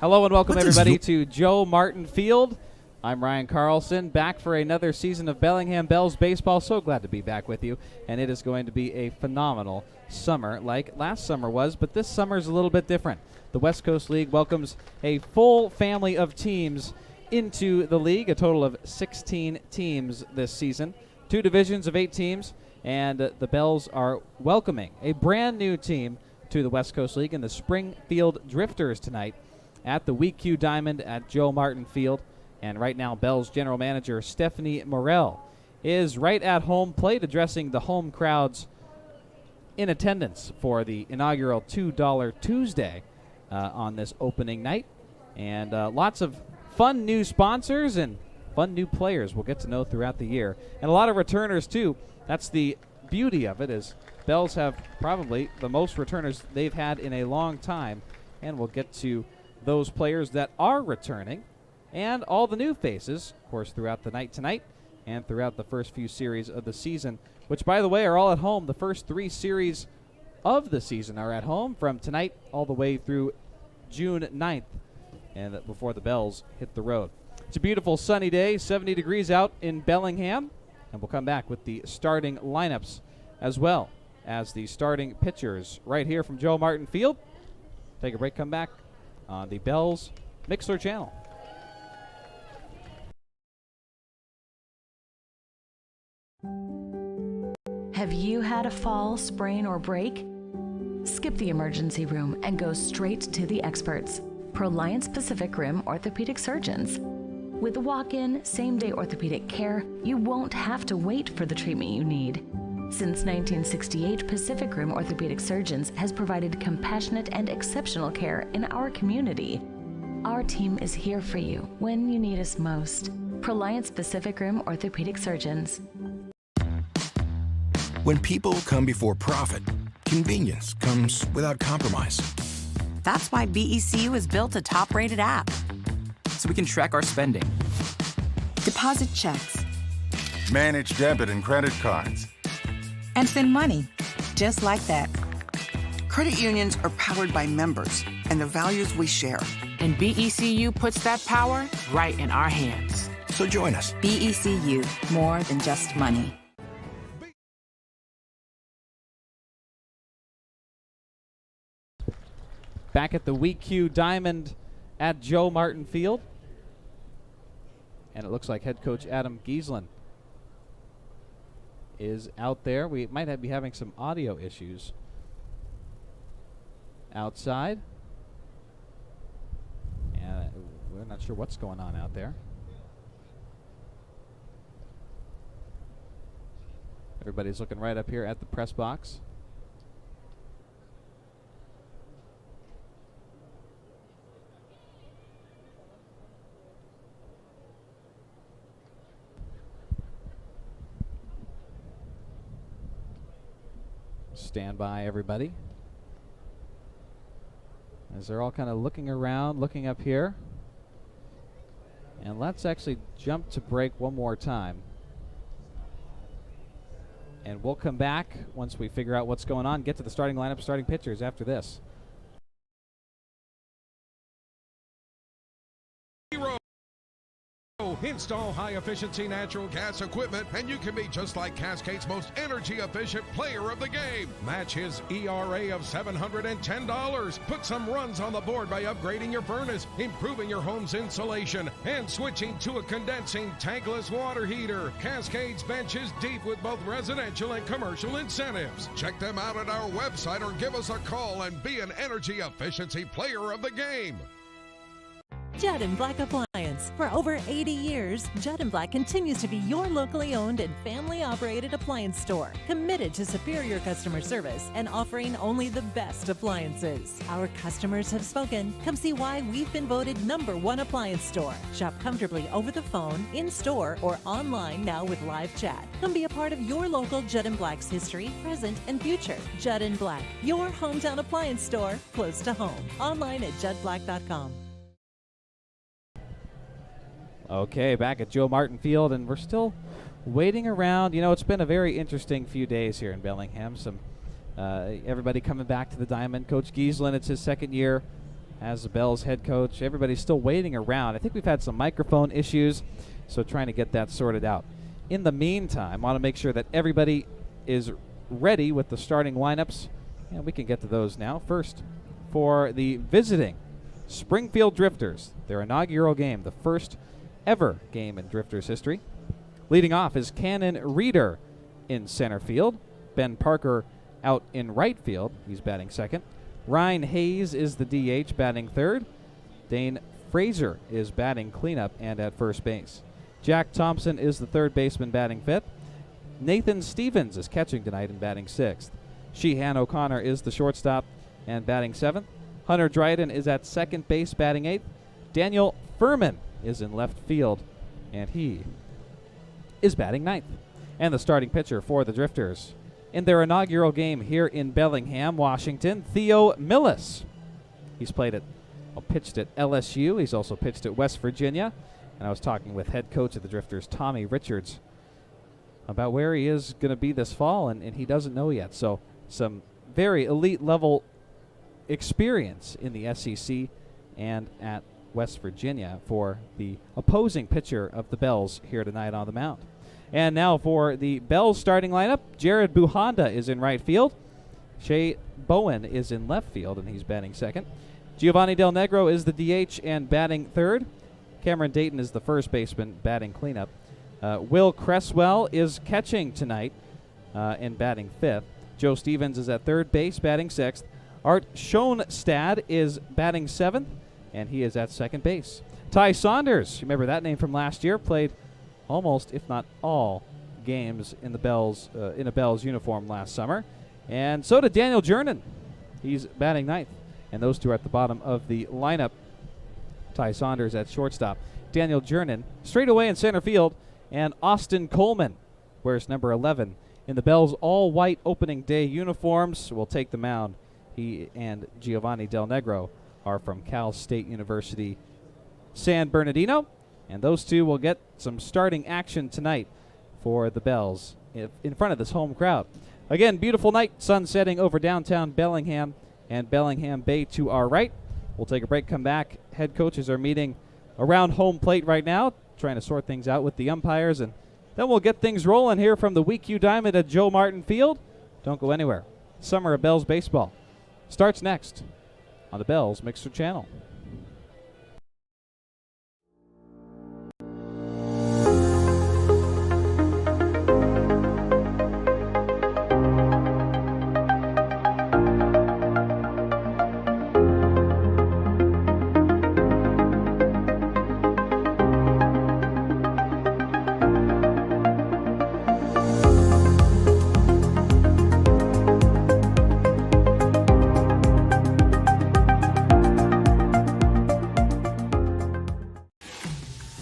Hello and welcome everybody to Joe Martin Field. I'm Ryan Carlson, back for another season of Bellingham Bells baseball. So glad to be back with you, and it is going to be a phenomenal summer like last summer was, but this summer is a little bit different. The West Coast League welcomes a full family of teams into the league, a total of 16 teams this season, 2 divisions of 8 teams, and the Bells are welcoming a brand new team to the West Coast League in the Springfield Drifters tonight at the WeQ Diamond at Joe Martin Field. And right now, Bells general manager Stephanie Morell is right at home plate addressing the home crowds in attendance for the inaugural $2 Tuesday on this opening night. And lots of fun new sponsors and fun new players we'll get to know throughout the year. And a lot of returners, too. That's the beauty of it, is Bells have probably the most returners they've had in a long time. And we'll get to those players that are returning and all the new faces, of course, throughout the night tonight and throughout the first few series of the season, which, by the way, are all at home. The first 3 series of the season are at home from tonight all the way through June 9th, and before the Bells hit the road. It's a beautiful sunny day, 70 degrees out in Bellingham, and we'll come back with the starting lineups as well as the starting pitchers right here from Joe Martin Field. Take a break, come back on the Bells Mixler channel. Have you had a fall, sprain, or break? Skip the emergency room and go straight to the experts, Proliance Pacific Rim orthopedic surgeons. With walk-in, same-day orthopedic care, you won't have to wait for the treatment you need. Since 1968, Pacific Rim Orthopedic Surgeons has provided compassionate and exceptional care in our community. Our team is here for you when you need us most. Proliance Pacific Rim Orthopedic Surgeons. When people come before profit, convenience comes without compromise. That's why BECU has built a top-rated app. So we can track our spending, deposit checks, manage debit and credit cards, and send money, just like that. Credit unions are powered by members and the values we share. And BECU puts that power right in our hands. So join us. BECU, more than just money. Back at the WeQ Diamond at Joe Martin Field. And it looks like head coach Adam Giesland is out there. We might be having some audio issues outside. And we're not sure what's going on out there. Everybody's looking right up here at the press box. Stand by, everybody, as they're all kind of looking around, looking up here. And let's actually jump to break one more time. And we'll come back once we figure out what's going on, get to the starting lineup, starting pitchers after this. Install high-efficiency natural gas equipment, and you can be just like Cascade's most energy-efficient player of the game. Match his ERA of $710. Put some runs on the board by upgrading your furnace, improving your home's insulation, and switching to a condensing tankless water heater. Cascade's bench is deep with both residential and commercial incentives. Check them out at our website or give us a call and be an energy efficiency player of the game. Judd & Black Appliance. For over 80 years, Judd & Black continues to be your locally owned and family-operated appliance store, committed to superior customer service and offering only the best appliances. Our customers have spoken. Come see why we've been voted #1 appliance store. Shop comfortably over the phone, in-store, or online now with live chat. Come be a part of your local Judd & Black's history, present, and future. Judd & Black, your hometown appliance store, close to home. Online at juddblack.com. Okay, back at Joe Martin Field, and we're still waiting around. You know, it's been a very interesting few days here in Bellingham. Everybody coming back to the Diamond. Coach Giesland, it's his second year as the Bells head coach. Everybody's still waiting around. I think we've had some microphone issues, so trying to get that sorted out. In the meantime, I want to make sure that everybody is ready with the starting lineups, and we can get to those now. First, for the visiting Springfield Drifters, their inaugural game, the first ever game in Drifters history. Leading off is Cannon Reeder in center field. Ben Parker out in right field. He's batting second. Ryan Hayes is the DH, batting third. Dane Fraser is batting cleanup and at first base. Jack Thompson is the third baseman, batting fifth. Nathan Stevens is catching tonight and batting sixth. Sheehan O'Connor is the shortstop and batting seventh. Hunter Dryden is at second base, batting eighth. Daniel Furman is in left field, and he is batting ninth. And the starting pitcher for the Drifters in their inaugural game here in Bellingham, Washington, Theo Millis. He's pitched at LSU. He's also pitched at West Virginia. And I was talking with head coach of the Drifters, Tommy Richards, about where he is going to be this fall, and he doesn't know yet. So some very elite level experience in the SEC and at West Virginia for the opposing pitcher of the Bells here tonight on the mound. And now for the Bells starting lineup, Jared Buhanda is in right field. Shea Bowen is in left field, and he's batting second. Giovanni Del Negro is the DH and batting third. Cameron Dayton is the first baseman, batting cleanup. Will Cresswell is catching tonight and batting fifth. Joe Stevens is at third base, batting sixth. Art Schoenstad is batting seventh, and he is at second base. Ty Saunders, remember that name from last year, played almost, if not all, games in the Bells in a Bells uniform last summer. And so did Daniel Jernan. He's batting ninth. And those two are at the bottom of the lineup. Ty Saunders at shortstop. Daniel Jernan straight away in center field. And Austin Coleman wears number 11 in the Bells all-white opening day uniforms. Will take the mound. He and Giovanni Del Negro are from Cal State University San Bernardino. And those two will get some starting action tonight for the Bells in front of this home crowd. Again, beautiful night, sun setting over downtown Bellingham and Bellingham Bay to our right. We'll take a break, come back. Head coaches are meeting around home plate right now, trying to sort things out with the umpires, and then we'll get things rolling here from the WeQ Diamond at Joe Martin Field. Don't go anywhere. Summer of Bells baseball starts next on the Bells Mixer Channel.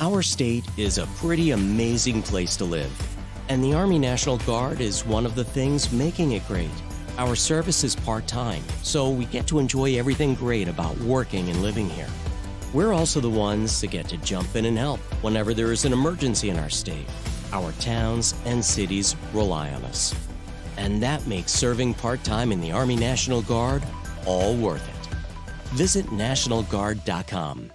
Our state is a pretty amazing place to live, and the Army National Guard is one of the things making it great. Our service is part-time, so we get to enjoy everything great about working and living here. We're also the ones that get to jump in and help whenever there is an emergency in our state. Our towns and cities rely on us, and that makes serving part-time in the Army National Guard all worth it. Visit NationalGuard.com.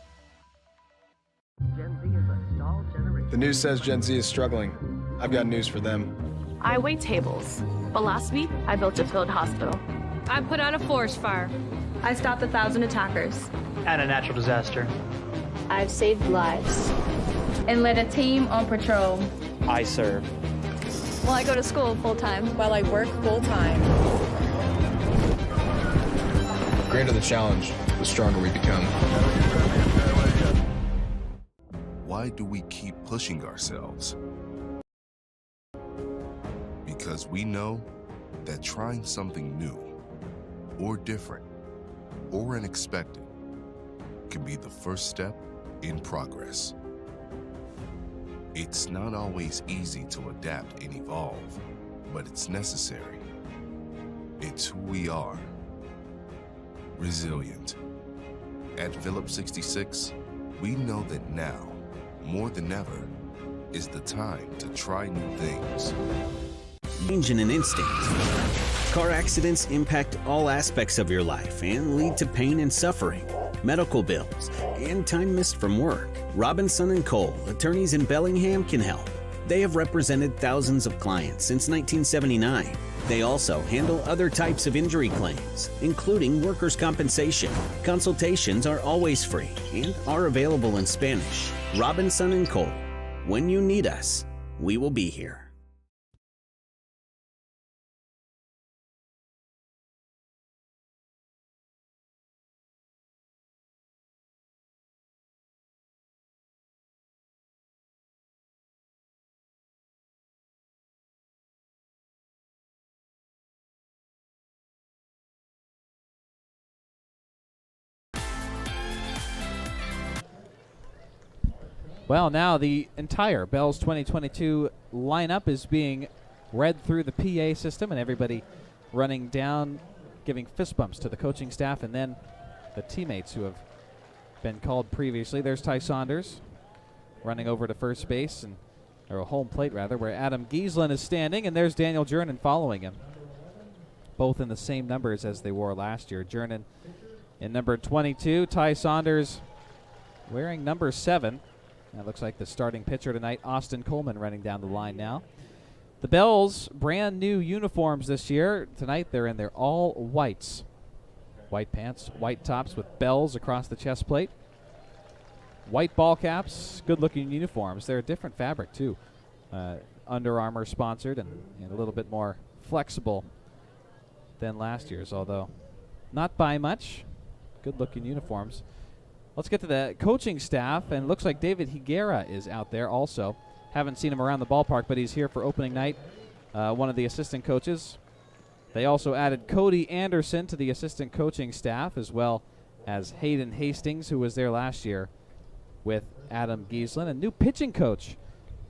The news says Gen Z is struggling. I've got news for them. I wait tables, but last week I built a field hospital. I put out a forest fire. I stopped 1,000 attackers. And a natural disaster. I've saved lives. And led a team on patrol. I serve. Well, I go to school full-time. While I work full-time. The greater the challenge, the stronger we become. Why do we keep pushing ourselves? Because we know that trying something new, or different, or unexpected can be the first step in progress. It's not always easy to adapt and evolve, but it's necessary. It's who we are. Resilient. At Phillips 66, we know that now, more than ever, is the time to try new things. Change in an instant. Car accidents impact all aspects of your life and lead to pain and suffering. medical bills, and time missed from work, Robinson & Cole, attorneys in Bellingham, can help. They have represented thousands of clients since 1979. They also handle other types of injury claims, including workers' compensation. Consultations are always free and are available in Spanish. Robinson & Cole. When you need us, we will be here. Well, now the entire Bells 2022 lineup is being read through the PA system, and everybody running down, giving fist bumps to the coaching staff and then the teammates who have been called previously. There's Ty Saunders running over to first base, or home plate rather, where Adam Giesland is standing, and there's Daniel Jernan following him. Both in the same numbers as they wore last year. Jernan in number 22, Ty Saunders wearing number 7. That looks like the starting pitcher tonight, Austin Coleman, running down the line now. The Bells, brand new uniforms this year. Tonight they're in their all whites. White pants, white tops with bells across the chest plate. White ball caps, good-looking uniforms. They're a different fabric, too. Under Armour sponsored and a little bit more flexible than last year's, although not by much. Good-looking uniforms. Let's get to the coaching staff, and it looks like David Higuera is out there also. Haven't seen him around the ballpark, but he's here for opening night, one of the assistant coaches. They also added Cody Anderson to the assistant coaching staff, as well as Hayden Hastings, who was there last year with Adam Giesland. A new pitching coach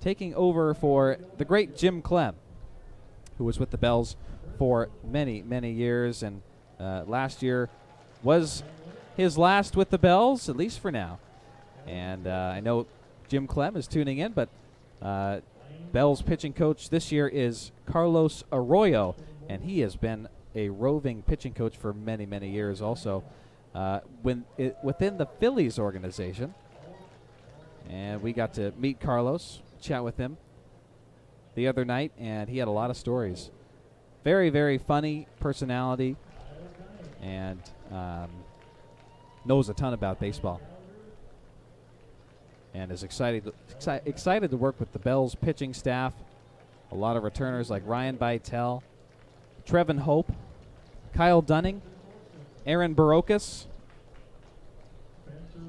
taking over for the great Jim Clem, who was with the Bells for many, many years, and last year was his last with the Bells, at least for now. And I know Jim Clem is tuning in, but Bells pitching coach this year is Carlos Arroyo, and he has been a roving pitching coach for many, many years also within the Phillies organization. And we got to meet Carlos, chat with him the other night, and he had a lot of stories. Very, very funny personality, and knows a ton about baseball, and is excited to work with the Bells pitching staff. A lot of returners like Ryan Beitel, Trevin Hope, Kyle Dunning, Aaron Barocas,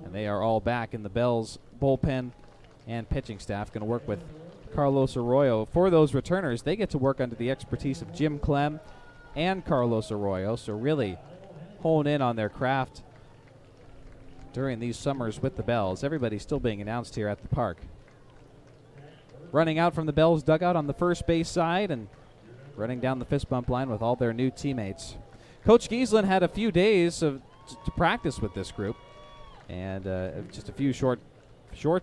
and they are all back in the Bells bullpen and pitching staff. Going to work with Carlos Arroyo. For those returners, they get to work under the expertise of Jim Clem and Carlos Arroyo, so really hone in on their craft during these summers with the Bells. Everybody's still being announced here at the park. Running out from the Bells dugout on the first base side and running down the fist bump line with all their new teammates. Coach Giesland had a few days to practice with this group, and just a few short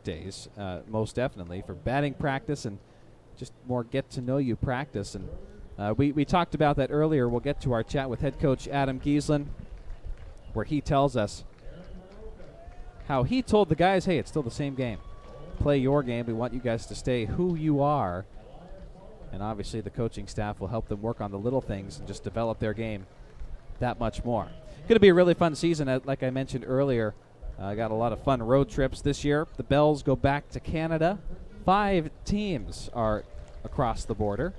days, most definitely, for batting practice and just more get-to-know-you practice. And we talked about that earlier. We'll get to our chat with head coach Adam Giesland, where he tells us how he told the guys, hey, it's still the same game. Play your game. We want you guys to stay who you are. And obviously the coaching staff will help them work on the little things and just develop their game that much more. Going to be a really fun season, like I mentioned earlier. Got a lot of fun road trips this year. The Bells go back to Canada. 5 teams are across the border,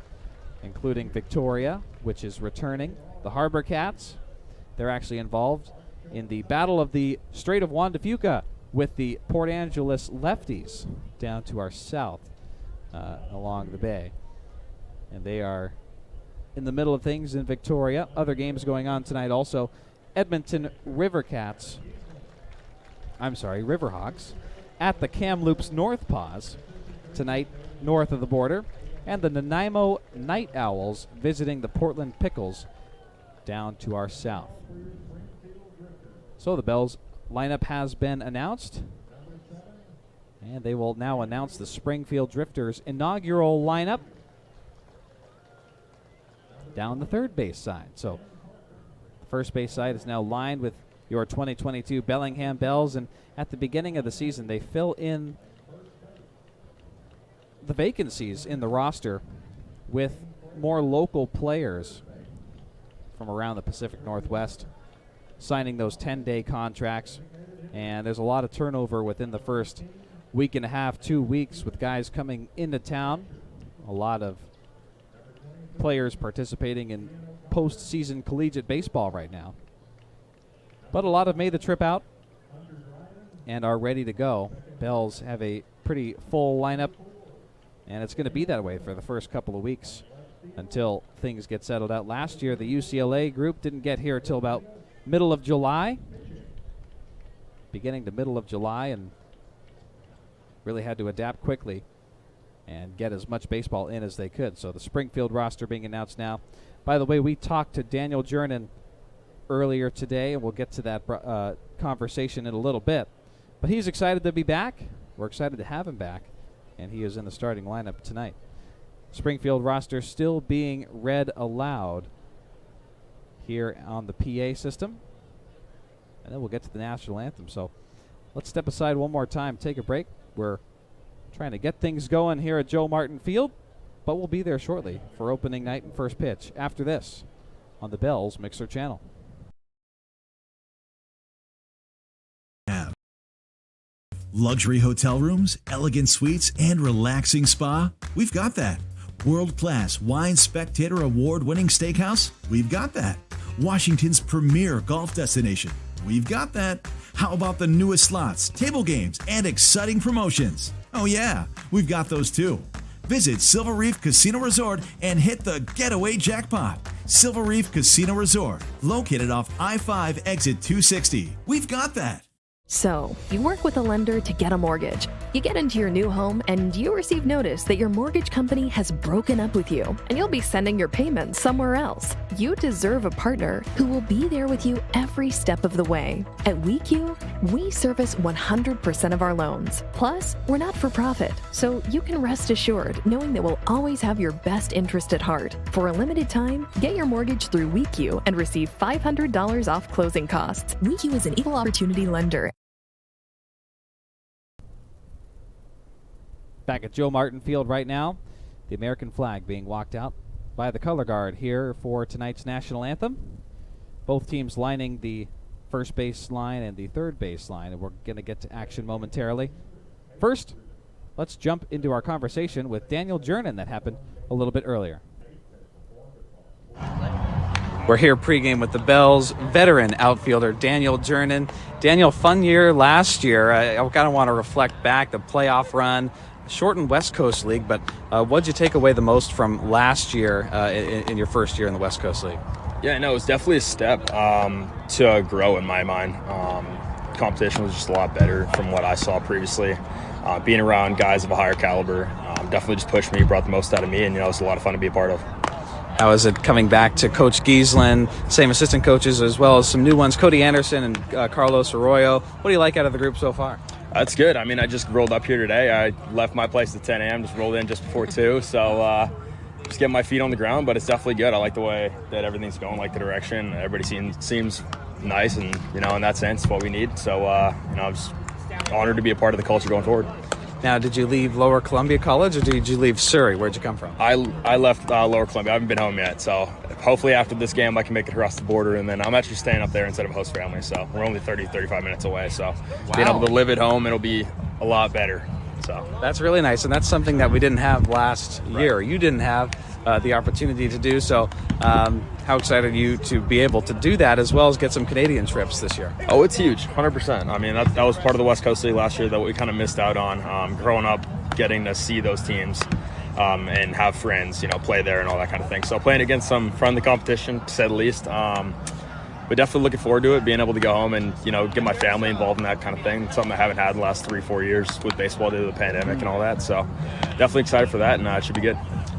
including Victoria, which is returning. The Harbor Cats, they're actually involved in the Battle of the Strait of Juan de Fuca with the Port Angeles Lefties down to our south along the bay. And they are in the middle of things in Victoria. Other games going on tonight also. Edmonton Riverhawks at the Kamloops North Paws tonight north of the border. And the Nanaimo Night Owls visiting the Portland Pickles down to our south. So the Bells lineup has been announced, and they will now announce the Springfield Drifters inaugural lineup down the third base side. So the first base side is now lined with your 2022 Bellingham Bells. And at the beginning of the season, they fill in the vacancies in the roster with more local players from around the Pacific Northwest signing those 10-day contracts. And there's a lot of turnover within the first week and a half, 2 weeks, with guys coming into town. A lot of players participating in postseason collegiate baseball right now. But a lot have made the trip out and are ready to go. Bells have a pretty full lineup, and it's going to be that way for the first couple of weeks until things get settled out. Last year, the UCLA group didn't get here till about middle of July, beginning to middle of July, and really had to adapt quickly and get as much baseball in as they could. So the Springfield roster being announced now. By the way, we talked to Daniel Jernan earlier today, and we'll get to that conversation in a little bit. But he's excited to be back. We're excited to have him back, and he is in the starting lineup tonight. Springfield roster still being read aloud here on the PA system. And then we'll get to the national anthem. So let's step aside one more time, take a break. We're trying to get things going here at Joe Martin Field, but we'll be there shortly for opening night and first pitch after this on the Bells Mixer channel. Luxury hotel rooms, elegant suites, and relaxing spa? We've got that. World-class Wine Spectator Award-winning steakhouse? We've got that. Washington's premier golf destination? We've got that. How about the newest slots, table games, and exciting promotions? Oh yeah, we've got those too. Visit Silver Reef Casino Resort and hit the getaway jackpot. Silver Reef Casino Resort, located off I-5 exit 260. We've got that. So, you work with a lender to get a mortgage. You get into your new home and you receive notice that your mortgage company has broken up with you and you'll be sending your payments somewhere else. You deserve a partner who will be there with you every step of the way. At WeQ, we service 100% of our loans. Plus, we're not for profit, so you can rest assured knowing that we'll always have your best interest at heart. For a limited time, get your mortgage through WeQ and receive $500 off closing costs. WeQ is an equal opportunity lender. Back at Joe Martin Field right now, the American flag being walked out by the color guard here for tonight's national anthem. Both teams lining the first base line and the third base line, and we're going to get to action momentarily. First, let's jump into our conversation with Daniel Jernan that happened a little bit earlier. We're here pregame with the Bells veteran outfielder Daniel Jernan. Daniel, fun year last year. I kind of want to reflect back the playoff run, shortened West Coast League, but what'd you take away the most from last year in your first year in the West Coast League? Yeah, no, it was definitely a step to grow in my mind. Competition was just a lot better from what I saw previously. Being around guys of a higher caliber definitely just pushed me, brought the most out of me, and it was a lot of fun to be a part of. How is it coming back to Coach Giesland, same assistant coaches as well as some new ones, Cody Anderson and Carlos Arroyo? What do you like out of the group so far? That's good. I mean, I just rolled up here today. I left my place at 10 a.m., just rolled in just before 2, so just getting my feet on the ground, but it's definitely good. I like the way that everything's going, like the direction. Everybody seems nice, and, in that sense, what we need. So, I'm just honored to be a part of the culture going forward. Now, did you leave Lower Columbia College, or did you leave Surrey? Where'd you come from? I left Lower Columbia. I haven't been home yet, so hopefully after this game I can make it across the border, and then I'm actually staying up there instead of host family, so we're only 35 minutes away, so being able to live at home, it'll be a lot better. So that's really nice, and that's something that we didn't have last year. You didn't have the opportunity to do so. How excited are you to be able to do that, as well as get some Canadian trips this year? Oh, it's huge, 100%. I mean, that was part of the West Coast League last year that we kind of missed out on. Growing up, getting to see those teams and have friends, play there and all that kind of thing. So playing against some friendly competition, to say the least. But definitely looking forward to it, being able to go home and, get my family involved in that kind of thing. It's something I haven't had in the last 3-4 years with baseball due to the pandemic and all that. So definitely excited for that, and it should be good.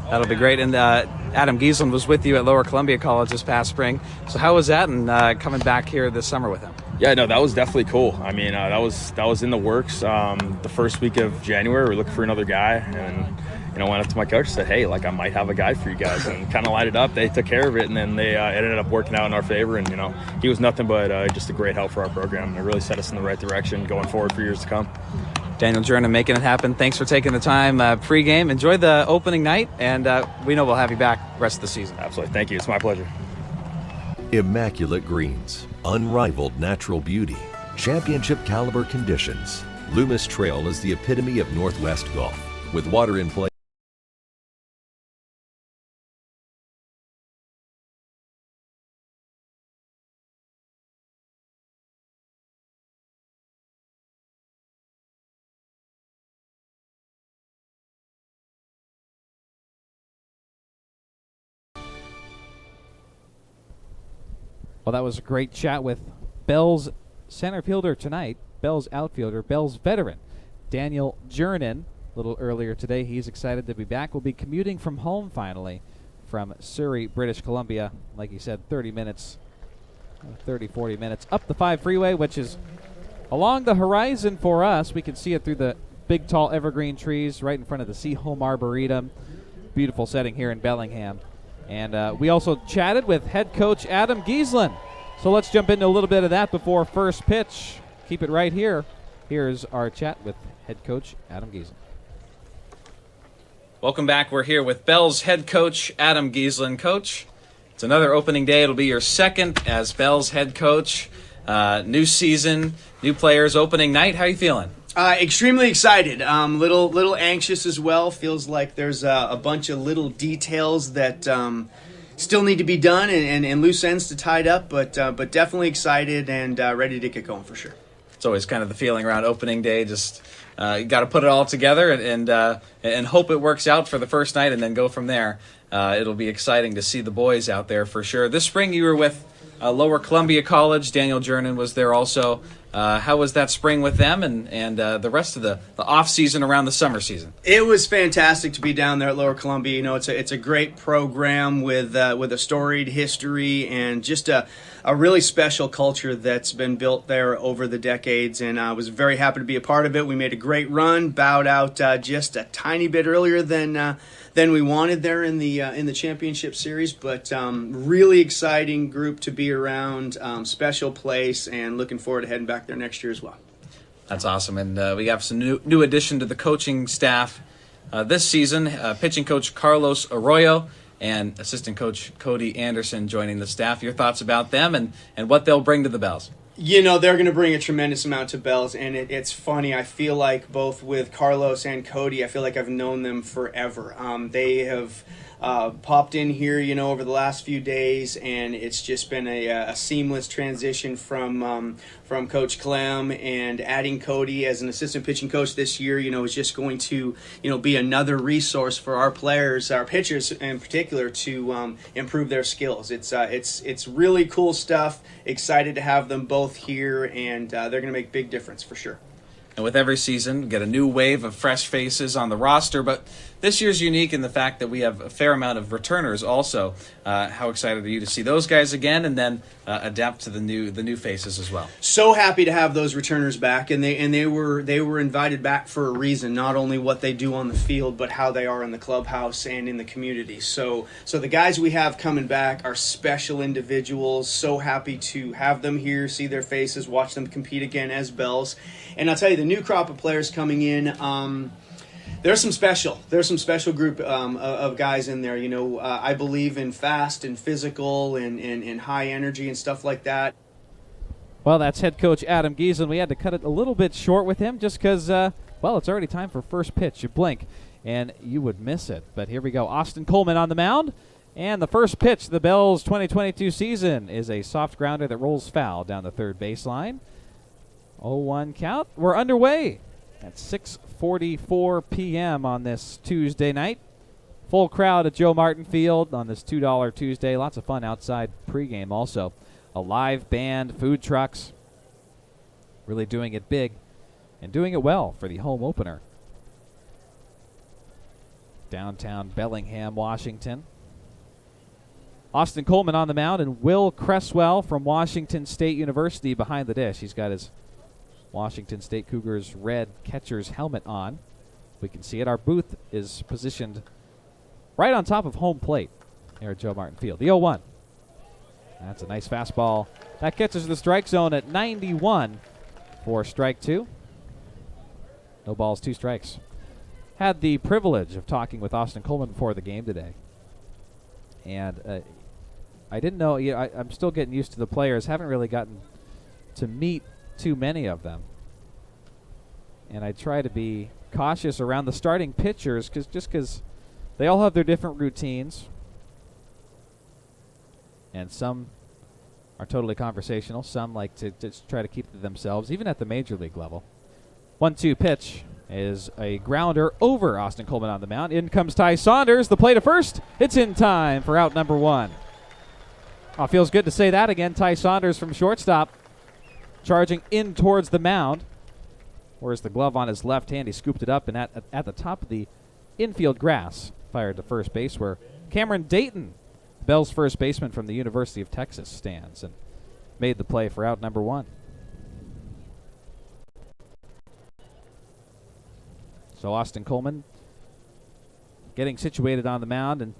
That'll be great. And Adam Giesland was with you at Lower Columbia College this past spring. So how was that, and coming back here this summer with him? Yeah, no, that was definitely cool. I mean, that was in the works. The first week of January, we were looking for another guy, and went up to my coach and said, hey, I might have a guy for you guys, and kind of lined it up. They took care of it, and then they ended up working out in our favor. And he was nothing but just a great help for our program, and it really set us in the right direction going forward for years to come. Daniel Jernan making it happen. Thanks for taking the time pregame. Enjoy the opening night, and we know we'll have you back the rest of the season. Absolutely. Thank you. It's my pleasure. Immaculate greens, unrivaled natural beauty, championship caliber conditions. Loomis Trail is the epitome of Northwest golf. With water in place. Well, that was a great chat with Bell's center fielder tonight, Bell's outfielder, Bell's veteran, Daniel Jernan. A little earlier today, he's excited to be back. We'll be commuting from home finally from Surrey, British Columbia. Like he said, 40 minutes up the 5 freeway, which is along the horizon for us. We can see it through the big, tall evergreen trees right in front of the Seaholm Arboretum. Beautiful setting here in Bellingham. And we also chatted with head coach Adam Giesland. So let's jump into a little bit of that before first pitch. Keep it right here. Here's our chat with head coach Adam Giesland. Welcome back. We're here with Bell's head coach Adam Giesland. Coach, it's another opening day. It'll be your second as Bell's head coach. New season, new players, opening night. How are you feeling? Extremely excited. Little anxious as well. Feels like there's a bunch of little details that still need to be done and loose ends to tied up, but definitely excited and ready to get going for sure. It's always kind of the feeling around opening day. Just you got to put it all together and hope it works out for the first night, and then go from there. It'll be exciting to see the boys out there for sure. This spring you were with Lower Columbia College. Daniel Jernan was there also. How was that spring with them and the rest of the off season around the summer season? It was fantastic to be down there at Lower Columbia. It's a great program with a storied history and just a really special culture that's been built there over the decades. And I was very happy to be a part of it. We made a great run, bowed out just a tiny bit earlier than we wanted there in the championship series, but really exciting group to be around, special place, and looking forward to heading back there next year as well. That's awesome, and we have some new addition to the coaching staff this season. Pitching coach Carlos Arroyo and assistant coach Cody Anderson joining the staff. Your thoughts about them and what they'll bring to the Bells? They're going to bring a tremendous amount to Bells, and it's funny. I feel like both with Carlos and Cody, I feel like I've known them forever. They have popped in here, over the last few days, and it's just been a seamless transition from Coach Clem, and adding Cody as an assistant pitching coach this year, is just going to, be another resource for our players, our pitchers in particular, to improve their skills. It's really cool stuff. Excited to have them both here, and they're going to make a big difference for sure. And with every season, we get a new wave of fresh faces on the roster, but this year's unique in the fact that we have a fair amount of returners also. How excited are you to see those guys again and then adapt to the new faces as well? So happy to have those returners back, and they were invited back for a reason, not only what they do on the field, but how they are in the clubhouse and in the community. So the guys we have coming back are special individuals. So happy to have them here, see their faces, watch them compete again as Bells. And I'll tell you, the new crop of players coming in, there's some special group of guys in there. I believe in fast and physical and high energy and stuff like that. Well, that's head coach Adam Giesland. We had to cut it a little bit short with him just because, it's already time for first pitch. You blink, and you would miss it. But here we go. Austin Coleman on the mound. And the first pitch of the Bells 2022 season is a soft grounder that rolls foul down the third baseline. 0-1 count. We're underway at 6:44 p.m. on this Tuesday night. Full crowd at Joe Martin Field on this $2 Tuesday. Lots of fun outside pregame also. A live band, food trucks. Really doing it big and doing it well for the home opener. Downtown Bellingham, Washington. Austin Coleman on the mound, and Will Cresswell from Washington State University behind the dish. He's got his Washington State Cougars red catcher's helmet on. We can see it. Our booth is positioned right on top of home plate here at Joe Martin Field. The 0-1. That's a nice fastball. That gets us to the strike zone at 91 for strike 2. No balls, 2 strikes. Had the privilege of talking with Austin Coleman before the game today. And I didn't know, I'm still getting used to the players. Haven't really gotten to meet too many of them. And I try to be cautious around the starting pitchers because they all have their different routines. And some are totally conversational. Some like to just try to keep to themselves, even at the major league level. 1-2 pitch is a grounder over Austin Coleman on the mound. In comes Ty Saunders. The play to first. It's in time for out number 1. Oh, feels good to say that again. Ty Saunders from shortstop charging in towards the mound. Whereas the glove on his left hand, he scooped it up and at the top of the infield grass, fired to first base where Cameron Dayton, Bell's first baseman from the University of Texas, stands and made the play for out number 1. So Austin Coleman getting situated on the mound, and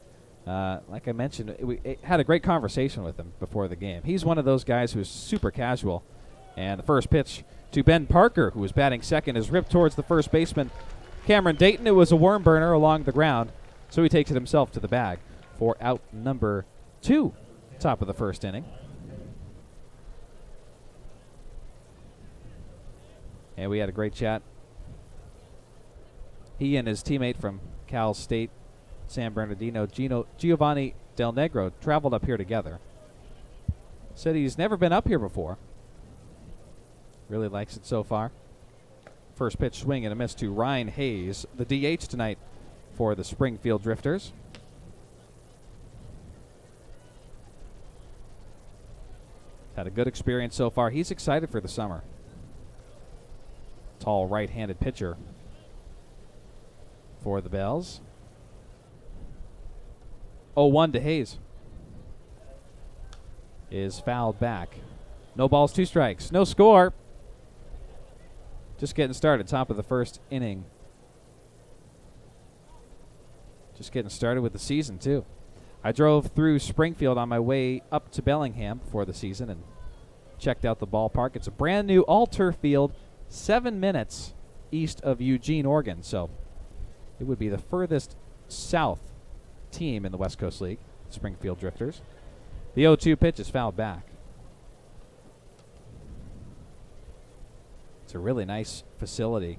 like I mentioned, we had a great conversation with him before the game. He's one of those guys who's super casual, and the first pitch to Ben Parker, who was batting second, is ripped towards the first baseman, Cameron Dayton. It was a worm burner along the ground, so he takes it himself to the bag for out number 2, top of the first inning. And we had a great chat. He and his teammate from Cal State, San Bernardino, Giovanni Del Negro, traveled up here together. Said he's never been up here before. Really likes it so far. First pitch swing and a miss to Ryan Hayes, the DH tonight for the Springfield Drifters. Had a good experience so far. He's excited for the summer. Tall right-handed pitcher for the Bells. 0-1 to Hayes. Is fouled back. No balls, 2 strikes. No score. Just getting started, top of the first inning. Just getting started with the season, too. I drove through Springfield on my way up to Bellingham for the season and checked out the ballpark. It's a brand new all-turf field, 7 minutes east of Eugene, Oregon. So it would be the furthest south team in the West Coast League, Springfield Drifters. The 0-2 pitch is fouled back. It's a really nice facility.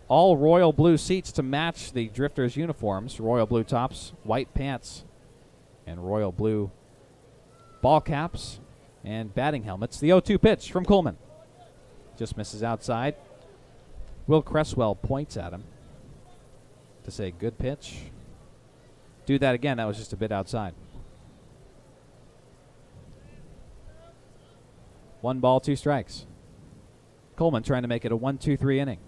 All royal blue seats to match the Drifters' uniforms. Royal blue tops, white pants, and royal blue ball caps and batting helmets. The 0-2 pitch from Coleman. Just misses outside. Will Cresswell points at him to say, good pitch. Do that again. That was just a bit outside. 1 ball, 2 strikes. Coleman trying to make it a 1-2-3 inning.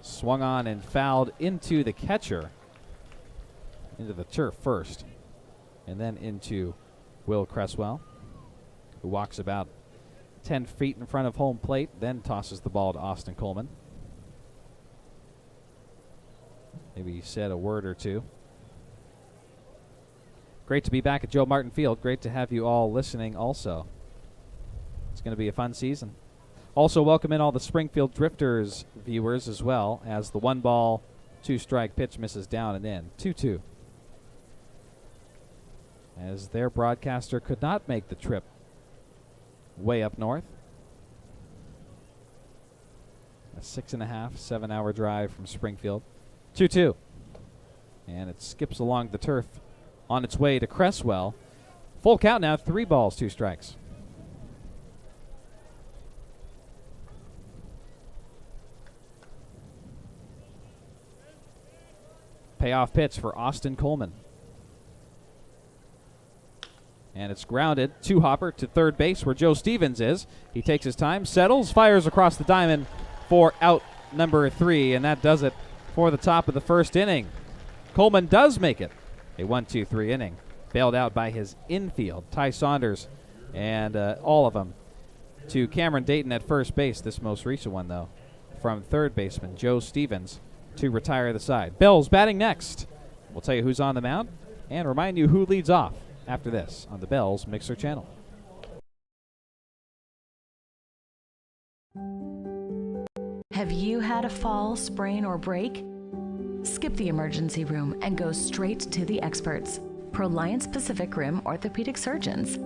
Swung on and fouled into the catcher. Into the turf first. And then into Will Cresswell, who walks about 10 feet in front of home plate, then tosses the ball to Austin Coleman. Maybe he said a word or two. Great to be back at Joe Martin Field. Great to have you all listening also. It's going to be a fun season. Also welcome in all the Springfield Drifters viewers as well, as the 1 ball, 2 strike pitch misses down and in. 2-2. As their broadcaster could not make the trip way up north. A 6.5, 7-hour drive from Springfield. 2-2. And it skips along the turf on its way to Cresswell. Full count now, 3 balls, 2 strikes. Payoff pitch for Austin Coleman. And it's grounded. 2-hopper to third base where Joe Stevens is. He takes his time, settles, fires across the diamond for out number 3, and that does it for the top of the first inning. Coleman does make it a 1-2-3 inning. Bailed out by his infield, Ty Saunders, and all of them. To Cameron Dayton at first base, this most recent one, though, from third baseman Joe Stevens to retire the side. Bells batting next. We'll tell you who's on the mound and remind you who leads off after this on the Bells Mixer channel. Have you had a fall, sprain, or break? Skip the emergency room and go straight to the experts, Proliance Pacific Rim orthopedic surgeons.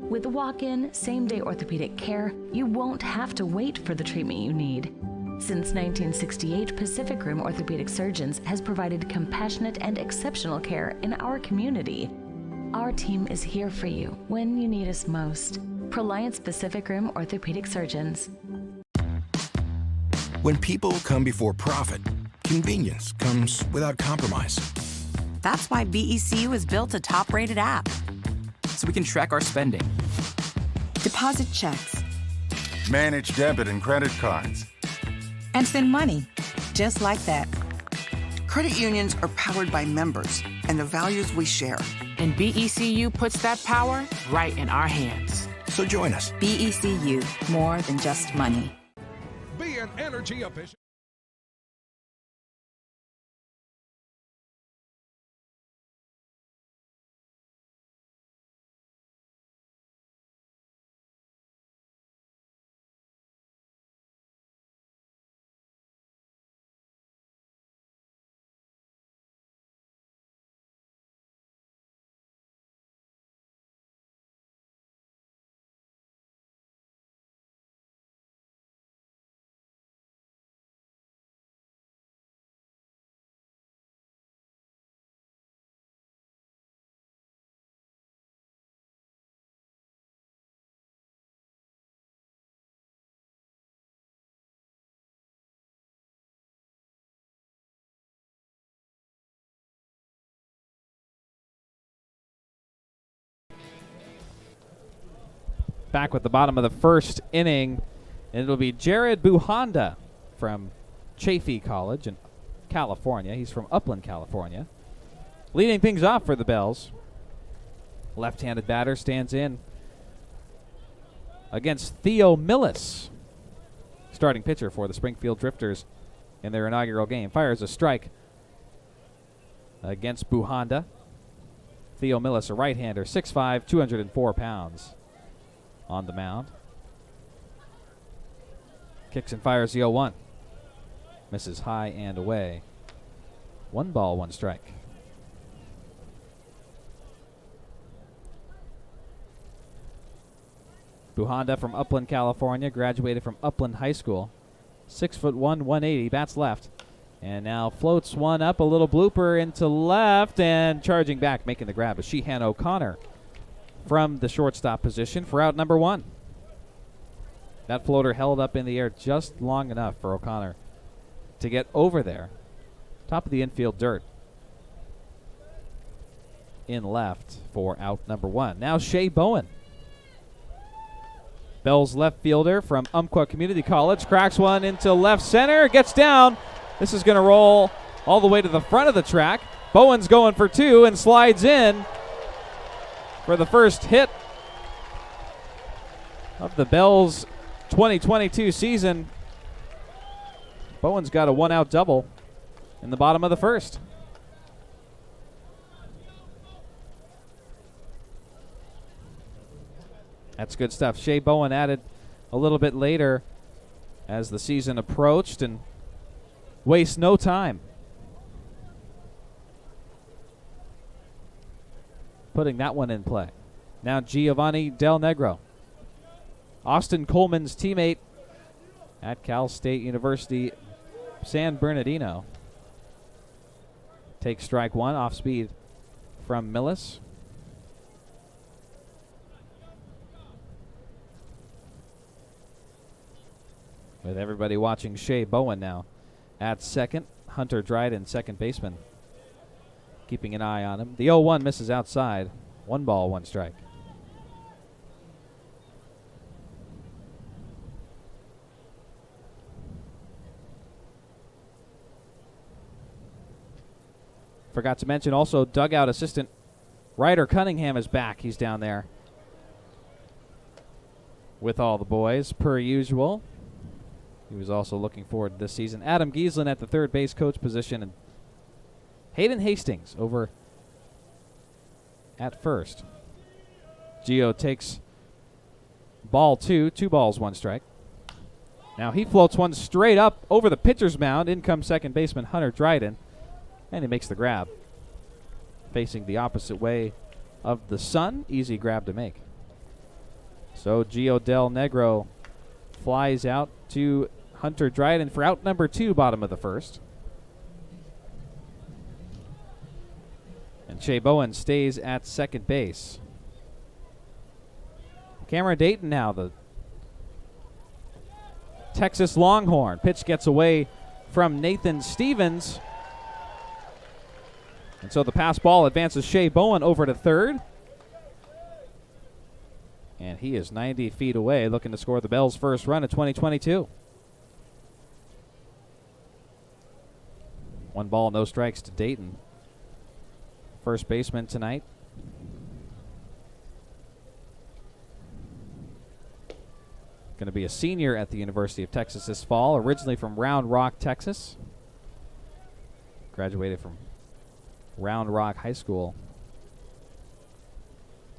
With walk-in, same-day orthopedic care, you won't have to wait for the treatment you need. Since 1968, Pacific Rim Orthopedic Surgeons has provided compassionate and exceptional care in our community. Our team is here for you when you need us most. Proliance Pacific Rim Orthopedic Surgeons. When people come before profit, convenience comes without compromise. That's why BECU has built a top-rated app. So we can track our spending. Deposit checks. Manage debit and credit cards. And send money, just like that. Credit unions are powered by members and the values we share. And BECU puts that power right in our hands. So join us. BECU, more than just money. Be an energy efficient. Back with the bottom of the first inning, and it'll be Jared Buhanda from Chaffey College in California. He's from Upland, California. Leading things off for the Bells. Left-handed batter stands in against Theo Millis, starting pitcher for the Springfield Drifters in their inaugural game. Fires a strike against Buhanda. Theo Millis, a right-hander, 6'5", 204 pounds. On the mound. Kicks and fires the 0-1. Misses high and away. 1 ball, 1 strike. Buhanda from Upland, California, graduated from Upland High School. 6'1", 180, bats left. And now floats one up, a little blooper into left, and charging back, making the grab is Sheehan O'Connor from the shortstop position for out number 1. That floater held up in the air just long enough for O'Connor to get over there. Top of the infield dirt. In left for out number 1. Now Shea Bowen. Bell's left fielder from Umpqua Community College cracks one into left center, gets down. This is going to roll all the way to the front of the track. Bowen's going for 2 and slides in for the first hit of the Bells 2022 season. Bowen's got a 1-out double in the bottom of the first. That's good stuff. Shea Bowen added a little bit later as the season approached and wastes no time putting that one in play. Now Giovanni Del Negro, Austin Coleman's teammate at Cal State University San Bernardino, takes strike 1 off speed from Millis. With everybody watching Shea Bowen now at second. Hunter Dryden, second baseman, keeping an eye on him. The 0-1 misses outside. 1 ball, 1 strike. Forgot to mention also dugout assistant Ryder Cunningham is back. He's down there with all the boys, per usual. He was also looking forward to this season. Adam Giesland at the third base coach position, and Hayden Hastings over at first. Gio takes ball 2, 2 balls, 1 strike. Now he floats one straight up over the pitcher's mound. In comes second baseman Hunter Dryden, and he makes the grab. Facing the opposite way of the sun, easy grab to make. So Gio Del Negro flies out to Hunter Dryden for out number 2, bottom of the first. And Shea Bowen stays at second base. Cameron Dayton now, the Texas Longhorn. Pitch gets away from Nathan Stevens. And so the pass ball advances Shea Bowen over to third. And he is 90 feet away, looking to score the Bells' first run of 2022. 1 ball, no strikes to Dayton. First baseman tonight. Going to be a senior at the University of Texas this fall, originally from Round Rock, Texas. Graduated from Round Rock High School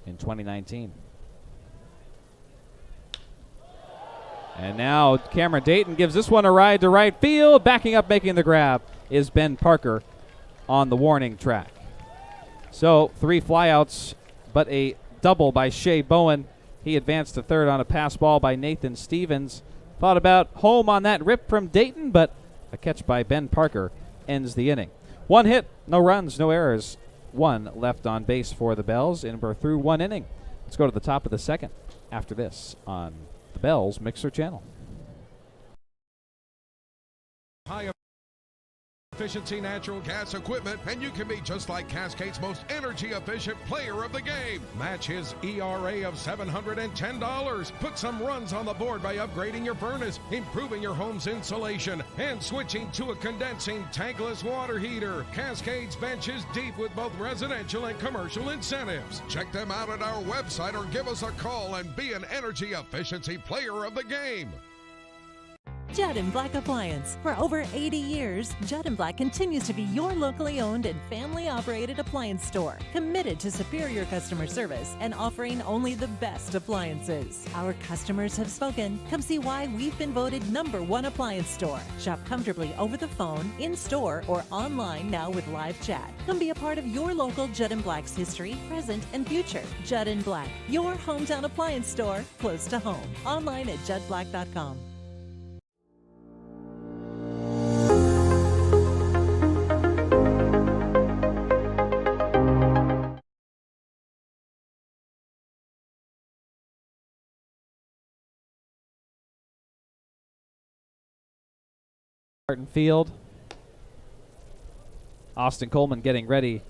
in 2019. And now Cameron Dayton gives this one a ride to right field. Backing up, making the grab is Ben Parker on the warning track. So 3 flyouts, but a double by Shea Bowen. He advanced to third on a pass ball by Nathan Stevens. Thought about home on that rip from Dayton, but a catch by Ben Parker ends the inning. 1 hit, no runs, no errors. 1 left on base for the Bells, and we're through 1 inning. Let's go to the top of the second after this on the Bells Mixer Channel. High efficiency natural gas equipment, and you can be just like Cascade's most energy efficient player of the game. Match his ERA of $710. Put some runs on the board by upgrading your furnace, improving your home's insulation, and switching to a condensing tankless water heater. Cascade's bench is deep with both residential and commercial incentives. Check them out at our website or give us a call and be an energy efficiency player of the game. Judd & Black Appliance. For over 80 years, Judd & Black continues to be your locally owned and family-operated appliance store, committed to superior customer service and offering only the best appliances. Our customers have spoken. Come see why we've been voted #1 appliance store. Shop comfortably over the phone, in-store, or online now with live chat. Come be a part of your local Judd & Black's history, present, and future. Judd & Black, your hometown appliance store, close to home. Online at juddblack.com. Martin Field. Austin Coleman getting ready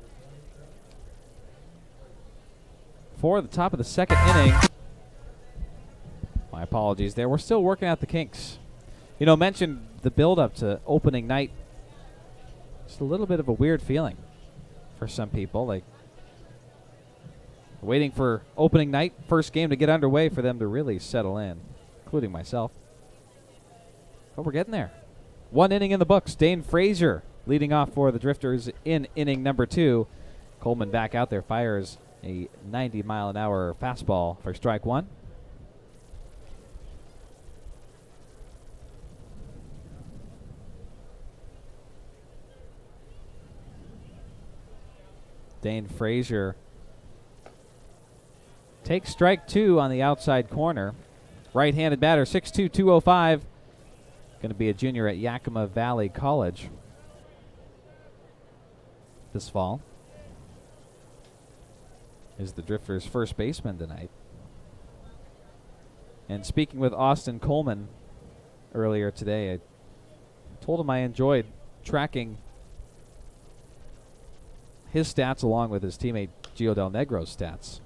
for the top of the second inning. My apologies there. We're still working out the kinks. You know, mentioned the build-up to opening night. Just a little bit of a weird feeling for some people. Like waiting for opening night, first game to get underway for them to really settle in, including myself. But we're getting there. 1 inning in the books. Dane Frazier leading off for the Drifters in inning number 2. Coleman back out there, fires a 90-mile-an-hour fastball for strike 1. Dane Frazier takes strike 2 on the outside corner. Right-handed batter, 6'2", 205. Going to be a junior at Yakima Valley College this fall. Is the Drifters' first baseman tonight. And speaking with Austin Coleman earlier today, I told him I enjoyed tracking his stats along with his teammate Gio Del Negro's stats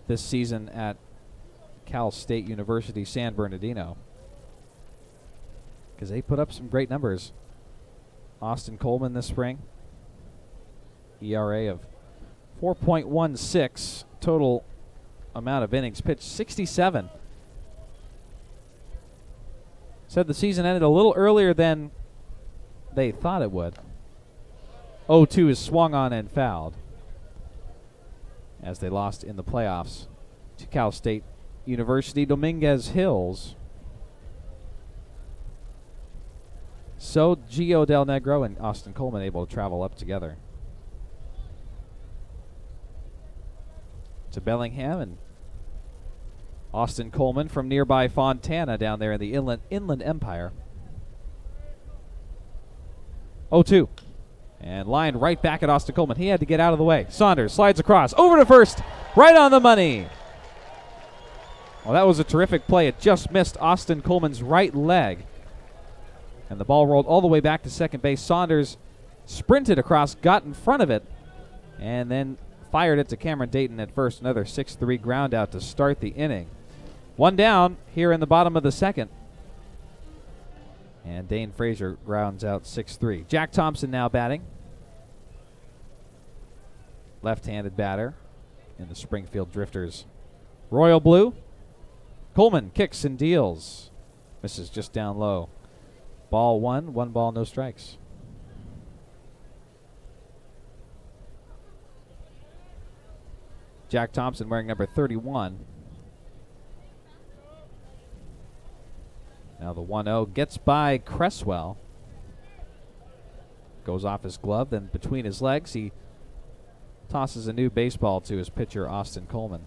this season at Cal State University San Bernardino, because they put up some great numbers. Austin Coleman this spring, ERA of 4.16. Total amount of innings pitched, 67. Said the season ended a little earlier than they thought it would. 0-2 is swung on and fouled as they lost in the playoffs to Cal State University Dominguez Hills. So Gio Del Negro and Austin Coleman able to travel up together to Bellingham, and Austin Coleman from nearby Fontana down there in the Inland Empire. 0-2. And lined right back at Austin Coleman. He had to get out of the way. Saunders slides across. Over to first. Right on the money. Well, that was a terrific play. It just missed Austin Coleman's right leg. And the ball rolled all the way back to second base. Saunders sprinted across, got in front of it, and then fired it to Cameron Dayton at first. Another 6-3 ground out to start the inning. One down here in the bottom of the second. And Dane Frazier grounds out 6-3. Jack Thompson now batting. Left-handed batter in the Springfield Drifters royal blue. Coleman kicks and deals. Misses just down low. Ball one ball, no strikes. Jack Thompson wearing number 31. Now the 1-0 gets by Cresswell. Goes off his glove, then between his legs, he tosses a new baseball to his pitcher, Austin Coleman.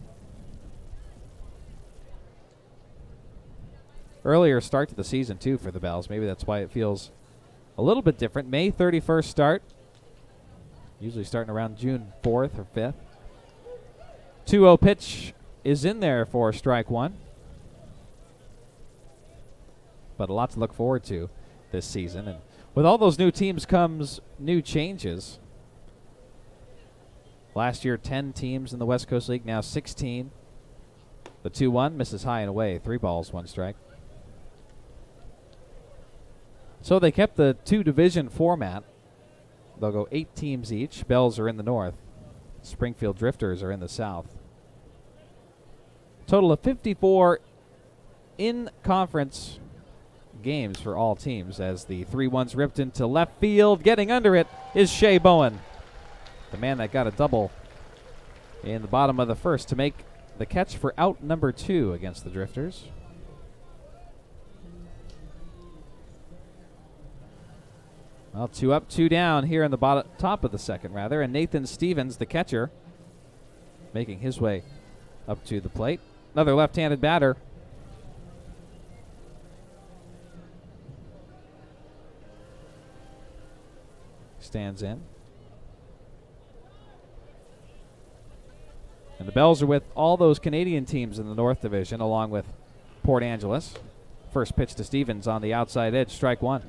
Earlier start to the season, too, for the Bells. Maybe that's why it feels a little bit different. May 31st start. Usually starting around June 4th or 5th. 2-0 pitch is in there for strike one. But a lot to look forward to this season. And with all those new teams comes new changes. Last year, 10 teams in the West Coast League, now 16. The 2-1 misses high and away. 3 balls, 1 strike. So they kept the 2-division format. They'll go 8 teams each. Bells are in the north. Springfield Drifters are in the south. Total of 54 in-conference games for all teams as the 3-1's ripped into left field. Getting under it is Shea Bowen, the man that got a double in the bottom of the first to make the catch for out number 2 against the Drifters. Well, 2 up, 2 down here in the top of the second, rather. And Nathan Stevens, the catcher, making his way up to the plate. Another left-handed batter. Stands in. And the Bells are with all those Canadian teams in the North Division, along with Port Angeles. First pitch to Stevens on the outside edge, strike one.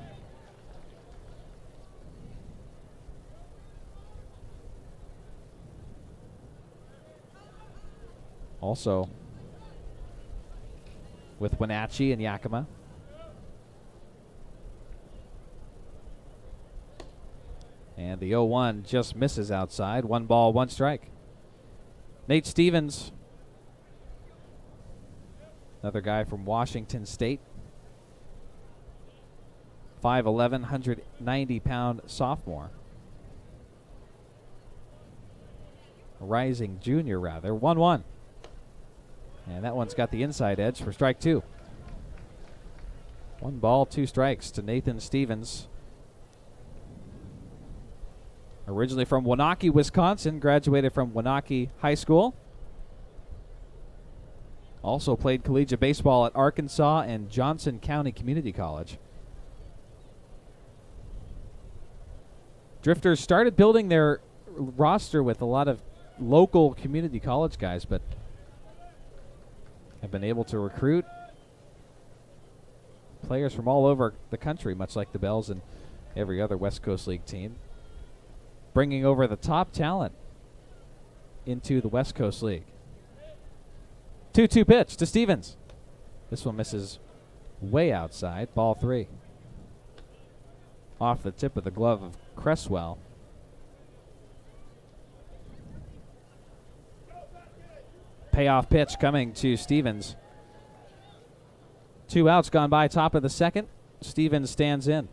Also with Wenatchee and Yakima. And the 0-1 just misses outside. 1 ball, 1 strike. Nate Stevens, another guy from Washington State. 5'11", 190-pound sophomore. A rising junior, rather. 1-1. And that one's got the inside edge for strike 2. 1 ball, 2 strikes to Nathan Stevens. Originally from Waunakee, Wisconsin, graduated from Waunakee High School. Also played collegiate baseball at Arkansas and Johnson County Community College. Drifters started building their roster with a lot of local community college guys, but have been able to recruit players from all over the country, much like the Bells and every other West Coast League team, bringing over the top talent into the West Coast League. 2-2 pitch to Stevens. This one misses way outside. Ball 3. Off the tip of the glove of Cresswell. Payoff pitch coming to Stevens. 2 outs gone by, top of the second. Stevens stands in.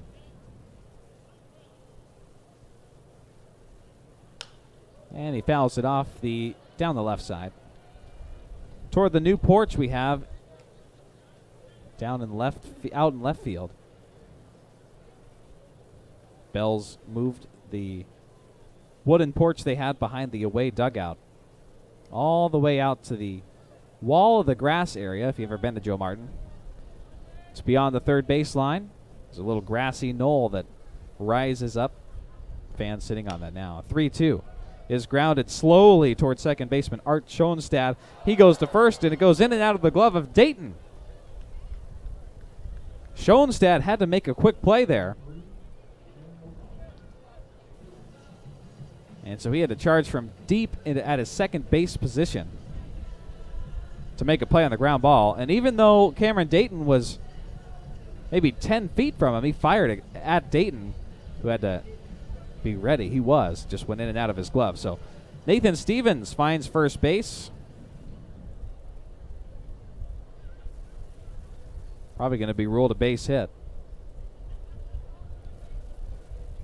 And he fouls it off down the left side. Toward the new porch we have out in left field. Bells moved the wooden porch they had behind the away dugout all the way out to the wall of the grass area, if you've ever been to Joe Martin. It's beyond the third baseline. There's a little grassy knoll that rises up. Fans sitting on that now. 3-2 is grounded slowly towards second baseman Art Schoenstad. He goes to first, and it goes in and out of the glove of Dayton. Schoenstad had to make a quick play there. And so he had to charge from deep at his second base position to make a play on the ground ball. And even though Cameron Dayton was maybe 10 feet from him, he fired it at Dayton, who had to be ready. He just went in and out of his glove. So Nathan Stevens finds first base. Probably going to be ruled a base hit.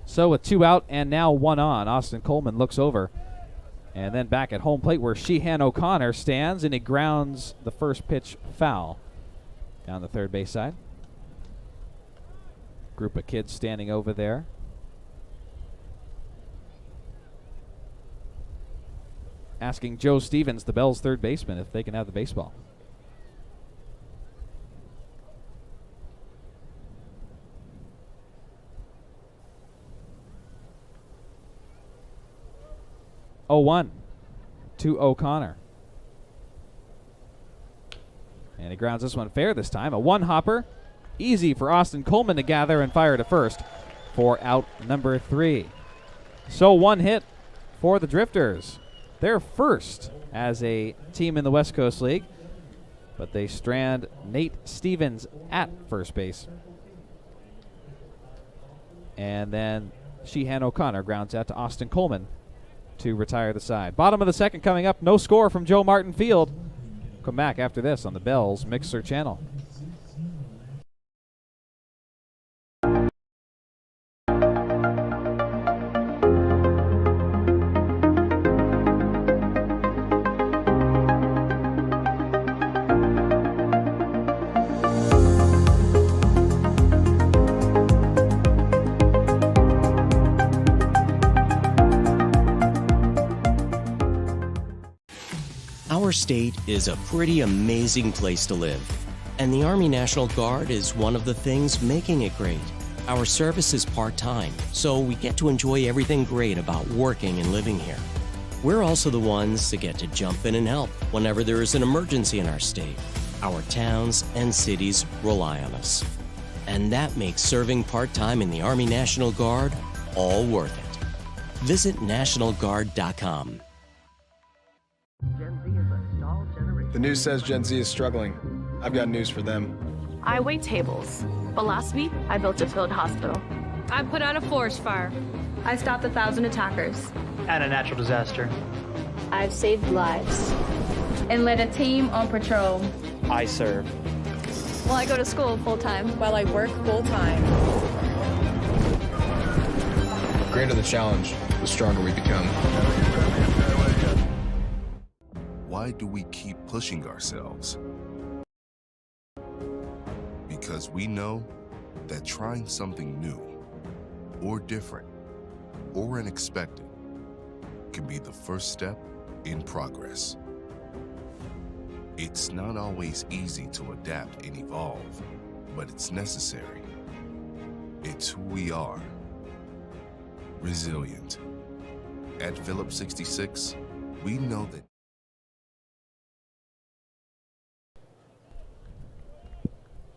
So with 2 out and now 1 on, Austin Coleman looks over. And then back at home plate where Sheehan O'Connor stands, and he grounds the first pitch foul down the third base side. Group of kids standing over there. Asking Joe Stevens, the Bells' third baseman, if they can have the baseball. Oh, 1 to O'Connor. And he grounds this one fair this time. A one-hopper. Easy for Austin Coleman to gather and fire to first for out number 3. So 1 hit for the Drifters. They're first as a team in the West Coast League, but they strand Nate Stevens at first base. And then Sheehan O'Connor grounds out to Austin Coleman to retire the side. Bottom of the second coming up. No score from Joe Martin Field. Come back after this on the Bells Mixer channel. Our state is a pretty amazing place to live, and the Army National Guard is one of the things making it great. Our service is part-time, so we get to enjoy everything great about working and living here. We're also the ones that get to jump in and help whenever there is an emergency in our state. Our towns and cities rely on us. And that makes serving part-time in the Army National Guard all worth it. Visit NationalGuard.com. The news says Gen Z is struggling. I've got news for them. I wait tables, but last week I built a field hospital. I put out a forest fire. I stopped 1,000 attackers. And a natural disaster. I've saved lives and led a team on patrol. I serve. Well, I go to school full-time. While I work full-time. The greater the challenge, the stronger we become. Why do we keep pushing ourselves? Because we know that trying something new, or different, or unexpected can be the first step in progress. It's not always easy to adapt and evolve, but it's necessary. It's who we are. Resilient. At Phillips 66, we know that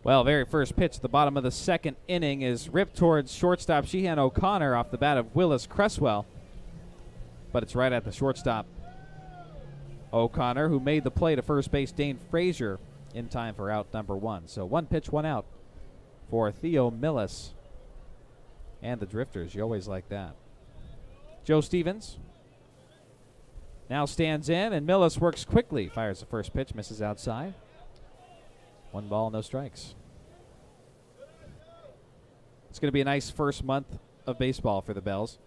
Well, very first pitch at the bottom of the second inning is ripped towards shortstop Sheehan O'Connor off the bat of Willis Cresswell. But it's right at the shortstop. O'Connor, who made the play to first base Dane Frazier in time for out number 1. So 1 pitch, 1 out for Theo Millis and the Drifters. You always like that. Joe Stevens Now stands in, and Millis works quickly. Fires the first pitch, misses outside. 1 ball, no strikes. It's going to be a nice first month of baseball for the Bells.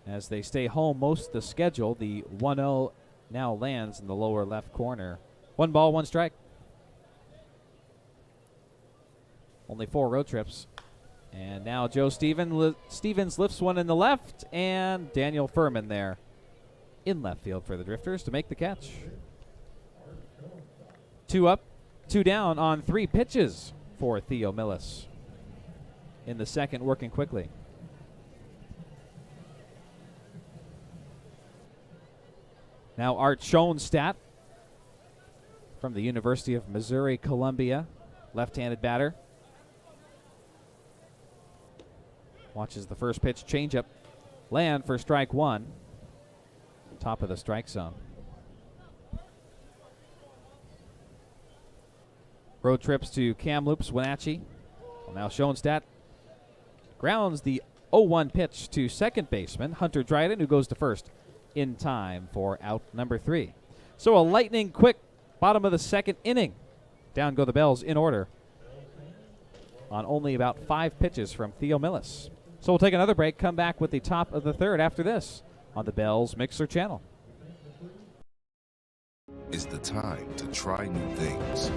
As they stay home most of the schedule, the 1-0 now lands in the lower left corner. 1 ball, 1 strike. Only 4 road trips. And now Joe Stevens lifts one in the left, and Daniel Furman there in left field for the Drifters to make the catch. 2 up, 2 down on 3 pitches for Theo Millis. In the second, working quickly. Now Art Schoenstatt from the University of Missouri-Columbia, left-handed batter. Watches the first pitch, changeup, land for strike 1. Top of the strike zone. Road trips to Kamloops, Wenatchee. Well, now Schoenstatt grounds the 0-1 pitch to second baseman Hunter Dryden, who goes to first in time for out number 3. So a lightning quick bottom of the second inning. Down go the Bells in order on only about 5 pitches from Theo Millis. So we'll take another break, come back with the top of the third after this on the Bells Mixer channel. It's the time to try new things.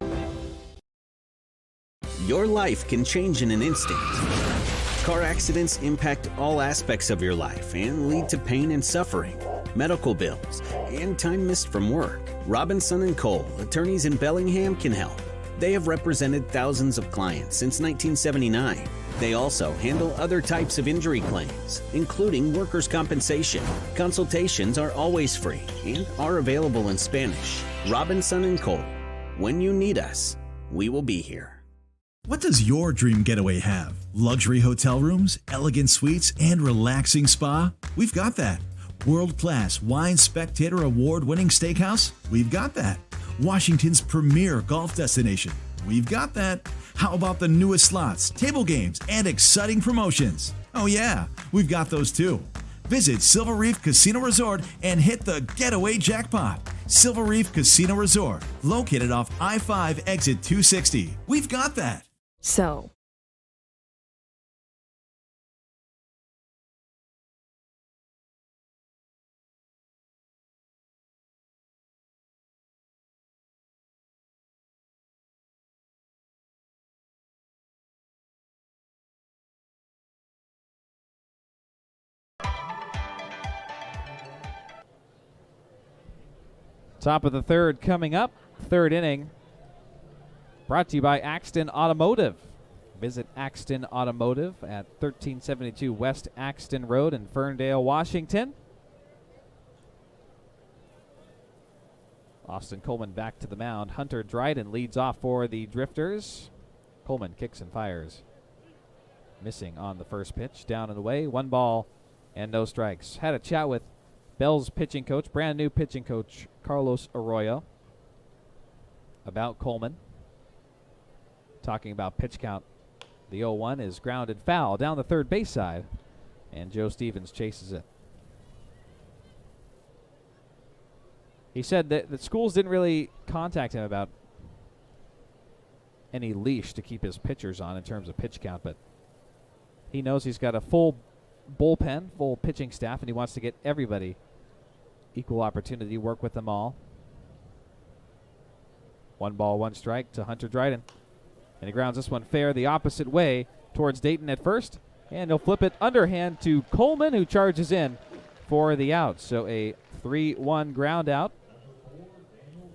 Your life can change in an instant. Car accidents impact all aspects of your life and lead to pain and suffering, medical bills, and time missed from work. Robinson & Cole, attorneys in Bellingham, can help. They have represented thousands of clients since 1979. They also handle other types of injury claims, including workers' compensation. Consultations are always free and are available in Spanish. Robinson & Cole. When you need us, we will be here. What does your dream getaway have? Luxury hotel rooms, elegant suites, and relaxing spa? We've got that. World-class Wine Spectator award-winning steakhouse? We've got that. Washington's premier golf destination? We've got that. How about the newest slots, table games, and exciting promotions? Oh yeah, we've got those too. Visit Silver Reef Casino Resort and hit the getaway jackpot. Silver Reef Casino Resort, located off I-5 exit 260. We've got that. So, Top of the third coming up. Third inning. Brought to you by Axton Automotive. Visit Axton Automotive at 1372 West Axton Road in Ferndale, Washington. Austin Coleman back to the mound. Hunter Dryden leads off for the Drifters. Coleman kicks and fires. Missing on the first pitch. Down and away. 1 ball and no strikes. Had a chat with Bell's pitching coach, brand new pitching coach, Carlos Arroyo, about Coleman. Talking about pitch count. The 0-1 is grounded foul down the third base side, and Joe Stevens chases it. He said that the schools didn't really contact him about any leash to keep his pitchers on in terms of pitch count, but he knows he's got a full bullpen, full pitching staff, and he wants to get everybody equal opportunity, work with them all. 1 ball, 1 strike to Hunter Dryden. And he grounds this one fair the opposite way towards Dayton at first. And he'll flip it underhand to Coleman, who charges in for the out. So a 3-1 ground out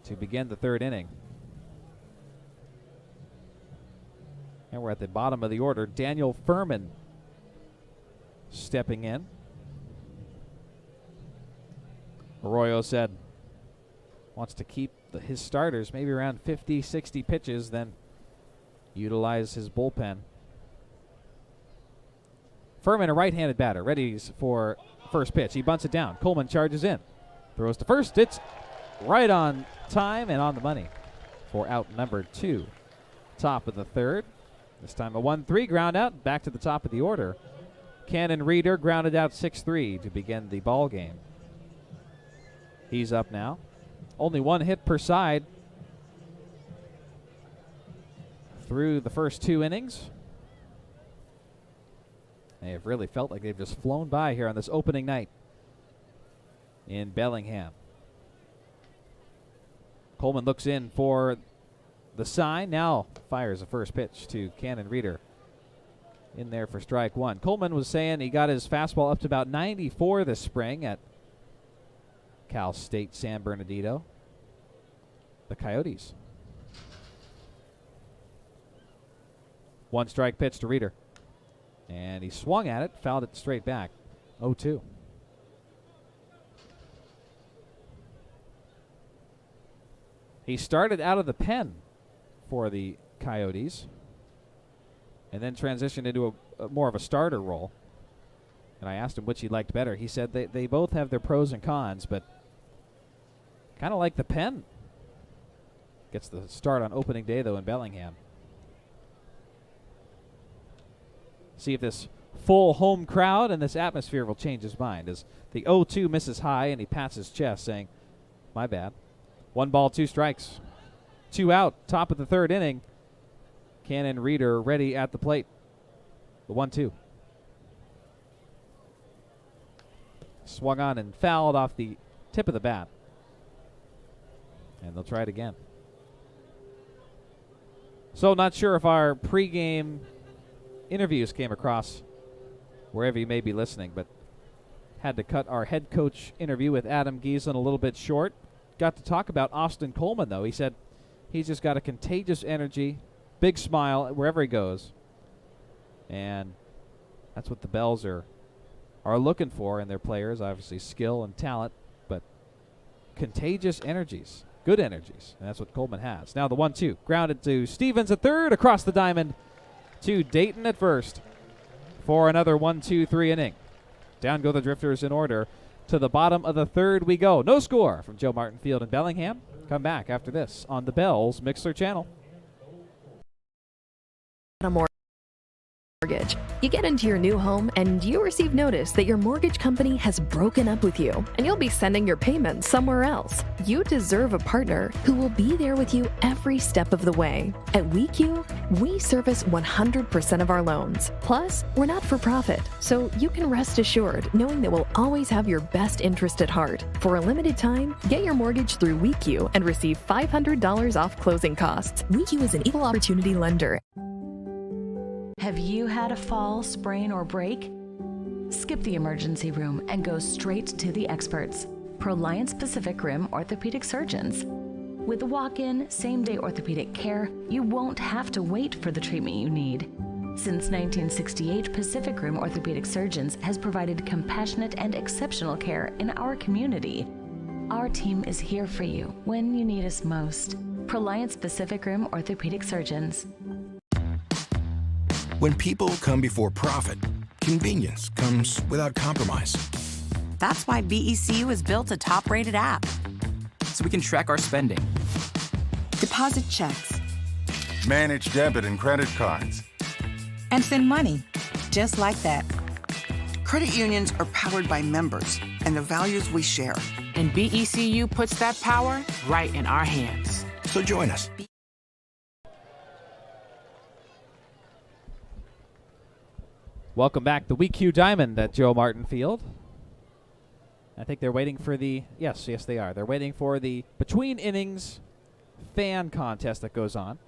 to begin the third inning. And we're at the bottom of the order. Daniel Furman stepping in. Arroyo said wants to keep his starters maybe around 50, 60 pitches, then utilize his bullpen. Furman, a right-handed batter, ready for first pitch. He bunts it down. Coleman charges in. Throws to first. It's right on time and on the money for out number 2. Top of the third. This time a 1-3 ground out. Back to the top of the order. Cannon Reeder grounded out 6-3 to begin the ball game. He's up now. Only one hit per side through the first 2 innings. They have really felt like they've just flown by here on this opening night in Bellingham. Coleman looks in for the sign. Now fires the first pitch to Cannon Reeder. In there for strike 1. Coleman was saying he got his fastball up to about 94 this spring at Cal State San Bernardino. The Coyotes. 1 strike pitch to Reeder. And he swung at it, fouled it straight back. 0-2. He started out of the pen for the Coyotes and then transitioned into a more of a starter role. And I asked him which he liked better. He said they both have their pros and cons, but kind of like the pen. Gets the start on opening day, though, in Bellingham. See if this full home crowd and this atmosphere will change his mind as the 0-2 misses high and he pats his chest saying, my bad. 1 ball, 2 strikes. 2 out, top of the 3rd inning. Cannon Reeder ready at the plate. The 1-2. Swung on and fouled off the tip of the bat. And they'll try it again. So not sure if our pregame interviews came across wherever you may be listening, but had to cut our head coach interview with Adam Giesland a little bit short. Got to talk about Austin Coleman, though. He said he's just got a contagious energy, big smile wherever he goes. And that's what the Bells are looking for in their players. Obviously skill and talent, but contagious energies, good energies. And that's what Coleman has. Now the 1-2. Grounded to Stevens at third, across the diamond to Dayton at first for another 1-2-3 inning. Down go the Drifters in order. To the bottom of the 3rd we go. No score from Joe Martin Field in Bellingham. Come back after this on the Bells Mixler channel. Mortgage. You get into your new home and you receive notice that your mortgage company has broken up with you and you'll be sending your payments somewhere else. You deserve a partner who will be there with you every step of the way. At WeQ, we service 100% of our loans. Plus, we're not for profit, so you can rest assured knowing that we'll always have your best interest at heart. For a limited time, get your mortgage through WeQ and receive $500 off closing costs. WeQ is an equal opportunity lender. Have you had a fall, sprain, or break? Skip the emergency room and go straight to the experts, Proliance Pacific Rim orthopedic surgeons. With walk-in, same-day orthopedic care, you won't have to wait for the treatment you need. Since 1968, Pacific Rim Orthopedic Surgeons has provided compassionate and exceptional care in our community. Our team is here for you when you need us most. Proliance Pacific Rim Orthopedic Surgeons. When people come before profit, convenience comes without compromise. That's why BECU has built a top-rated app. So we can track our spending. Deposit checks. Manage debit and credit cards. And send money. Just like that. Credit unions are powered by members and the values we share. And BECU puts that power right in our hands. So join us. Welcome back to WeQ Diamond at Joe Martin Field. I think they're waiting for the, yes they are. They're waiting for the between innings fan contest that goes on.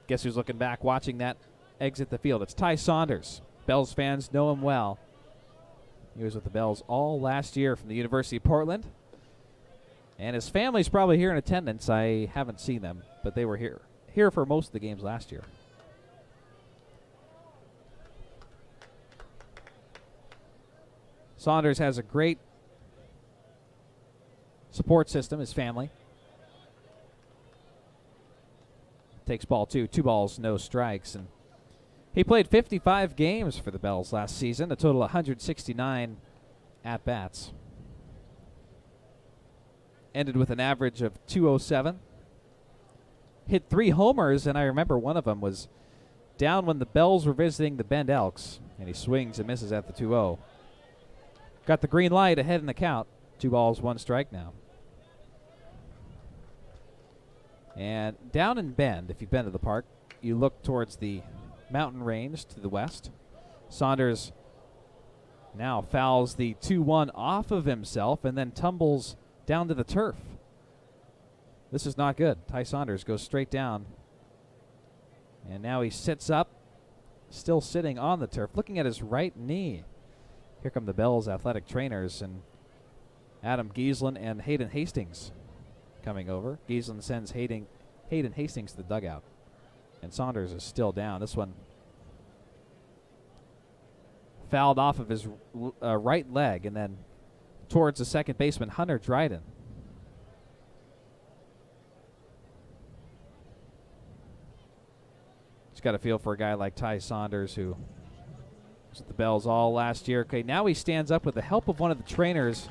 Guess who's looking back watching that exit the field? It's Ty Saunders. Bells fans know him well. He was with the Bells all last year from the University of Portland. And his family's probably here in attendance. I haven't seen them, but they were here for most of the games last year. Saunders has a great support system, his family. Takes ball 2, 2 balls, no strikes. And he played 55 games for the Bells last season, a total of 169 at-bats. Ended with an average of .207. Hit 3 homers, and I remember one of them was down when the Bells were visiting the Bend Elks, and he swings and misses at the 2-0. Got the green light ahead in the count. 2 balls, 1 strike now. And down in Bend, if you've been to the park, you look towards the mountain range to the west. Saunders now fouls the 2-1 off of himself and then tumbles down to the turf. This is not good. Ty Saunders goes straight down. And now he sits up, still sitting on the turf, looking at his right knee. Here come the Bells athletic trainers and Adam Giesland and Hayden Hastings coming over. Giesland sends Hayden Hastings to the dugout. And Saunders is still down. This one fouled off of his right leg and then towards the second baseman, Hunter Dryden. Just got a feel for a guy like Ty Saunders, who was at the Bells all last year. Okay, now he stands up with the help of one of the trainers.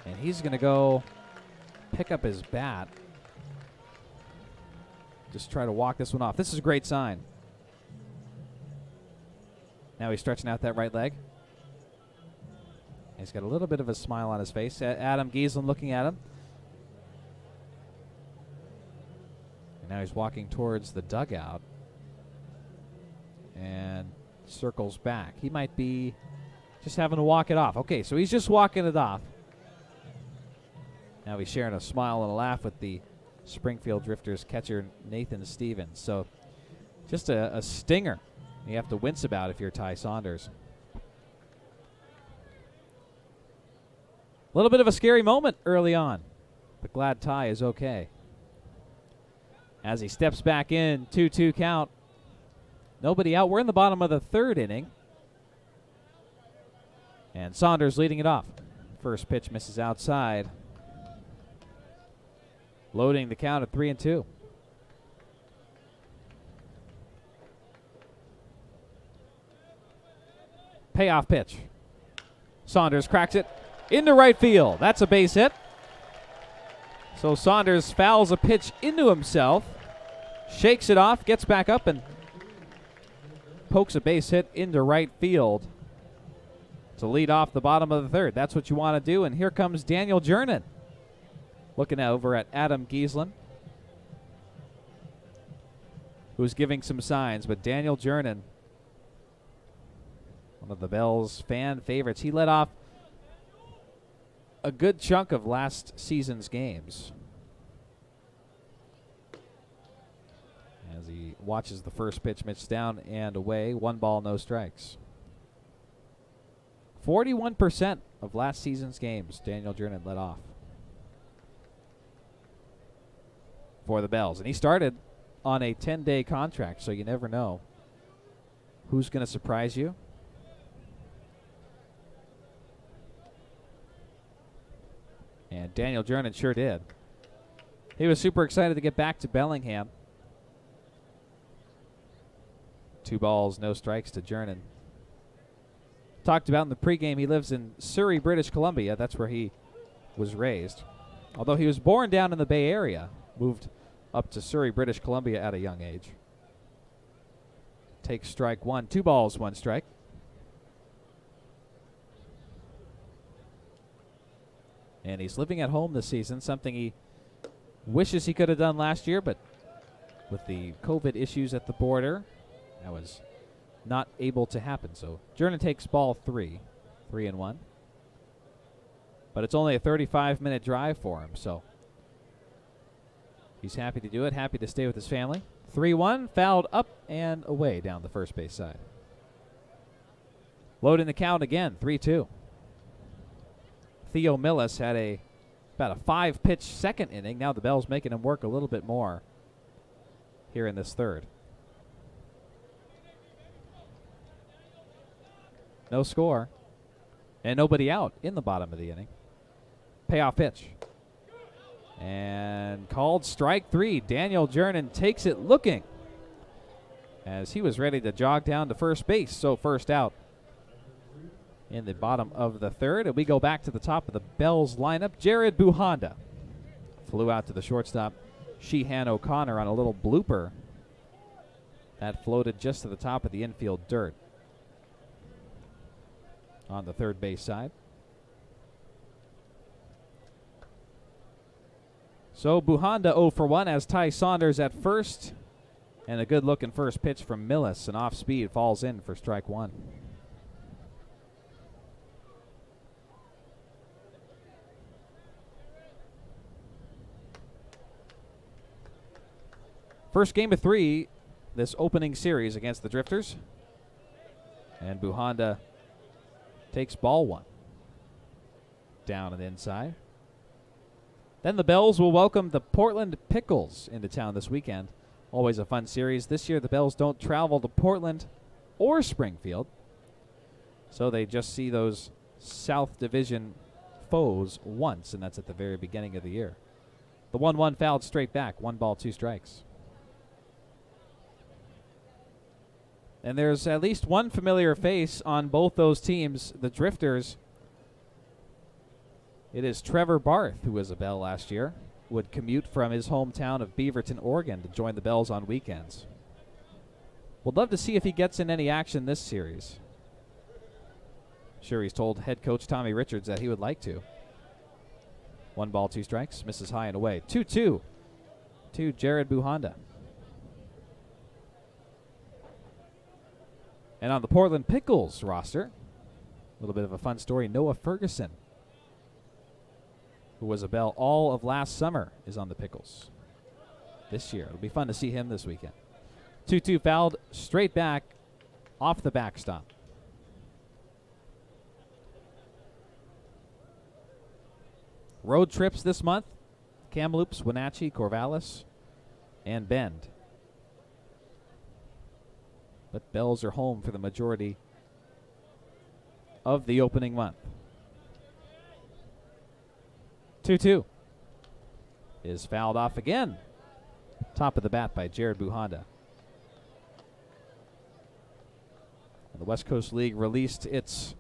And he's going to go pick up his bat. Just try to walk this one off. This is a great sign. Now he's stretching out that right leg. He's got a little bit of a smile on his face. Adam Giesland looking at him. And now he's walking towards the dugout. And circles back. He might be just having to walk it off. Okay, so he's just walking it off. Now he's sharing a smile and a laugh with the Springfield Drifters catcher Nathan Stevens. So just a stinger you have to wince about if you're Ty Saunders. A little bit of a scary moment early on, but glad Ty is okay. As he steps back in, 2-2 count. Nobody out. We're in the bottom of the third inning. And Saunders leading it off. First pitch misses outside. Loading the count at 3-2. Payoff pitch. Saunders cracks it into right field. That's a base hit. So Saunders fouls a pitch into himself, shakes it off, gets back up, and pokes a base hit into right field to lead off the bottom of the third. That's what you want to do, and here comes Daniel Jernan. Looking over at Adam Giesland, who's giving some signs, but Daniel Jernan, one of the Bells' fan favorites, he led off a good chunk of last season's games. As he watches the first pitch mitch down and away, 1 ball, no strikes. 41% of last season's games, Daniel Jernan led off for the Bells. And he started on a 10-day contract, so you never know who's going to surprise you. And Daniel Jernan sure did. He was super excited to get back to Bellingham. 2 balls, no strikes to Jernan. Talked about in the pregame, he lives in Surrey, British Columbia. That's where he was raised. Although he was born down in the Bay Area, moved up to Surrey, British Columbia at a young age. Takes strike 1. 2 balls, 1 strike. And he's living at home this season, something he wishes he could have done last year, but with the COVID issues at the border, that was not able to happen. So Jernan takes ball 3, 3-1. But it's only a 35-minute drive for him, so he's happy to do it, happy to stay with his family. 3-1, fouled up and away down the first base side. Loading the count again, 3-2. Theo Millis had about a 5-pitch second inning. Now the Bells making him work a little bit more here in this third. No score. And nobody out in the bottom of the inning. Payoff pitch. And called strike 3. Daniel Jernan takes it looking as he was ready to jog down to first base. So first out in the bottom of the third. And we go back to the top of the Bells lineup. Jared Buhonda flew out to the shortstop, Sheehan O'Connor, on a little blooper that floated just to the top of the infield dirt. on the third base side. So Buhanda 0 for 1 as Ty Saunders at first. And a good looking first pitch from Millis. And off speed falls in for strike one. First game of 3, this opening series against the Drifters. And Buhanda takes ball 1. Down and inside. Then the Bells will welcome the Portland Pickles into town this weekend. Always a fun series. This year the Bells don't travel to Portland or Springfield. So they just see those South Division foes once, and that's at the very beginning of the year. The 1-1 fouled straight back. 1 ball, 2 strikes. And there's at least one familiar face on both those teams. The Drifters, it is Trevor Barth, who was a Bell last year, would commute from his hometown of Beaverton, Oregon, to join the Bells on weekends. Would love to see if he gets in any action this series. Sure, he's told head coach Tommy Richards that he would like to. 1 ball, 2 strikes, misses high and away. 2-2 to Jared Buhanda. And on the Portland Pickles roster, a little bit of a fun story, Noah Ferguson, who was a Bell all of last summer, is on the Pickles this year. It'll be fun to see him this weekend. 2-2 fouled straight back off the backstop. Road trips this month: Kamloops, Wenatchee, Corvallis, and Bend. But Bells are home for the majority of the opening month. 2-2 is fouled off again. Top of the bat by Jared Buhanda. And the West Coast League released its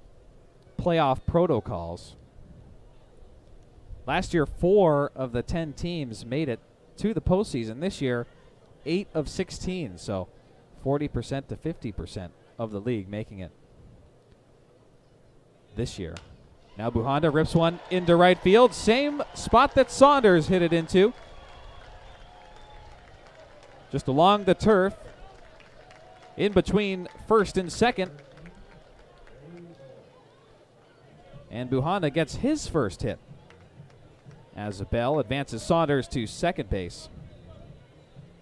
playoff protocols. Last year, 4 of the 10 teams made it to the postseason. This year, 8 of 16. So 40% to 50% of the league making it this year. Now Buhanda rips one into right field. Same spot that Saunders hit it into. Just along the turf, in between first and second. And Buhanda gets his first hit as a Bell advances Saunders to second base.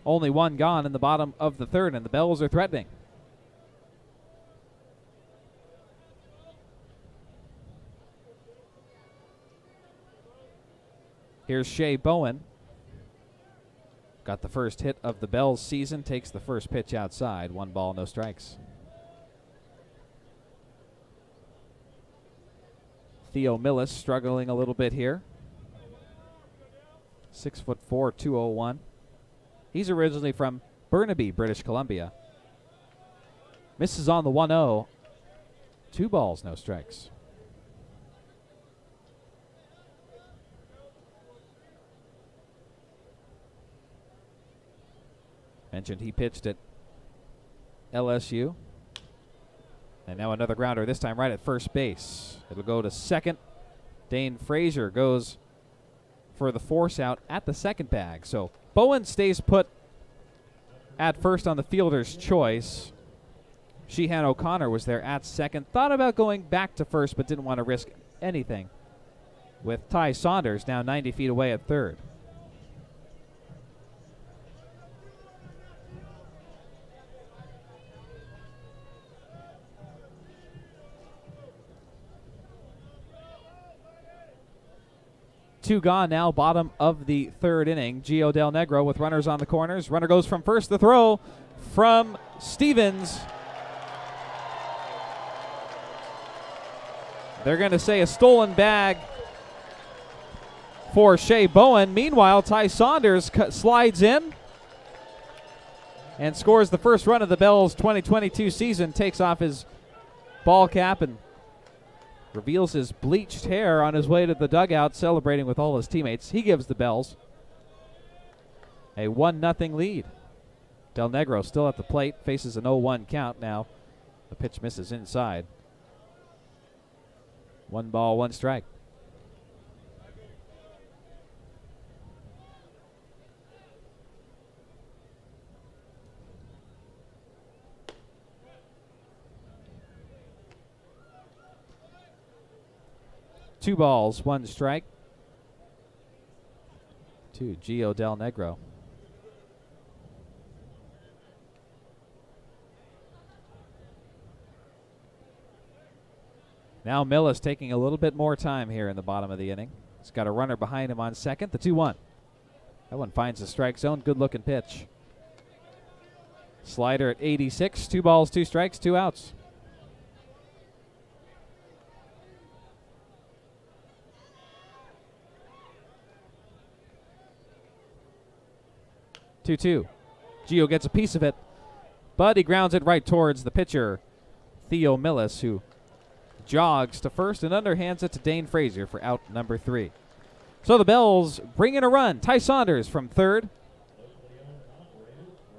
Only 1 gone in the bottom of the third, and the Bells are threatening. Here's Shea Bowen. Got the first hit of the Bells season, takes the first pitch outside. 1 ball, no strikes. Theo Millis struggling a little bit here. 6'4", 201. He's originally from Burnaby, British Columbia. Misses on the 1-0. 2 balls, no strikes. Mentioned he pitched at LSU. And now another grounder, this time right at first base. It'll go to second. Dane Frazier goes for the force out at the second bag. So Bowen stays put at first on the fielder's choice. Sheehan O'Connor was there at second. Thought about going back to first, but didn't want to risk anything, with Ty Saunders now 90 feet away at third. Two gone now, bottom of the third inning. Gio Del Negro with runners on the corners. Runner goes from first. The throw from Stevens. They're going to say a stolen bag for Shea Bowen. Meanwhile, Ty Saunders slides in and scores the first run of the Bells' 2022 season. Takes off his ball cap and reveals his bleached hair on his way to the dugout, celebrating with all his teammates. He gives the Bells a 1-0 lead. Del Negro still at the plate, faces an 0-1 count now. The pitch misses inside. 1 ball, 1 strike. Two balls, 1 strike to Gio Del Negro. Now Millis taking a little bit more time here in the bottom of the inning. He's got a runner behind him on second, the 2-1. That one finds the strike zone, good looking pitch. Slider at 86, 2 balls, 2 strikes, 2 outs. Two. Gio gets a piece of it, but he grounds it right towards the pitcher, Theo Millis, who jogs to first and underhands it to Dane Frazier for out number 3. So the Bells bring in a run. Ty Saunders from third.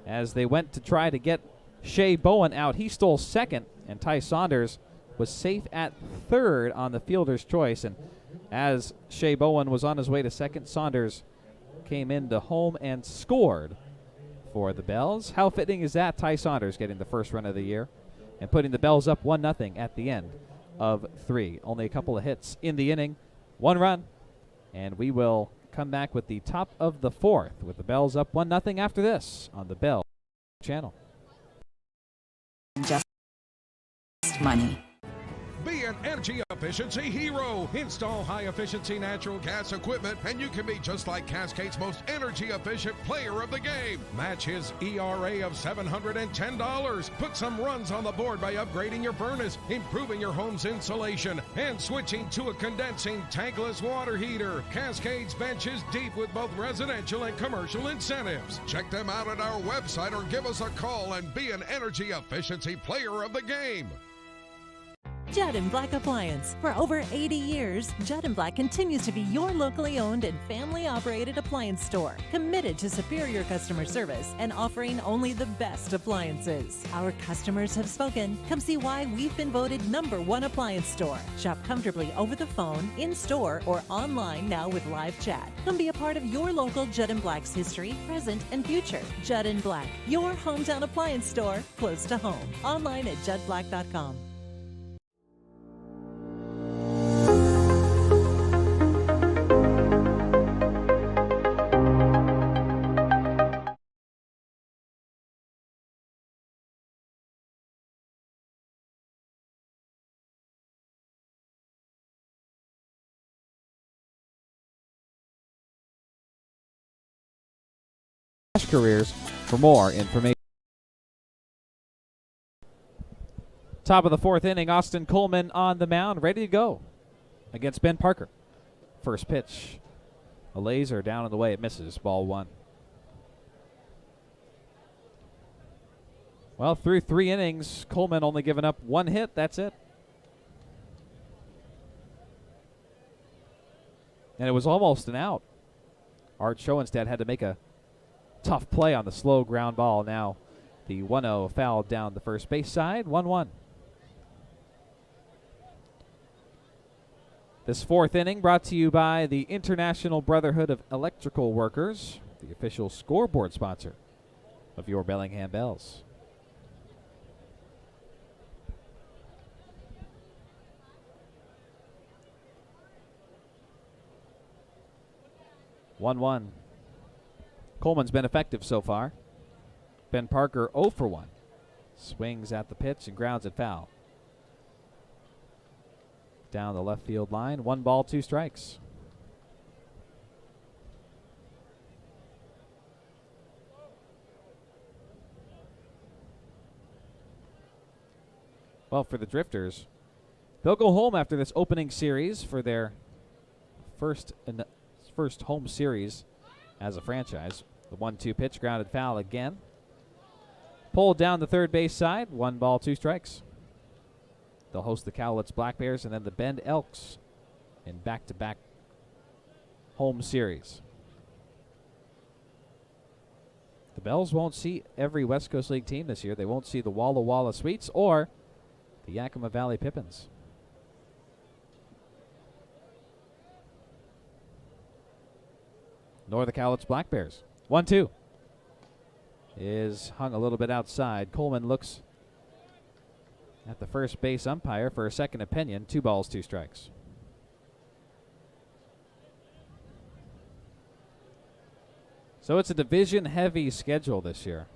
As they went to try to get Shea Bowen out, he stole second, and Ty Saunders was safe at third on the fielder's choice. And as Shea Bowen was on his way to second, Saunders came into home and scored for the Bells. How fitting is that? Ty Saunders getting the first run of the year and putting the Bells up 1-0 at the end of 3. Only a couple of hits in the inning, 1 run, and we will come back with the top of the 4th with the Bells up 1-0 after this on the Bell channel. Just money. Be an energy efficiency hero. Install high-efficiency natural gas equipment, and you can be just like Cascade's most energy-efficient player of the game. Match his ERA of $710. Put some runs on the board by upgrading your furnace, improving your home's insulation, and switching to a condensing tankless water heater. Cascade's bench is deep with both residential and commercial incentives. Check them out at our website or give us a call and be an energy efficiency player of the game. Judd & Black Appliance. For over 80 years, Judd & Black continues to be your locally owned and family-operated appliance store, committed to superior customer service and offering only the best appliances. Our customers have spoken. Come see why we've been voted #1 appliance store. Shop comfortably over the phone, in-store, or online now with live chat. Come be a part of your local Judd & Black's history, present, and future. Judd & Black, your hometown appliance store, close to home. Online at juddblack.com. Careers for more information. Top of the 4th inning, Austin Coleman on the mound, ready to go against Ben Parker. First pitch, a laser down in the way, it misses, ball 1. Well, through 3 innings, Coleman only given up 1 hit, that's it. And it was almost an out. Art Schoenstadt had to make a tough play on the slow ground ball. Now the 1-0 foul down the first base side, 1-1. This 4th inning brought to you by the International Brotherhood of Electrical Workers, the official scoreboard sponsor of your Bellingham Bells. One. Coleman's been effective so far. Ben Parker 0 for 1. Swings at the pitch and grounds it foul. Down the left field line, 1 ball, 2 strikes. Well, for the Drifters, they'll go home after this opening series for their first home series as a franchise. The 1-2 pitch, grounded foul again. Pulled down the third base side, 1 ball, 2 strikes. They'll host the Cowlitz Black Bears and then the Bend Elks in back-to-back home series. The Bells won't see every West Coast League team this year. They won't see the Walla Walla Sweets or the Yakima Valley Pippins. nor the Cowlitz Black Bears. 1-2 is hung a little bit outside. Coleman looks at the first base umpire for a second opinion. 2 balls, 2 strikes. So it's a division-heavy schedule this year.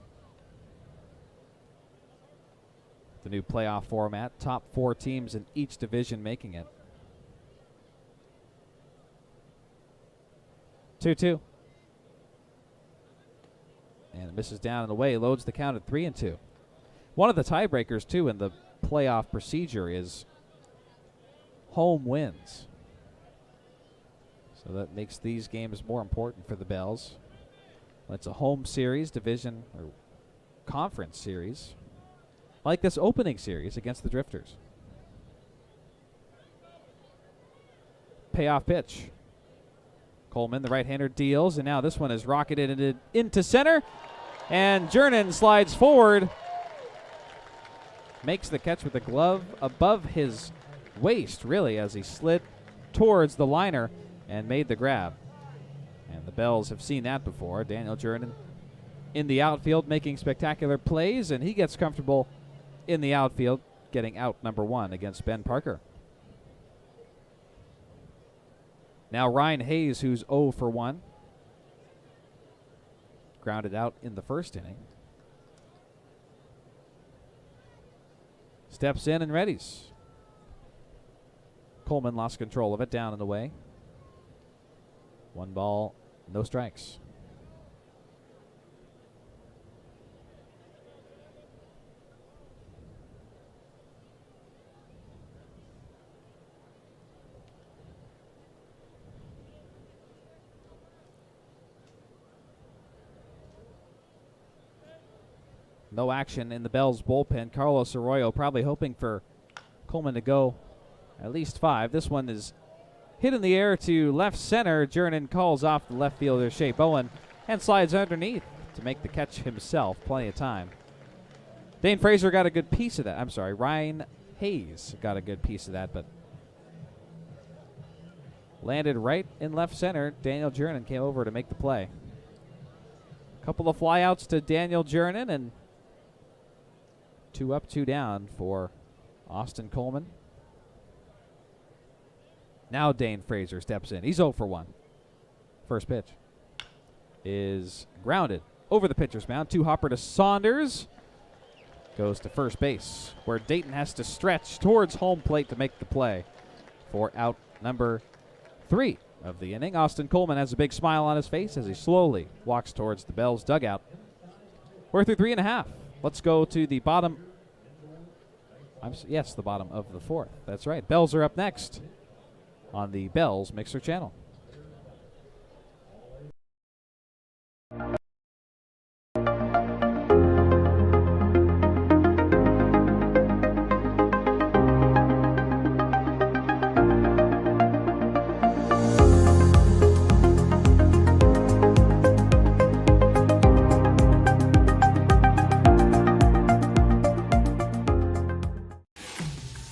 The new playoff format, top 4 teams in each division making it. 2-2. And it misses down and away, loads the count at 3-2. One of the tiebreakers, too, in the playoff procedure is home wins. So that makes these games more important for the Bells. It's a home series, division or conference series, like this opening series against the Drifters. Payoff pitch. Coleman, the right-hander, deals, and now this one is rocketed into center, and Jernin slides forward, makes the catch with a glove above his waist, really, as he slid towards the liner and made the grab. And the Bells have seen that before. Daniel Jernin in the outfield making spectacular plays, and he gets comfortable in the outfield, getting out number 1 against Ben Parker. Now Ryan Hayes, who's 0 for 1. Grounded out in the first inning. Steps in and readies. Coleman lost control of it, down and away. 1 ball, no strikes. No action in the Bells bullpen. Carlos Arroyo probably hoping for Coleman to go at least 5. This one is hit in the air to left center. Jernin calls off the left fielder, Shea Bowen, and slides underneath to make the catch himself. Plenty of time. Dane Fraser got a good piece of that. I'm sorry, Ryan Hayes got a good piece of that, but landed right in left center. Daniel Jernin came over to make the play. A couple of flyouts to Daniel Jernin, and 2 up, 2 down for Austin Coleman. Now Dane Fraser steps in. He's 0 for 1. First pitch is grounded over the pitcher's mound. 2-hopper to Saunders. Goes to first base, where Dayton has to stretch towards home plate to make the play for out number 3 of the inning. Austin Coleman has a big smile on his face as he slowly walks towards the Bells dugout. We're through 3.5. Let's go to the bottom. Yes, the bottom of the 4th. That's right. Bells are up next on the Bells Mixer channel.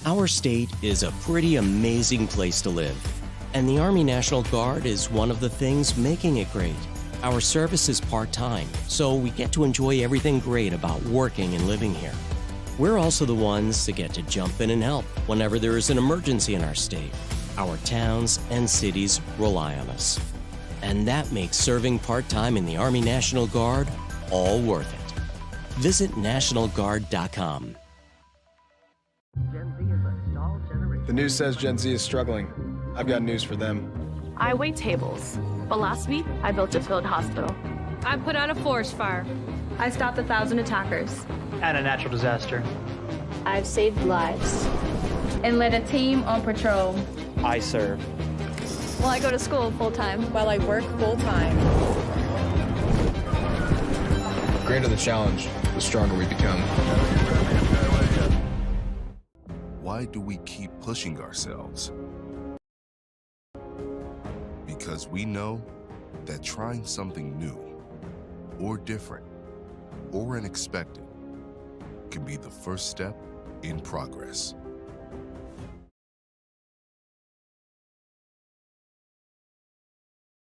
Our state is a pretty amazing place to live, and the Army National Guard is one of the things making it great. Our service is part-time, so we get to enjoy everything great about working and living here. We're also the ones that get to jump in and help whenever there is an emergency in our state. Our towns and cities rely on us. And that makes serving part-time in the Army National Guard all worth it. Visit NationalGuard.com. The news says Gen Z is struggling. I've got news for them. I wait tables, but last week I built a field hospital. I put out a forest fire. I stopped 1,000 attackers. And a natural disaster. I've saved lives. And led a team on patrol. I serve. Well, I go to school full-time. While I work full-time. The greater the challenge, the stronger we become. Why do we keep pushing ourselves? Because we know that trying something new, or different, or unexpected can be the first step in progress.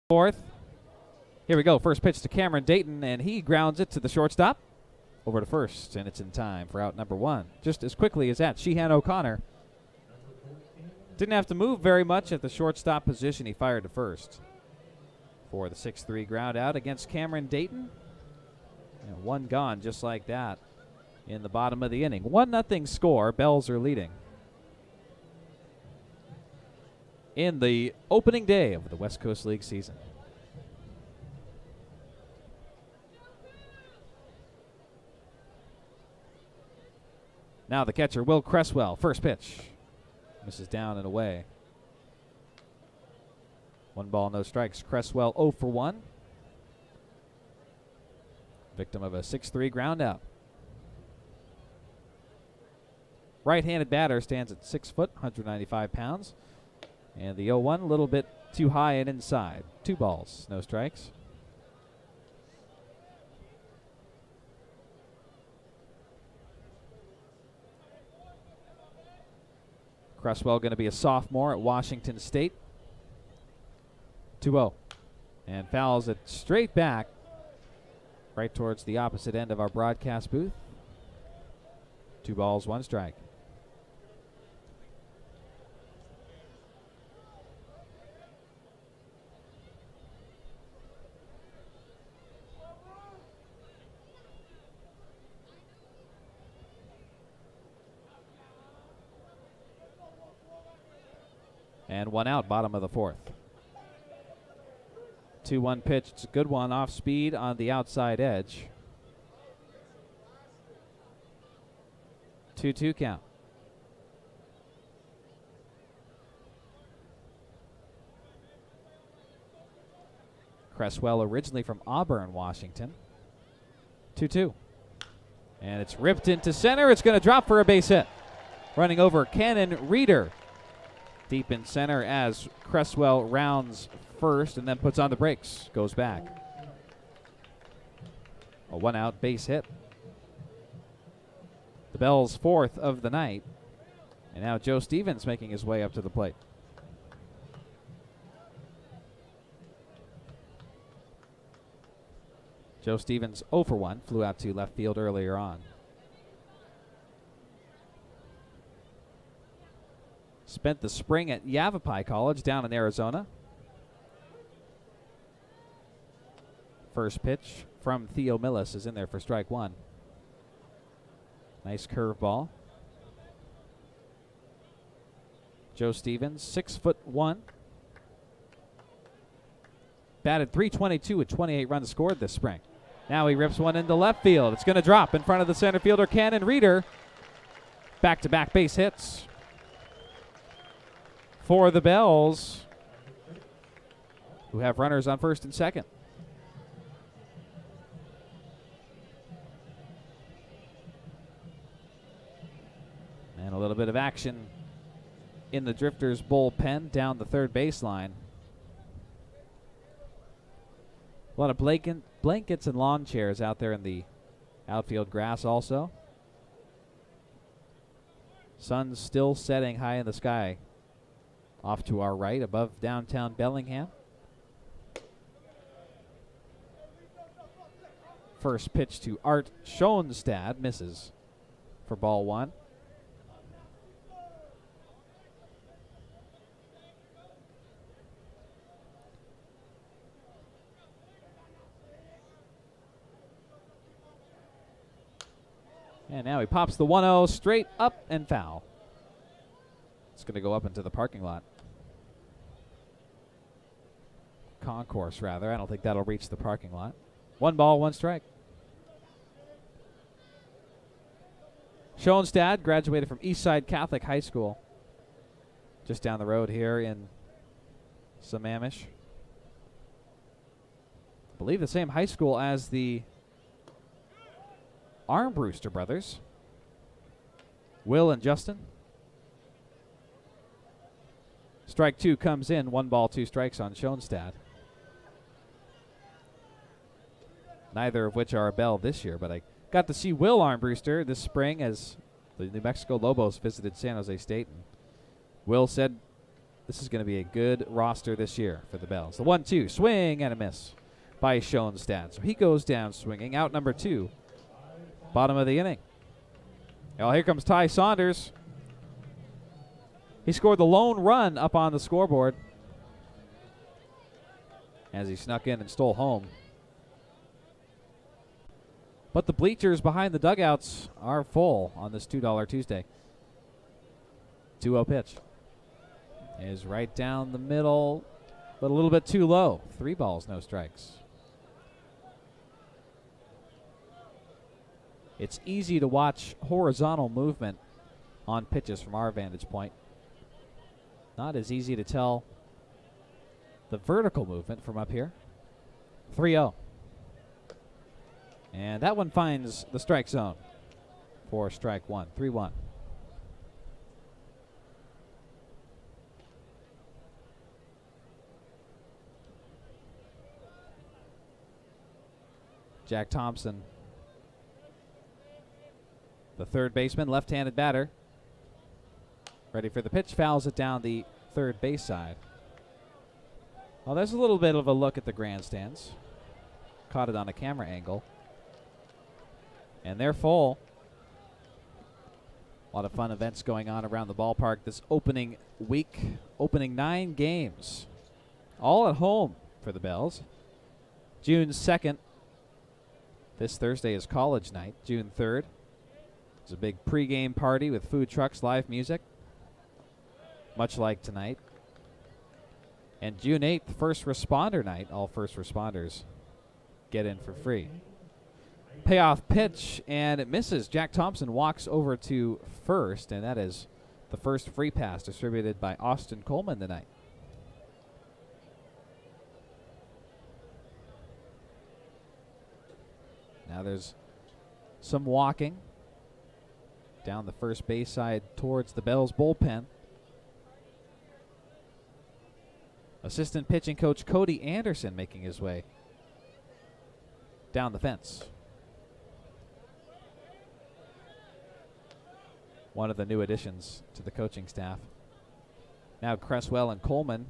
Fourth, Here we go. First pitch to Cameron Dayton, and he grounds it to the shortstop. Over to first, and it's in time for out number 1. Just as quickly as that, Sheehan O'Connor didn't have to move very much at the shortstop position. He fired to first for the 6-3 ground out against Cameron Dayton. And 1 gone just like that in the bottom of the inning. 1-0 score. Bells are leading in the opening day of the West Coast League season. Now the catcher, Will Cresswell. First pitch. Misses down and away. 1 ball, no strikes. Cresswell 0 for 1. Victim of a 6-3 ground out. Right-handed batter stands at 6 foot, 195 pounds. And the 0-1 a little bit too high and inside. 2 balls, no strikes. Cresswell going to be a sophomore at Washington State. 2-0. And fouls it straight back right towards the opposite end of our broadcast booth. 2 balls, 1 strike. And 1 out, bottom of the 4th. 2-1 pitch. It's a good one off speed on the outside edge. 2-2 count. Cresswell originally from Auburn, Washington. 2-2. And it's ripped into center. It's going to drop for a base hit. Running over Cannon Reeder. Deep in center as Cresswell rounds first and then puts on the brakes. Goes back. A 1-out base hit. The Bells' 4th of the night. And now Joe Stevens making his way up to the plate. Joe Stevens 0 for 1. Flew out to left field earlier on. Spent the spring at Yavapai College down in Arizona. First pitch from Theo Millis is in there for strike 1. Nice curveball. Joe Stevens, 6'1". Batted .322 with 28 runs scored this spring. Now he rips one into left field. It's going to drop in front of the center fielder, Cannon Reeder. Back-to-back base hits for the Bells, who have runners on first and second. And a little bit of action in the Drifters' bullpen down the third baseline. A lot of blankets and lawn chairs out there in the outfield grass also. Sun's still setting high in the sky off to our right above downtown Bellingham. First pitch to Art Schoenstad misses for ball 1. And now he pops the 1-0 straight up and foul. It's going to go up into the parking lot. Concourse, rather. I don't think that'll reach the parking lot. 1 ball, 1 strike. Schoenstad graduated from Eastside Catholic High School, just down the road here in Sammamish. I believe the same high school as the Armbruster brothers, Will and Justin. Strike 2 comes in. 1 ball, 2 strikes on Schoenstad. Neither of which are a Bell this year, but I got to see Will Armbruster this spring as the New Mexico Lobos visited San Jose State. And Will said this is going to be a good roster this year for the Bells. The 1-2, swing and a miss by Schoenstatt. So he goes down swinging. Out number 2. Bottom of the inning. Well, here comes Ty Saunders. He scored the lone run up on the scoreboard as he snuck in and stole home. But the bleachers behind the dugouts are full on this $2 Tuesday. 2-0 pitch is right down the middle, but a little bit too low. 3 balls, no strikes. It's easy to watch horizontal movement on pitches from our vantage point. Not as easy to tell the vertical movement from up here. 3-0. And that one finds the strike zone for strike 1. 3-1. Jack Thompson, the third baseman, left-handed batter. Ready for the pitch, fouls it down the third base side. Well, there's a little bit of a look at the grandstands. Caught it on a camera angle. And they're full. A lot of fun events going on around the ballpark this opening week. Opening 9 games. All at home for the Bells. June 2nd. This Thursday is college night. June 3rd. It's a big pregame party with food trucks, live music. Much like tonight. And June 8th, first responder night. All first responders get in for free. Payoff pitch, and it misses. Jack Thompson walks over to first, and that is the first free pass distributed by Austin Coleman tonight. Now there's some walking down the first base side towards the Bells bullpen. Assistant pitching coach Cody Anderson making his way down the fence. One of the new additions to the coaching staff. Now Cresswell and Coleman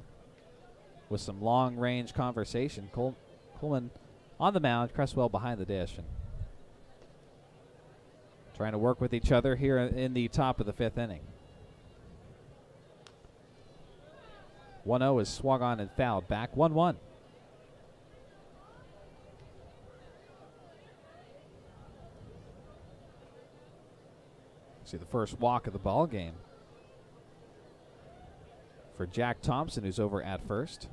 with some long-range conversation. Coleman on the mound, Cresswell behind the dish, and trying to work with each other here in the top of the 5th inning. 1-0 is swung on and fouled back. 1-1. See the first walk of the ball game for Jack Thompson, who's over at first.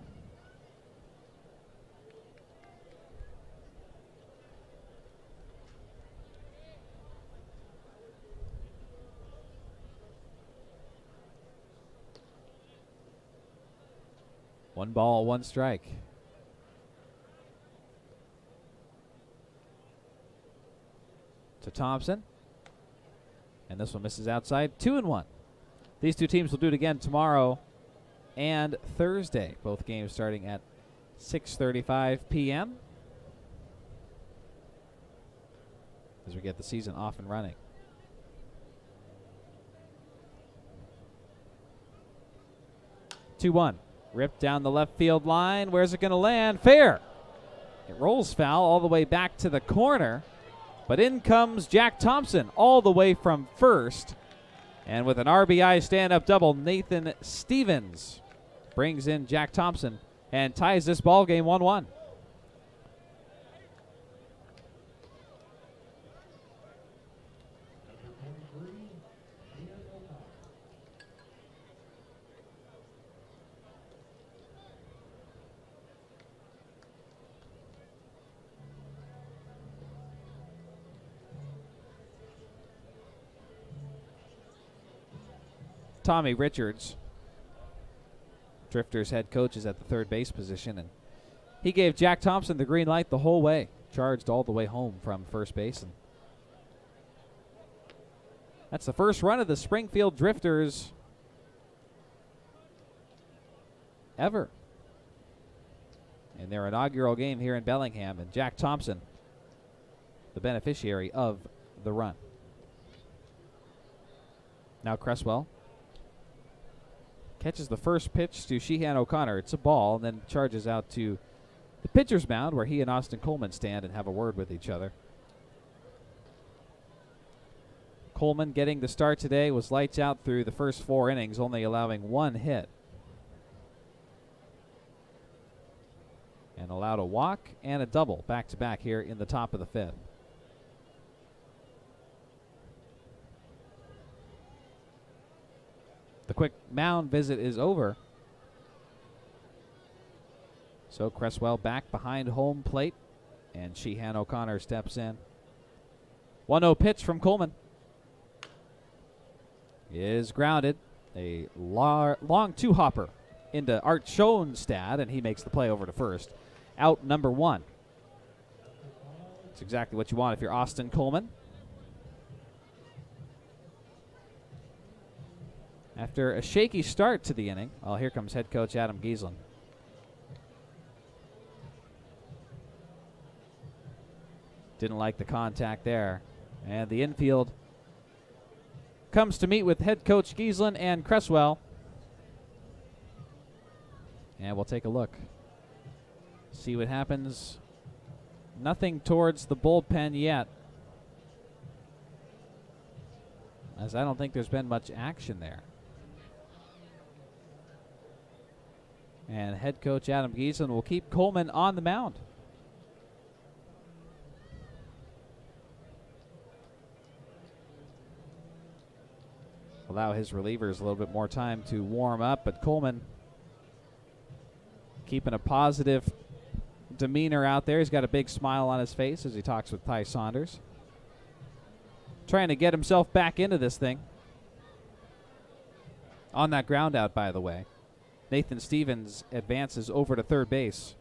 One ball, one strike. To Thompson. And this one misses outside. 2-1. These two teams will do it again tomorrow and Thursday. Both games starting at 6:35 p.m. as we get the season off and running. Two-one. Ripped down the left field line. Where's it going to land? Fair. It rolls foul all the way back to the corner. But in comes Jack Thompson all the way from first. And with an RBI stand-up double, Nathan Stevens brings in Jack Thompson and ties this ball game 1-1. Tommy Richards, Drifters head coach, is at the third base position, and he gave Jack Thompson the green light the whole way. Charged all the way home from first base, and that's the first run of the Springfield Drifters ever in their inaugural game here in Bellingham, and Jack Thompson, the beneficiary of the run. Now Cresswell catches the first pitch to Sheehan O'Connor. It's a ball, and then charges out to the pitcher's mound, where he and Austin Coleman stand and have a word with each other. Coleman getting the start today was lights out through the first 4 innings, only allowing 1 hit. And allowed a walk and a double back-to-back here in the top of the 5th. The quick mound visit is over. So Cresswell back behind home plate, and Sheehan O'Connor steps in. 1-0 pitch from Coleman. Is grounded. A long two-hopper into Art Schoenstad, and he makes the play over to first. Out number 1. It's exactly what you want if you're Austin Coleman. After a shaky start to the inning, well, here comes head coach Adam Giesland. Didn't like the contact there. And the infield comes to meet with head coach Giesland and Cresswell. And we'll take a look. See what happens. Nothing towards the bullpen yet, as I don't think there's been much action there. And head coach Adam Giesland will keep Coleman on the mound. Allow his relievers a little bit more time to warm up, but Coleman keeping a positive demeanor out there. He's got a big smile on his face as he talks with Ty Saunders. Trying to get himself back into this thing. On that ground out, by the way, Nathan Stevens advances over to third base.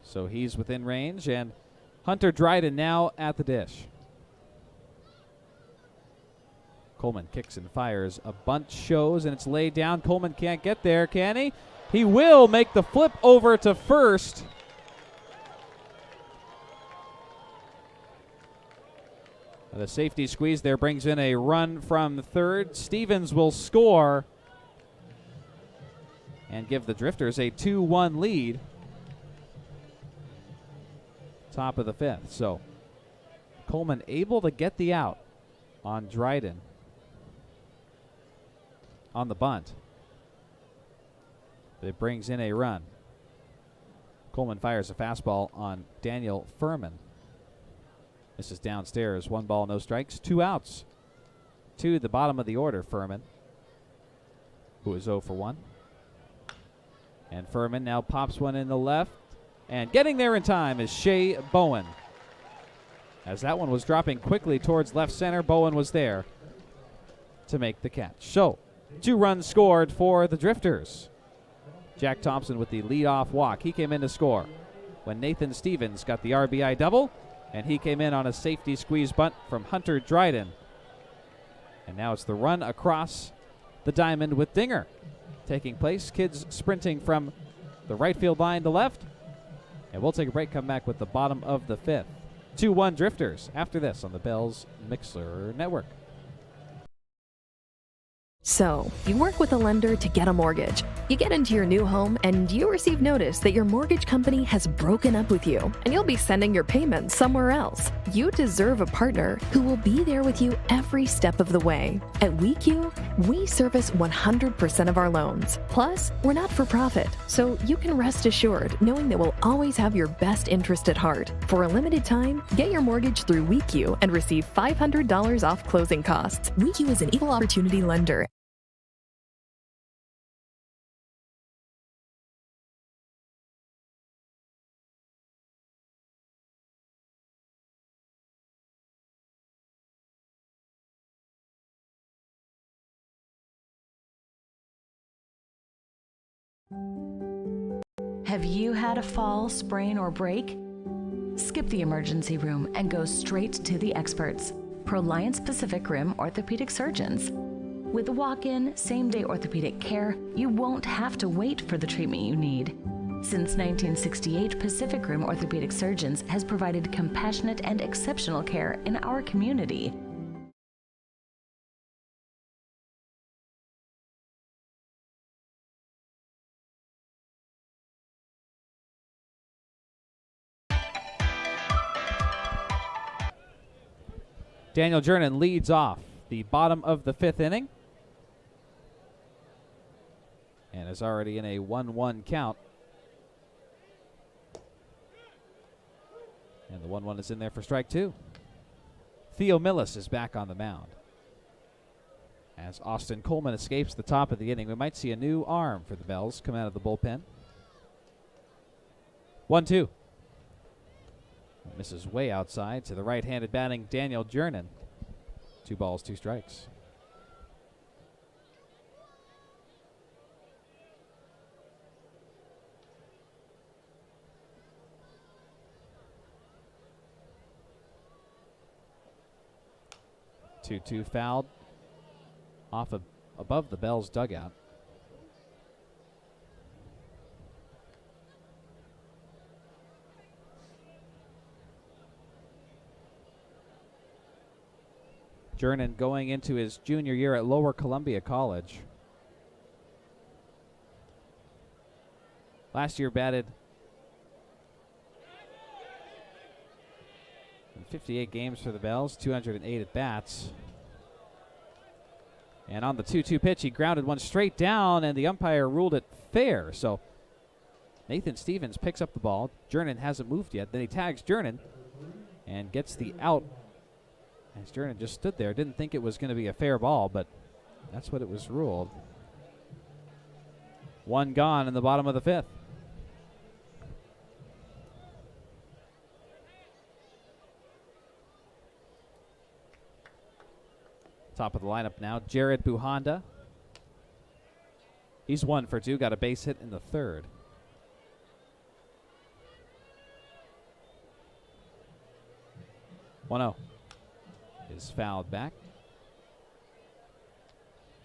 So he's within range, and Hunter Dryden now at the dish. Coleman kicks and fires. A bunt shows, and it's laid down. Coleman can't get there, can he? He will make the flip over to first. The safety squeeze there brings in a run from third. Stevens will score and give the Drifters a 2-1 lead. Top of the 5th. So Coleman able to get the out on Dryden on the bunt. But it brings in a run. Coleman fires a fastball on Daniel Furman. This is downstairs. 1 ball, no strikes, 2 outs. To the bottom of the order, Furman, who is 0 for 1. And Furman now pops one in the left. And getting there in time is Shea Bowen. As that one was dropping quickly towards left center, Bowen was there to make the catch. So, 2 runs scored for the Drifters. Jack Thompson with the leadoff walk. He came in to score when Nathan Stevens got the RBI double, and he came in on a safety squeeze bunt from Hunter Dryden. And now it's the run across the diamond with Dinger taking place. Kids sprinting from the right field line to left. And we'll take a break, come back with the bottom of the 5th. 2-1 Drifters after this on the Bells Mixler Network. So, you work with a lender to get a mortgage. You get into your new home and you receive notice that your mortgage company has broken up with you and you'll be sending your payments somewhere else. You deserve a partner who will be there with you every step of the way. At WeQ, we service 100% of our loans. Plus, we're not for profit, so you can rest assured knowing that we'll always have your best interest at heart. For a limited time, get your mortgage through WeQ and receive $500 off closing costs. WeQ is an equal opportunity lender. Have you had a fall, sprain, or break? Skip the emergency room and go straight to the experts, Proliance Pacific Rim orthopedic surgeons. With walk-in, same-day orthopedic care, you won't have to wait for the treatment you need. Since 1968, Pacific Rim Orthopedic Surgeons has provided compassionate and exceptional care in our community. Daniel Jernan leads off the bottom of the 5th inning and is already in a 1-1 count. And the 1-1 is in there for strike 2. Theo Millis is back on the mound. As Austin Coleman escapes the top of the inning, we might see a new arm for the Bells come out of the bullpen. 1-2. Misses way outside to the right-handed batting Daniel Jernan. 2 balls, 2 strikes. Two fouled off of above the Bells dugout. Jernan going into his junior year at Lower Columbia College. Last year batted in 58 games for the Bells, 208 at bats. And on the 2-2 pitch, he grounded one straight down, and the umpire ruled it fair. So Nathan Stevens picks up the ball. Jernan hasn't moved yet. Then he tags Jernan and gets the out. As Jernan just stood there, didn't think it was going to be a fair ball, but that's what it was ruled. 1 gone in the bottom of the 5th. Top of the lineup now, Jared Buhonda. He's 1 for 2, got a base hit in the 3rd. 1-0 is fouled back.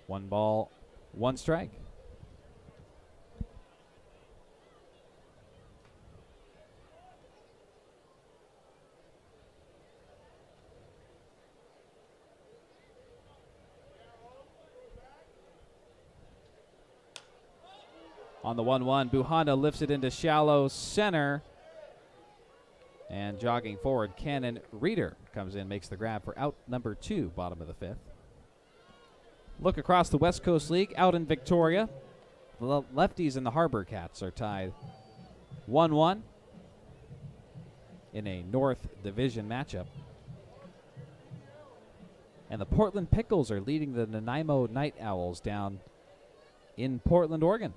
1 ball, 1 strike. On the 1-1, Buhonda lifts it into shallow center. And jogging forward, Cannon Reeder comes in, makes the grab for out number 2, bottom of the 5th. Look across the West Coast League, out in Victoria. The lefties and the Harbor Cats are tied 1-1 in a North Division matchup. And the Portland Pickles are leading the Nanaimo Night Owls down in Portland, Oregon.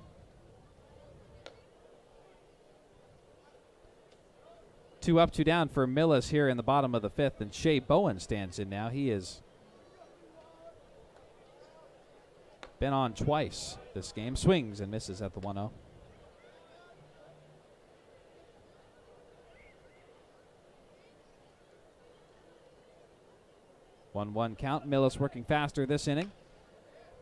2 up, 2 down for Millis here in the bottom of the 5th, and Shea Bowen stands in now. He has been on twice this game. Swings and misses at the 1-0. 1-1 count. Millis working faster this inning.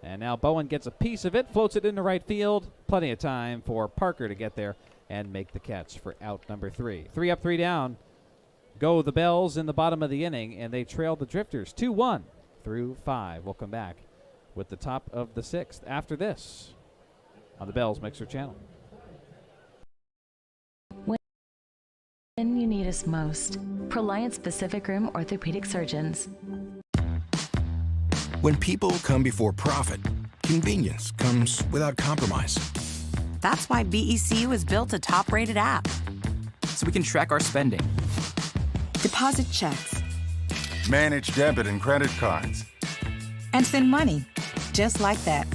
And now Bowen gets a piece of it, floats it into right field. Plenty of time for Parker to get there and make the catch for out number 3. 3 up, 3 down. Go the Bells in the bottom of the inning, and they trail the Drifters 2-1 through 5. We'll come back with the top of the 6th after this on the Bells Mixer channel. When you need us most, Proliance Pacific Rim Orthopedic Surgeons. When people come before profit, convenience comes without compromise. That's why BECU is built a top-rated app. So we can track our spending. Deposit checks. Manage debit and credit cards. And send money. Just like that.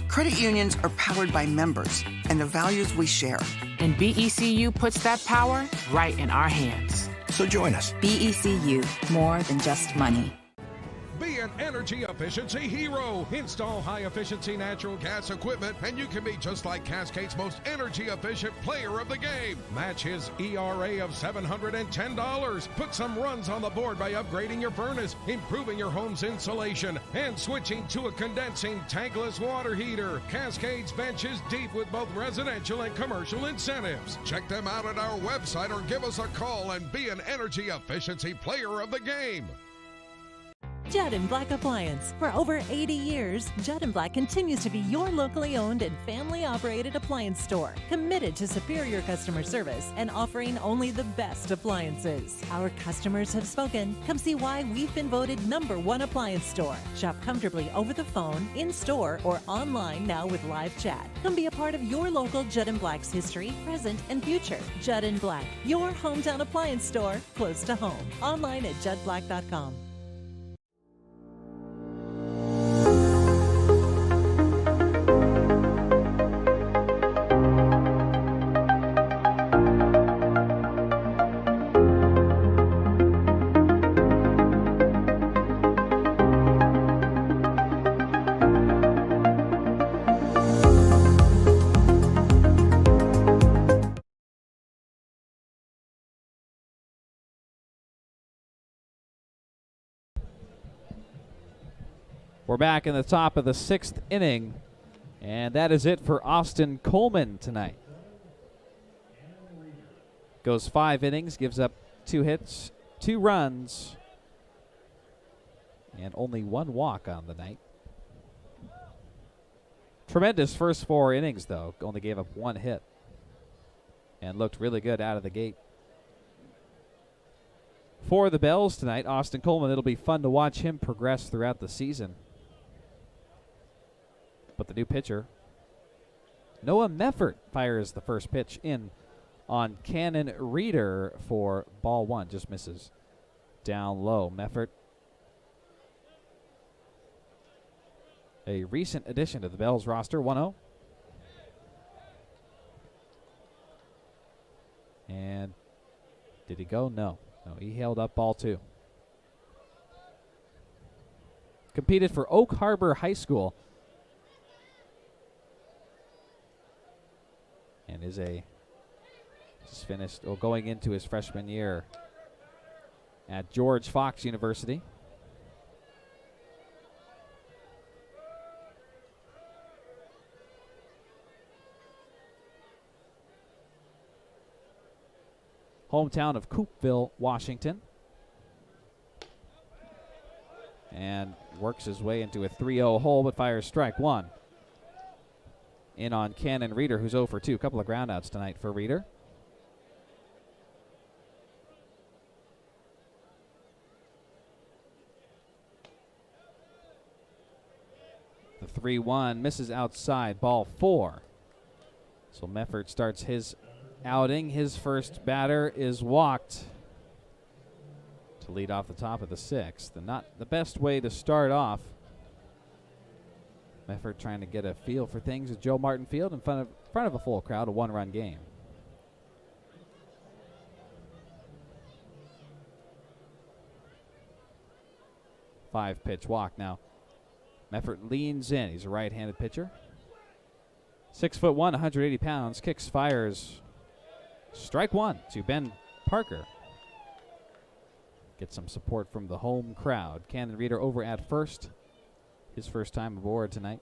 Credit unions are powered by members and the values we share. And BECU puts that power right in our hands. So join us. BECU, more than just money. Be an energy efficiency hero. Install high-efficiency natural gas equipment, and you can be just like Cascade's most energy-efficient player of the game. Match his ERA of $710. Put some runs on the board by upgrading your furnace, improving your home's insulation, and switching to a condensing tankless water heater. Cascade's bench is deep with both residential and commercial incentives. Check them out at our website or give us a call and be an energy efficiency player of the game. Judd & Black Appliance. For over 80 years, Judd & Black continues to be your locally owned and family-operated appliance store, committed to superior customer service and offering only the best appliances. Our customers have spoken. Come see why we've been voted #1 appliance store. Shop comfortably over the phone, in-store, or online now with live chat. Come be a part of your local Judd & Black's history, present, and future. Judd & Black, your hometown appliance store, close to home. Online at juddblack.com. We're back in the top of the 6th inning, and that is it for Austin Coleman tonight. Goes 5 innings, gives up 2 hits, 2 runs, and only 1 walk on the night. Tremendous first 4 innings, though. Only gave up 1 hit and looked really good out of the gate. For the Bells tonight, Austin Coleman, it'll be fun to watch him progress throughout the season. But the new pitcher, Noah Meffert, fires the first pitch in on Cannon Reeder for ball 1. Just misses down low. Meffert, a recent addition to the Bells roster, 1-0. And did he go? No. No, he held up ball 2. Competed for Oak Harbor High School. And is just finished, going into his freshman year at George Fox University. Hometown of Coopville, Washington. And works his way into a 3-0 hole, but fires strike 1. In on Cannon Reeder, who's 0 for 2. A couple of groundouts tonight for Reeder. The 3-1 misses outside, ball 4. So Meffert starts his outing. His first batter is walked to lead off the top of the 6th. And not the best way to start off. Meffert trying to get a feel for things at Joe Martin Field in front of a full crowd, a 1-run game. Five-pitch walk now. Meffert leans in. He's a right-handed pitcher. 6'1", 180 pounds. Kicks, fires. Strike 1 to Ben Parker. Get some support from the home crowd. Cannon Reeder over at first. His first time aboard tonight.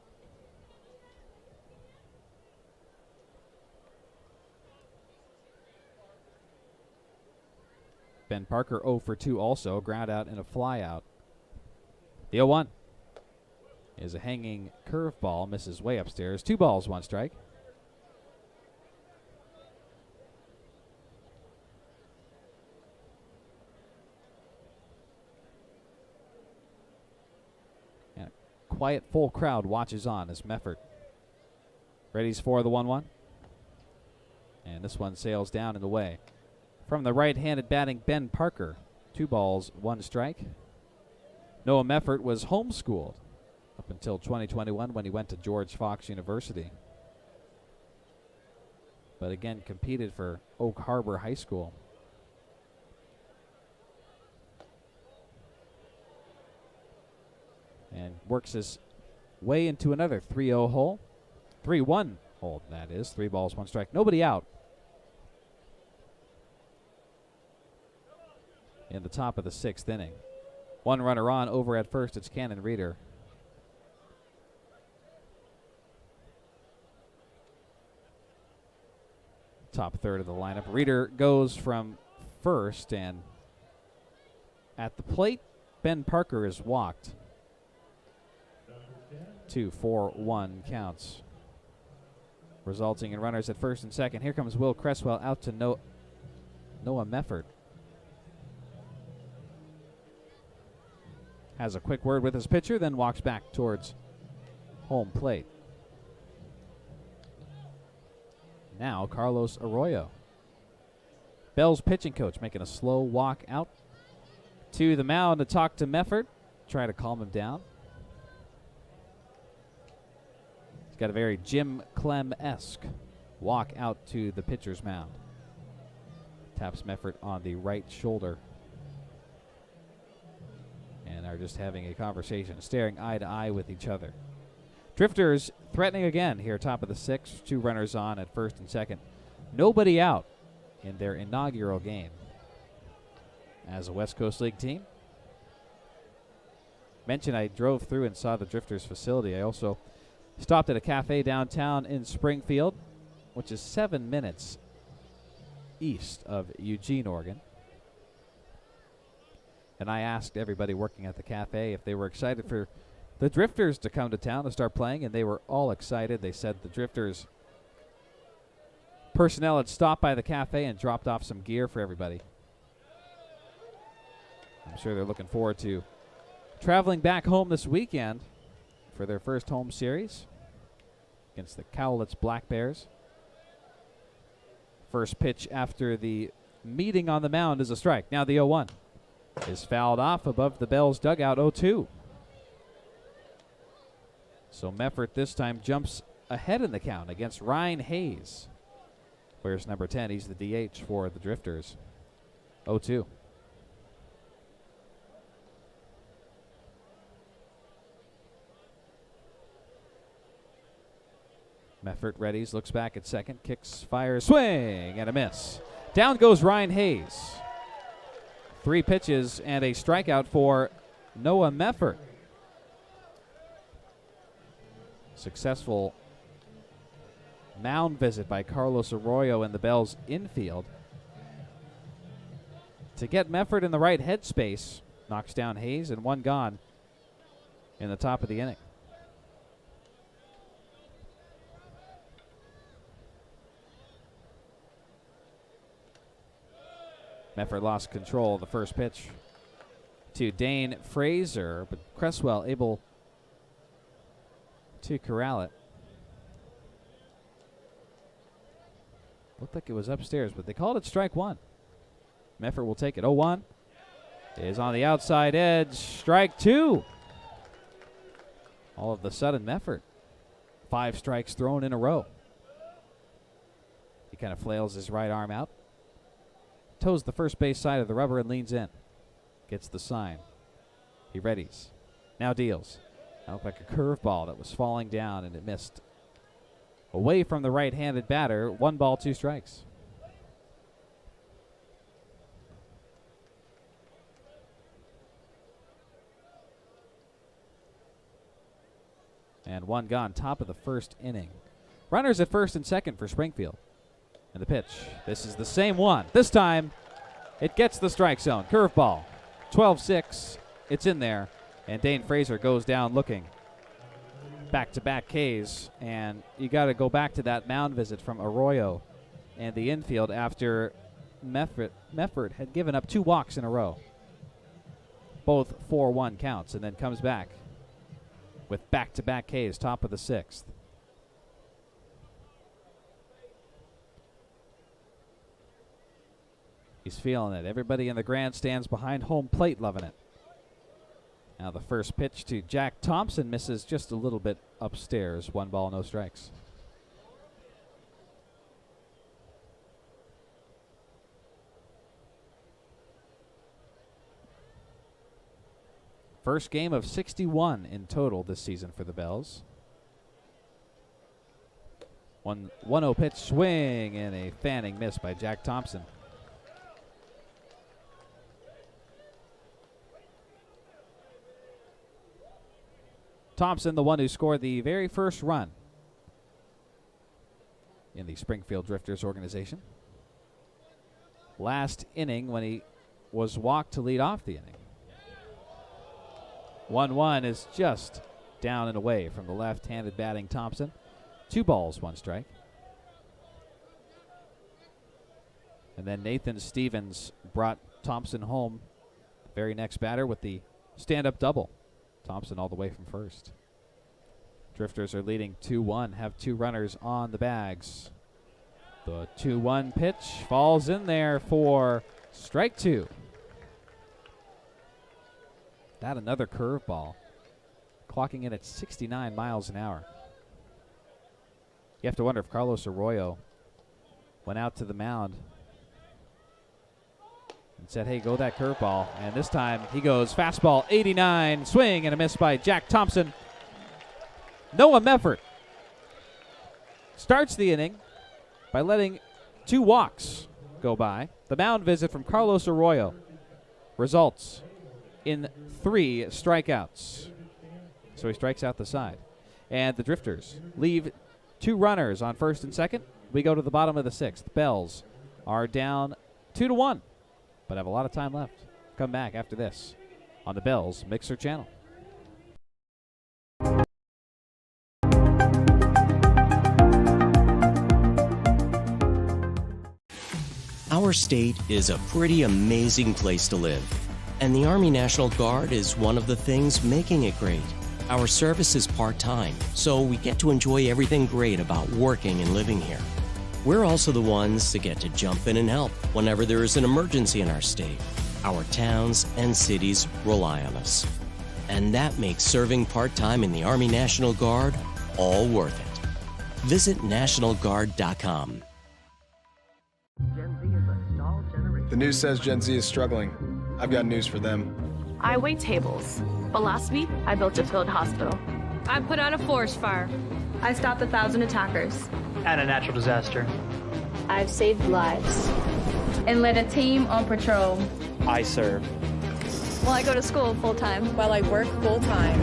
Ben Parker 0 for 2 also. Ground out and a fly out. The 0-1 is a hanging curveball. Misses way upstairs. 2 balls, 1 strike. Quiet, full crowd watches on as Meffert readies for the 1-1. And this one sails down and away. From the right-handed batting Ben Parker, 2 balls, 1 strike. Noah Meffert was homeschooled up until 2021 when he went to George Fox University. But again, competed for Oak Harbor High School. And works his way into another 3-0 hole. 3-1 hole, that is. 3 balls, 1 strike. Nobody out. In the top of the 6th inning. 1 runner on. Over at first, it's Cannon Reeder. Top third of the lineup. Reeder goes from first, and at the plate, Ben Parker is walked. 2-4-1 counts, resulting in runners at first and second. Here comes Will Cresswell out to Noah Mefford. Has a quick word with his pitcher, then walks back towards home plate. Now Carlos Arroyo, Bell's pitching coach, making a slow walk out to the mound to talk to Mefford, try to calm him down. He's got a very Jim Clem-esque walk out to the pitcher's mound. Taps Mefford on the right shoulder. And are just having a conversation, staring eye to eye with each other. Drifters threatening again here, top of the sixth. 2 runners on at first and second. Nobody out in their inaugural game as a West Coast League team. Mentioned I drove through and saw the Drifters facility. I also stopped at a cafe downtown in Springfield, which is 7 minutes east of Eugene, Oregon. And I asked everybody working at the cafe if they were excited for the Drifters to come to town to start playing, and they were all excited. They said the Drifters personnel had stopped by the cafe and dropped off some gear for everybody. I'm sure they're looking forward to traveling back home this weekend for their first home series against the Cowlitz Black Bears. First pitch after the meeting on the mound is a strike. Now the 0-1 is fouled off above the Bells dugout. 0-2. So Mefford this time jumps ahead in the count against Ryan Hayes. Where's number 10? He's the DH for the Drifters. 0-2. Mefford readies, looks back at second, kicks, fires, swing, and a miss. Down goes Ryan Hayes. 3 pitches and a strikeout for Noah Mefford. Successful mound visit by Carlos Arroyo in the Bells infield to get Mefford in the right headspace. Knocks down Hayes, and 1 gone in the top of the inning. Mefford lost control of the first pitch to Dane Fraser, but Cresswell able to corral it. Looked like it was upstairs, but they called it strike 1. Mefford will take it. 0-1 is on the outside edge. Strike 2. All of the sudden, Mefford, 5 strikes thrown in a row. He kind of flails his right arm out, toes the first base side of the rubber and leans in. Gets the sign. He readies. Now deals. That looked like a curveball that was falling down, and it missed away from the right-handed batter. 1 ball, 2 strikes. And 1 gone, top of the first inning. Runners at first and second for Springfield. And the pitch. This is the same one. This time, it gets the strike zone. Curveball. 12-6. It's in there. And Dane Fraser goes down looking. Back-to-back Ks. And you got to go back to that mound visit from Arroyo and the infield after Mefford had given up 2 walks in a row. Both 4-1 counts. And then comes back with back-to-back Ks, top of the 6th. He's feeling it. Everybody in the grandstands behind home plate loving it. Now the first pitch to Jack Thompson misses just a little bit upstairs. 1 ball, no strikes. First game of 61 in total this season for the Bells. 1-0 pitch swing and a fanning miss by Jack Thompson. Thompson, the one who scored the very first run in the Springfield Drifters organization. Last inning when he was walked to lead off the inning. 1-1 is just down and away from the left-handed batting Thompson. 2 balls, 1 strike. And then Nathan Stevens brought Thompson home. Very next batter with the stand-up double. Thompson all the way from first. Drifters are leading 2-1, have 2 runners on the bags. The 2-1 pitch falls in there for strike 2. That another curveball, clocking in at 69 miles an hour. You have to wonder if Carlos Arroyo went out to the mound and said, hey, go that curveball. And this time he goes fastball 89, swing and a miss by Jack Thompson. Noah Meffert starts the inning by letting 2 walks go by. The mound visit from Carlos Arroyo results in 3 strikeouts. So he strikes out the side. And the Drifters leave 2 runners on first and second. We go to the bottom of the 6th. Bells are down 2-1, but have a lot of time left. Come back after this on the Bells Mixer channel. Our state is a pretty amazing place to live, and the Army National Guard is one of the things making it great. Our service is part-time, so we get to enjoy everything great about working and living here. We're also the ones that get to jump in and help whenever there is an emergency in our state. Our towns and cities rely on us. And that makes serving part-time in the Army National Guard all worth it. Visit NationalGuard.com. The news says Gen Z is struggling. I've got news for them. I wait tables, but last week I built a field hospital. I put out a forest fire. I stopped 1,000 attackers. And a natural disaster. I've saved lives. And led a team on patrol. I serve. While I go to school full-time. While I work full-time.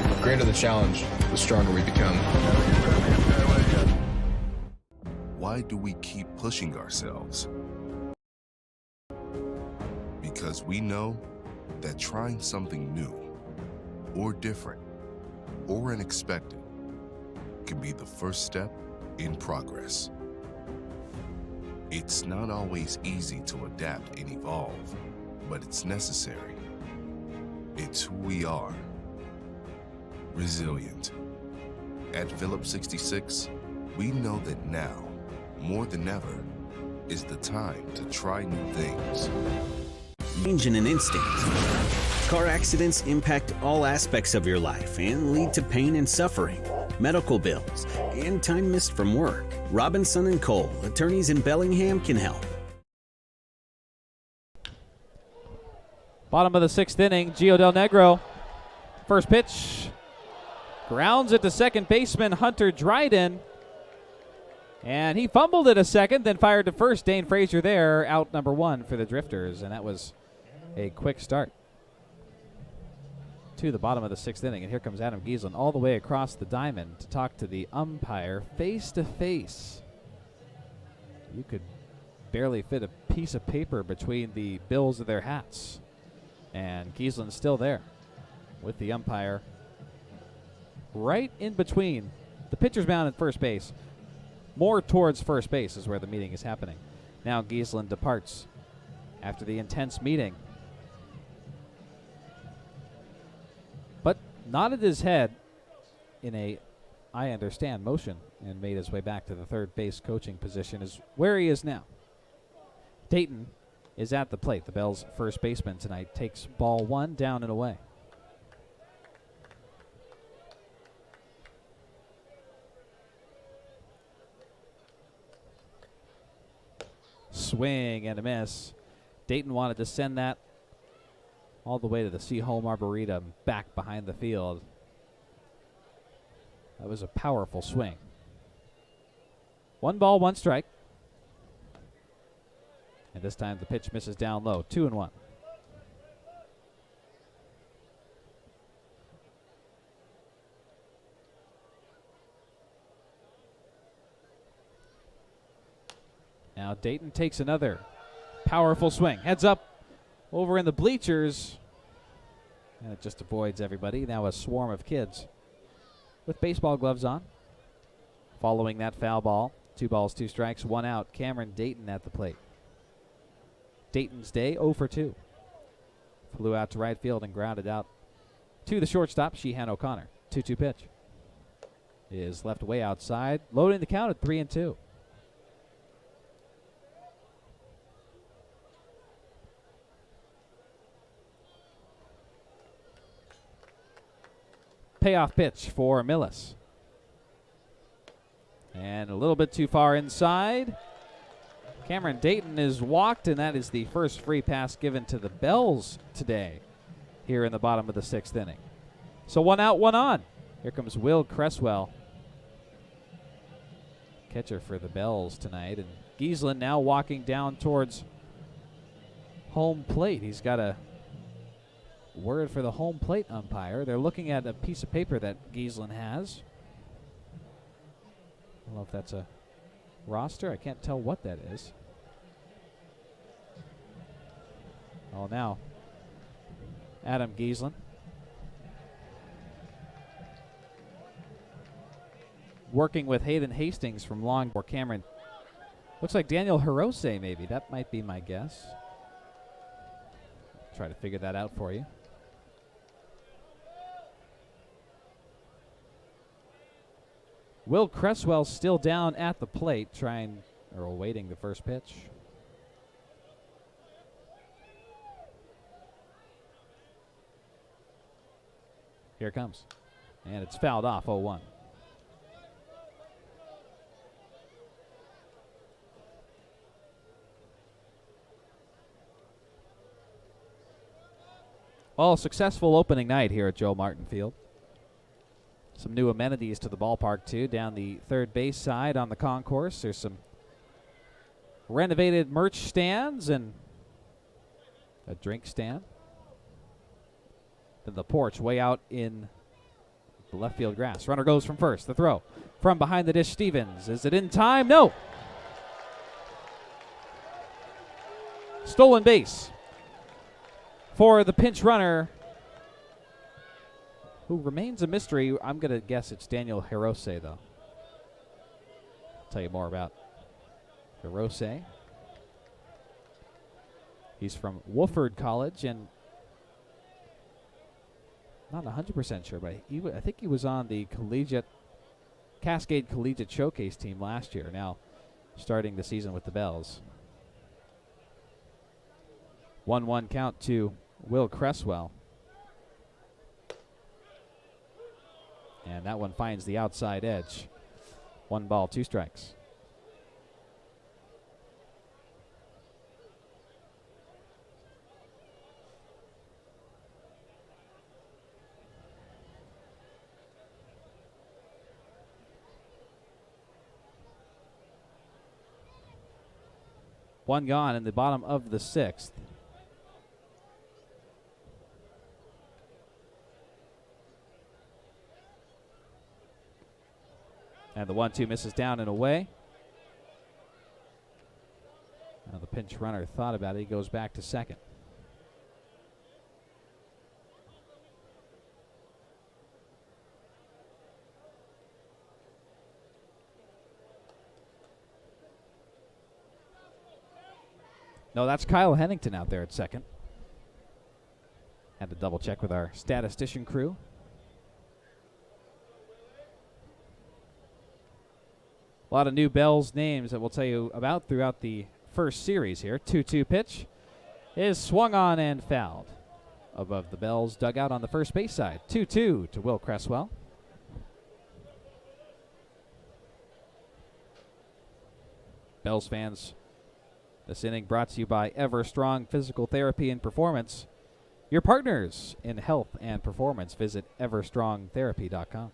The greater the challenge, the stronger we become. Why do we keep pushing ourselves? Because we know that trying something new, or different, or unexpected can be the first step in progress. It's not always easy to adapt and evolve, but it's necessary. It's who we are. Resilient. At Phillips 66, we know that now, more than ever, is the time to try new things. Change in an instant. Car accidents impact all aspects of your life and lead to pain and suffering, medical bills, and time missed from work. Robinson & Cole, attorneys in Bellingham, can help. Bottom of the 6th inning, Gio Del Negro. First pitch. Grounds it to second baseman Hunter Dryden. And he fumbled it a second, then fired to first. Dane Frazier there, out number 1 for the Drifters. And that was a quick start to the bottom of the 6th inning. And here comes Adam Giesland all the way across the diamond to talk to the umpire face to face. You could barely fit a piece of paper between the bills of their hats. And Giesland's still there with the umpire right in between the pitcher's mound and first base. More towards first base is where the meeting is happening. Now Giesland departs after the intense meeting. But nodded his head in a I understand motion and made his way back to the third base coaching position, is where he is now. Dayton is at the plate. The Bells' first baseman tonight takes ball 1 down and away. Swing and a miss. Dayton wanted to send that all the way to the Seaholm Arboretum, back behind the field. That was a powerful swing. 1 ball, 1 strike. And this time the pitch misses down low. 2-1. Now Dayton takes another powerful swing. Heads up. Over in the bleachers, and it just avoids everybody. Now a swarm of kids with baseball gloves on. Following that foul ball, 2 balls, 2 strikes, 1 out. Cameron Dayton at the plate. Dayton's day, 0 for 2. Flew out to right field and grounded out to the shortstop, Sheehan O'Connor. 2-2 pitch. Is left way outside, loading the count at 3-2. Payoff pitch for Millis. And a little bit too far inside. Cameron Dayton is walked, and that is the first free pass given to the Bells today here in the bottom of the 6th inning. So 1 out, 1 on. Here comes Will Cresswell, catcher for the Bells tonight. And Giesland now walking down towards home plate. He's got a word for the home plate umpire. They're looking at a piece of paper that Giesland has. I don't know if that's a roster. I can't tell what that is. Oh, now Adam Giesland working with Hayden Hastings from Long or Cameron. Looks like Daniel Hirose maybe. That might be my guess. Try to figure that out for you. Will Cresswell still down at the plate, awaiting the first pitch. Here it comes. And it's fouled off, 0-1. Well, successful opening night here at Joe Martin Field. Some new amenities to the ballpark, too. Down the third base side on the concourse, there's some renovated merch stands and a drink stand. Then the porch way out in the left field grass. Runner goes from first. The throw from behind the dish, Stevens. Is it in time? No. Stolen base for the pinch runner, who remains a mystery. I'm going to guess it's Daniel Hirose, though. I'll tell you more about Hirose. He's from Wofford College, and not 100% sure, but I think he was on the Cascade Collegiate Showcase team last year, now starting the season with the Bells. 1-1 count to Will Cresswell. And that one finds the outside edge. 1 ball, 2 strikes. One gone in the bottom of the 6th. And the 1-2 misses down and away. Now the pinch runner thought about it. He goes back to second. No, that's Kyle Hennington out there at second. Had to double check with our statistician crew. A lot of new Bells names that we'll tell you about throughout the first series here. 2-2 pitch is swung on and fouled above the Bells dugout on the first base side. 2-2 to Will Cresswell. Bells fans, this inning brought to you by Ever Strong Physical Therapy and Performance. Your partners in health and performance. Visit everstrongtherapy.com.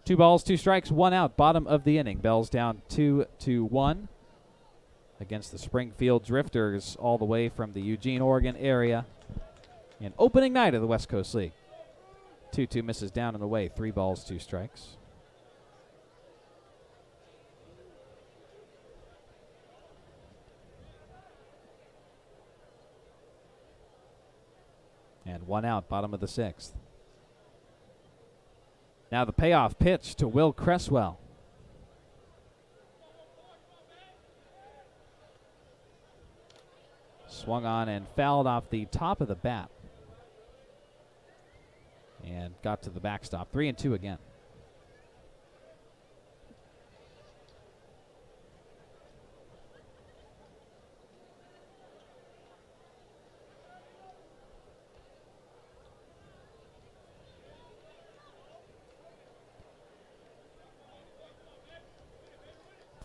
Two balls, 2 strikes, 1 out. Bottom of the inning. Bells down 2-1 against the Springfield Drifters, all the way from the Eugene, Oregon area. And opening night of the West Coast League. 2-2 misses down and away. 3 balls, 2 strikes. And 1 out, bottom of the 6th. Now the payoff pitch to Will Cresswell. Swung on and fouled off the top of the bat. And got to the backstop. 3-2 again.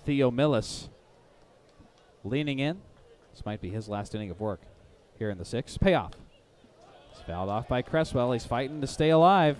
Theo Millis leaning in. This might be his last inning of work here in the 6th. Payoff. It's fouled off by Cresswell. He's fighting to stay alive.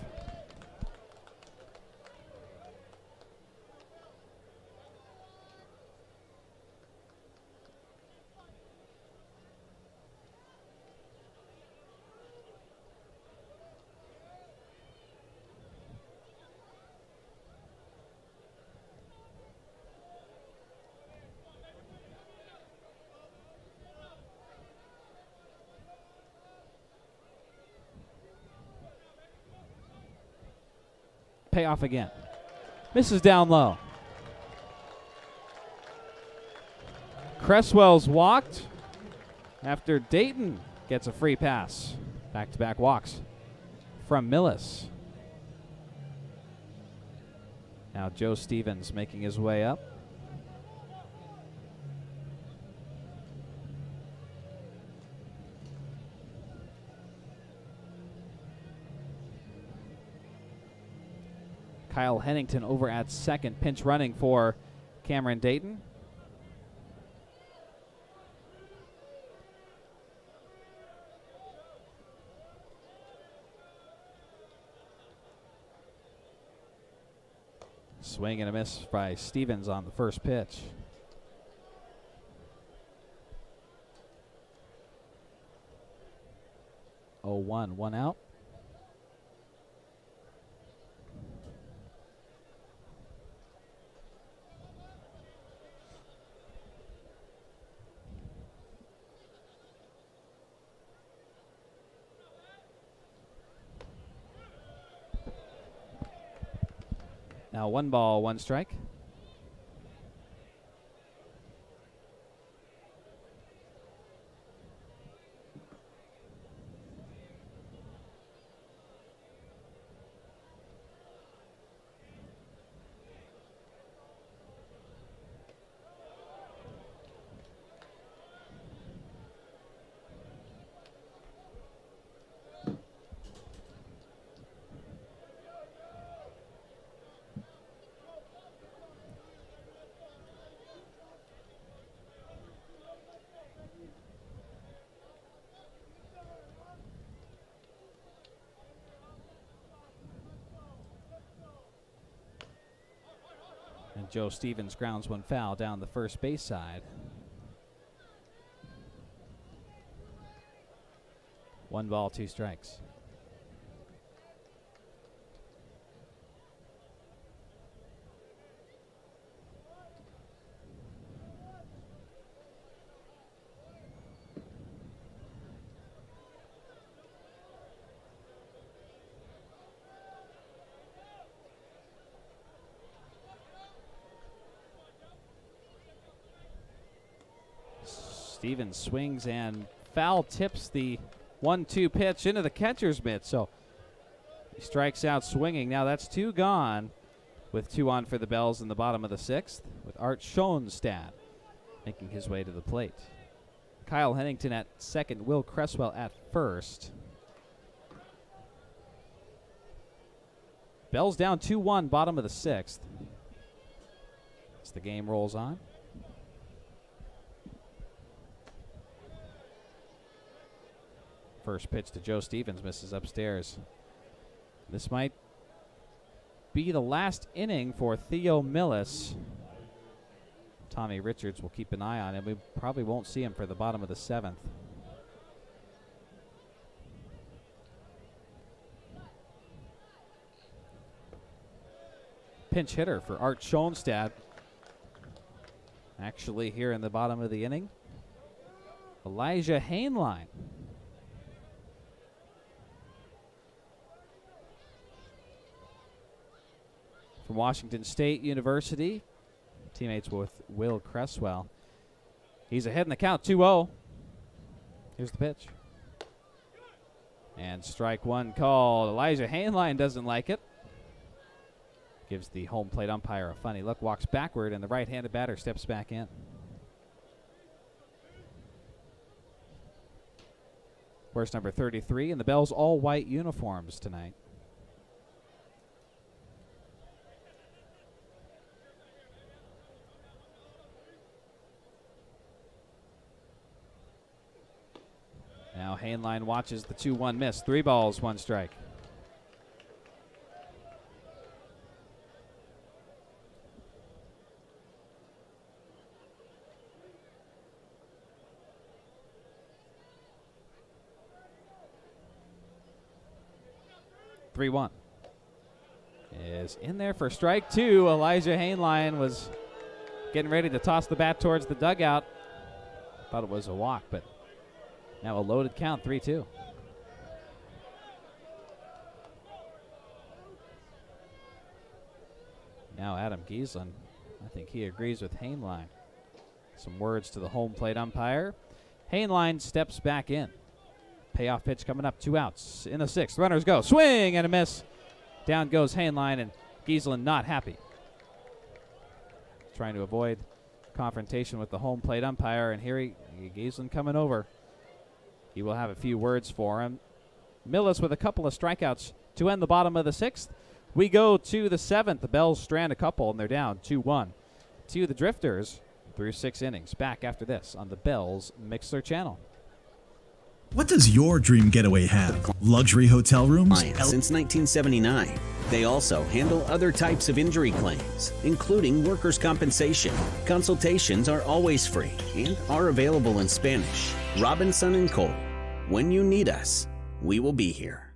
Payoff again. Misses down low. Cresswell's walked after Dayton gets a free pass. Back-to-back walks from Millis. Now Joe Stevens making his way up. Kyle Hennington over at second, pinch running for Cameron Dayton. Swing and a miss by Stevens on the first pitch. Oh, 1 out. Now 1 ball, 1 strike. And Joe Stevens grounds one foul down the first base side. 1 ball, 2 strikes. Stevens swings and foul tips the 1-2 pitch into the catcher's mitt. So he strikes out swinging. Now that's 2 gone with 2 on for the Bells in the bottom of the 6th with Art Schoenstad making his way to the plate. Kyle Hennington at second, Will Cresswell at first. Bells down 2-1, bottom of the 6th. As the game rolls on. First pitch to Joe Stevens, misses upstairs. This might be the last inning for Theo Millis. Tommy Richards will keep an eye on him. We probably won't see him for the bottom of the 7th. Pinch hitter for Art Schoenstad. Actually here in the bottom of the inning, Elijah Hainline. from Washington State University. Teammates with Will Cresswell. He's ahead in the count, 2-0. Here's the pitch. And strike one called. Elijah Hainline doesn't like it. Gives the home plate umpire a funny look, walks backward, and the right-handed batter steps back in. Wears number 33 in the Bells all-white uniforms tonight. Now Hainline watches the 2-1 miss. 3 balls, 1 strike. (3-1) is in there for strike 2. Elijah Hainline was getting ready to toss the bat towards the dugout. Thought it was a walk, but now a loaded count, 3-2. Now Adam Giesland, I think he agrees with Hainline. Some words to the home plate umpire. Hainline steps back in. Payoff pitch coming up, 2 outs in the 6th. Runners go, swing and a miss. Down goes Hainline, and Giesland not happy. Trying to avoid confrontation with the home plate umpire, and here Giesland coming over. He will have a few words for him. Millis with a couple of strikeouts to end the bottom of the 6th. We go to the 7th. The Bells strand a couple, and they're down 2-1 to the Drifters through 6 innings. Back after this on the Bells Mixler channel. What does your dream getaway have? Luxury hotel rooms? Since 1979. They also handle other types of injury claims, including workers' compensation. Consultations are always free and are available in Spanish. Robinson & Cole. When you need us, we will be here.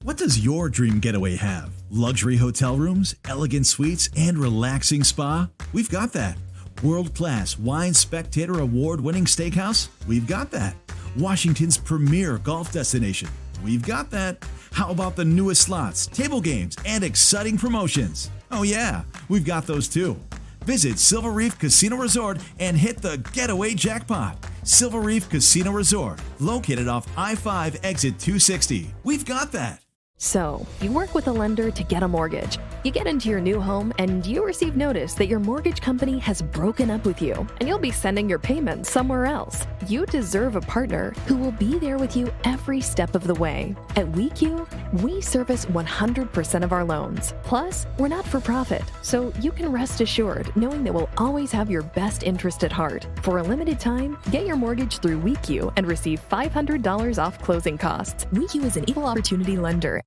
What does your dream getaway have? Luxury hotel rooms, elegant suites, and relaxing spa? We've got that. World-class wine spectator award-winning steakhouse? We've got that. Washington's premier golf destination? We've got that. How about the newest slots, table games, and exciting promotions? Oh yeah, we've got those too. Visit Silver Reef Casino Resort and hit the getaway jackpot. Silver Reef Casino Resort, located off I-5 exit 260. We've got that. So, you work with a lender to get a mortgage. You get into your new home and you receive notice that your mortgage company has broken up with you and you'll be sending your payments somewhere else. You deserve a partner who will be there with you every step of the way. At WeQ, we service 100% of our loans. Plus, we're not for profit, so you can rest assured knowing that we'll always have your best interest at heart. For a limited time, get your mortgage through WeQ and receive $500 off closing costs. WeQ is an equal opportunity lender.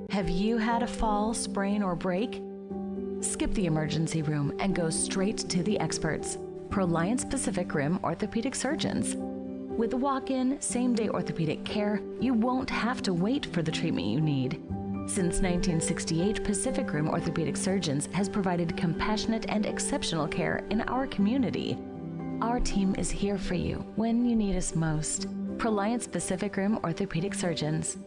Have you had a fall, sprain, or break? Skip the emergency room and go straight to the experts. Proliance Pacific Rim orthopedic surgeons. With walk-in, same-day orthopedic care, you won't have to wait for the treatment you need. Since 1968, Pacific Rim Orthopedic Surgeons has provided compassionate and exceptional care in our community. Our team is here for you when you need us most. Proliance Pacific Rim Orthopedic Surgeons.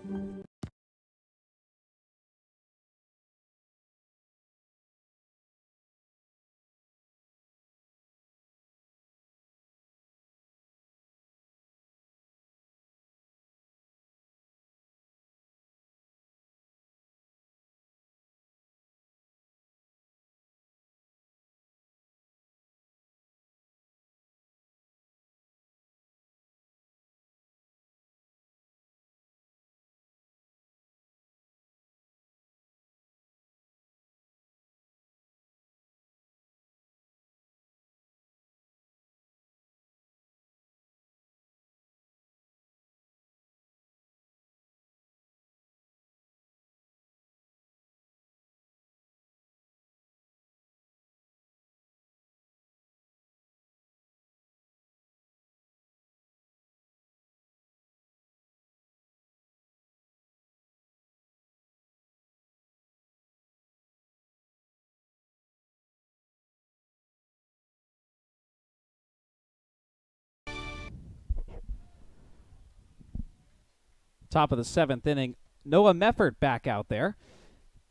Top of the 7th inning, Noah Meffert back out there.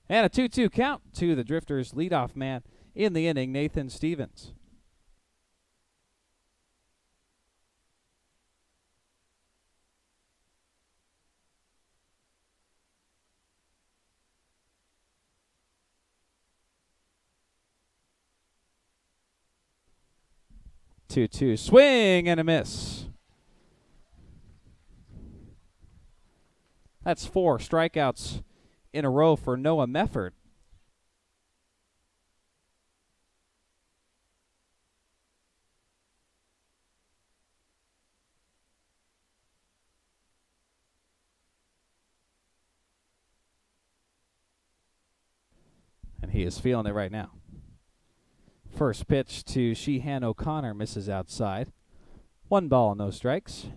And a 2-2 count to the Drifters' leadoff man in the inning, Nathan Stevens. Two swing and a miss. That's 4 strikeouts in a row for Noah Mefford. And he is feeling it right now. First pitch to Sheehan O'Connor misses outside. 1 ball, no strikes.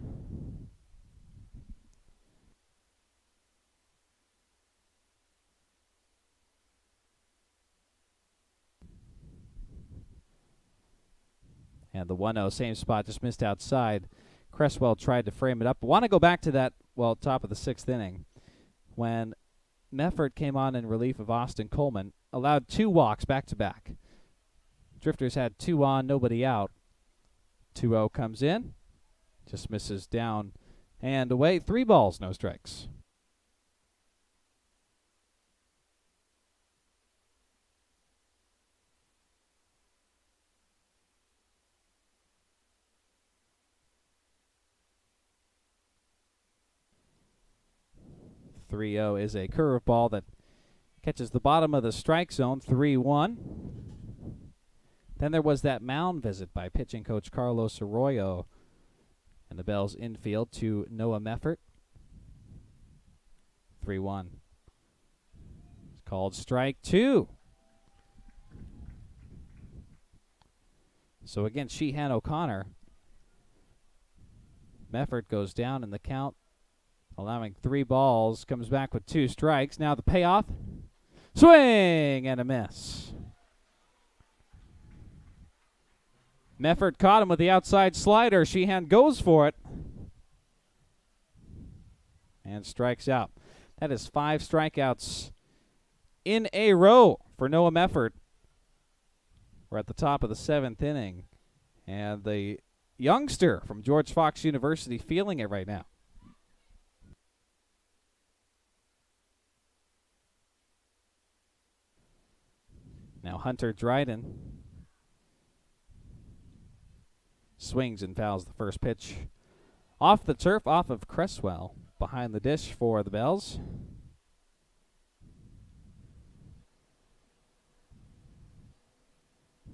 And the 1-0, same spot, just missed outside. Cresswell tried to frame it up. Want to go back to that, top of the 6th inning, when Mefford came on in relief of Austin Coleman, allowed 2 walks back-to-back. Drifters had 2 on, nobody out. 2-0 comes in, just misses down and away. 3 balls, no strikes. .30 is a curveball that catches the bottom of the strike zone. 3-1. Then there was that mound visit by pitching coach Carlos Arroyo in the Bells infield to Noah Mefford. 3-1. It's called strike 2. So again, Sheehan O'Connor. Mefford goes down in the count, allowing 3 balls, comes back with 2 strikes. Now the payoff. Swing and a miss. Mefford caught him with the outside slider. Sheehan goes for it and strikes out. That is 5 strikeouts in a row for Noah Mefford. We're at the top of the 7th inning, and the youngster from George Fox University feeling it right now. Now Hunter Dryden swings and fouls the first pitch. Off the turf, off of Cresswell, behind the dish for the Bells.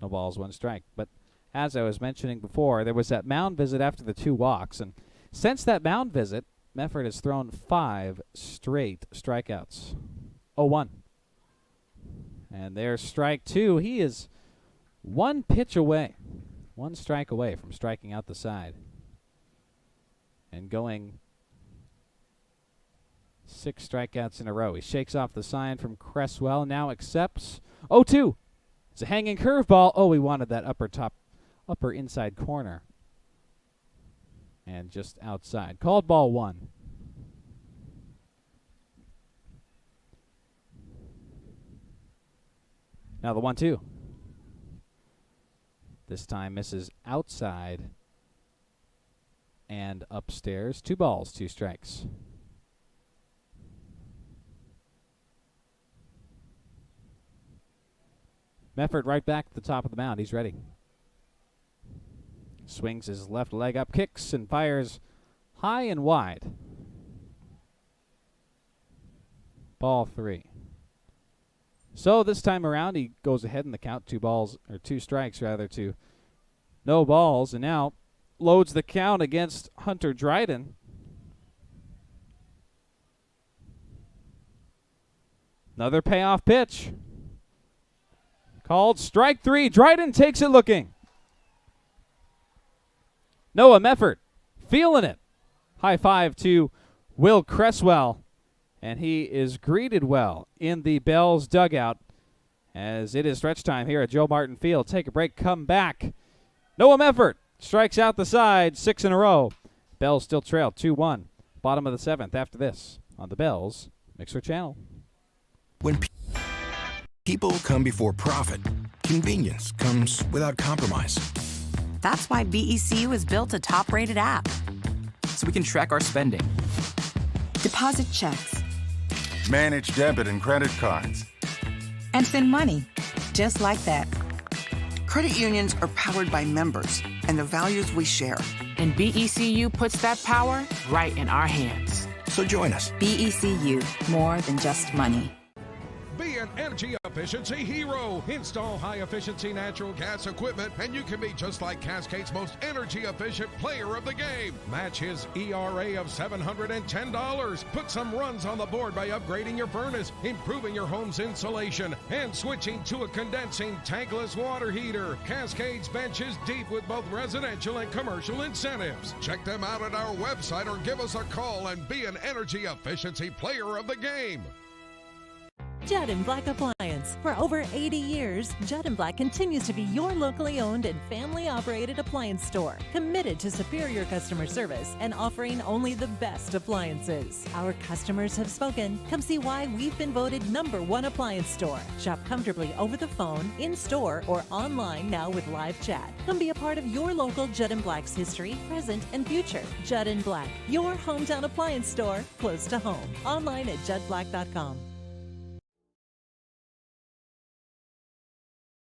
No balls, 1 strike. But as I was mentioning before, there was that mound visit after the 2 walks. And since that mound visit, Mefford has thrown 5 straight strikeouts. 0-1. And there's strike 2. He is 1 pitch away. 1 strike away from striking out the side. And going 6 strikeouts in a row. He shakes off the sign from Cresswell, now accepts. 0-2. It's a hanging curveball. Oh, he wanted that upper inside corner. And just outside. Called ball 1. Now the 1-2. This time misses outside and upstairs. 2 balls, 2 strikes. Mefford right back at the top of the mound. He's ready. Swings his left leg up, kicks and fires high and wide. Ball 3. So this time around, he goes ahead in the count, 2 strikes to no balls, and now loads the count against Hunter Dryden. Another payoff pitch. Called strike 3. Dryden takes it looking. Noah Mefford feeling it. High five to Will Cresswell. And he is greeted well in the Bells dugout as it is stretch time here at Joe Martin Field. Take a break, come back. Noah Mefford strikes out the side, 6 in a row. Bells still trail 2-1. Bottom of the 7th after this on the Bells Mixer Channel. People come before profit. Convenience comes without compromise. That's why BECU is built a top-rated app. So we can track our spending. Deposit checks. Manage debit and credit cards. And send money. Just like that. Credit unions are powered by members and the values we share. And BECU puts that power right in our hands. So join us. BECU, more than just money. Be an energy efficiency hero. Install high-efficiency natural gas equipment, and you can be just like Cascade's most energy-efficient player of the game. Match his ERA of $710. Put some runs on the board by upgrading your furnace, improving your home's insulation, and switching to a condensing tankless water heater. Cascade's bench is deep with both residential and commercial incentives. Check them out at our website or give us a call and be an energy efficiency player of the game. Judd & Black Appliance. For over 80 years, Judd & Black continues to be your locally owned and family-operated appliance store, committed to superior customer service and offering only the best appliances. Our customers have spoken. Come see why we've been voted #1 appliance store. Shop comfortably over the phone, in-store, or online now with live chat. Come be a part of your local Judd & Black's history, present, and future. Judd & Black, your hometown appliance store, close to home. Online at juddblack.com.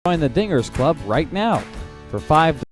Join the Dingers Club right now for $5.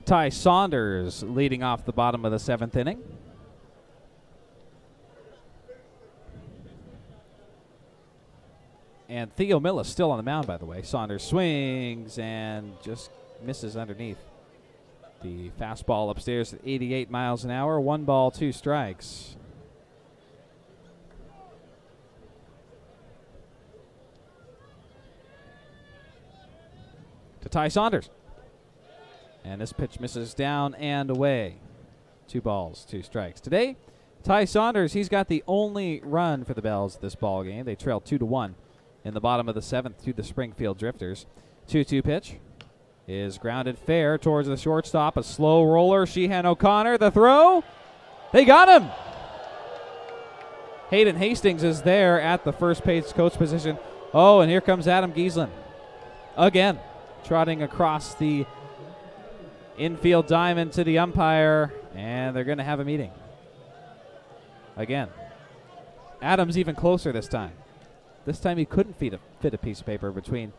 Ty Saunders leading off the bottom of the 7th inning. And Theo Millis still on the mound, by the way. Saunders swings and just misses underneath. The fastball upstairs at 88 miles an hour. 1 ball, 2 strikes. To Ty Saunders. And this pitch misses down and away. 2 balls, 2 strikes. Today, Ty Saunders, he's got the only run for the Bells this ball game. They trail 2-1 in the bottom of the 7th to the Springfield Drifters. 2-2 pitch is grounded fair towards the shortstop. A slow roller. Sheehan O'Connor, the throw. They got him. Hayden Hastings is there at the first base coach position. Oh, and here comes Adam Giesland. Again, trotting across the infield diamond to the umpire, and they're going to have a meeting. Again. Adam's even closer this time. This time he couldn't fit a piece of paper between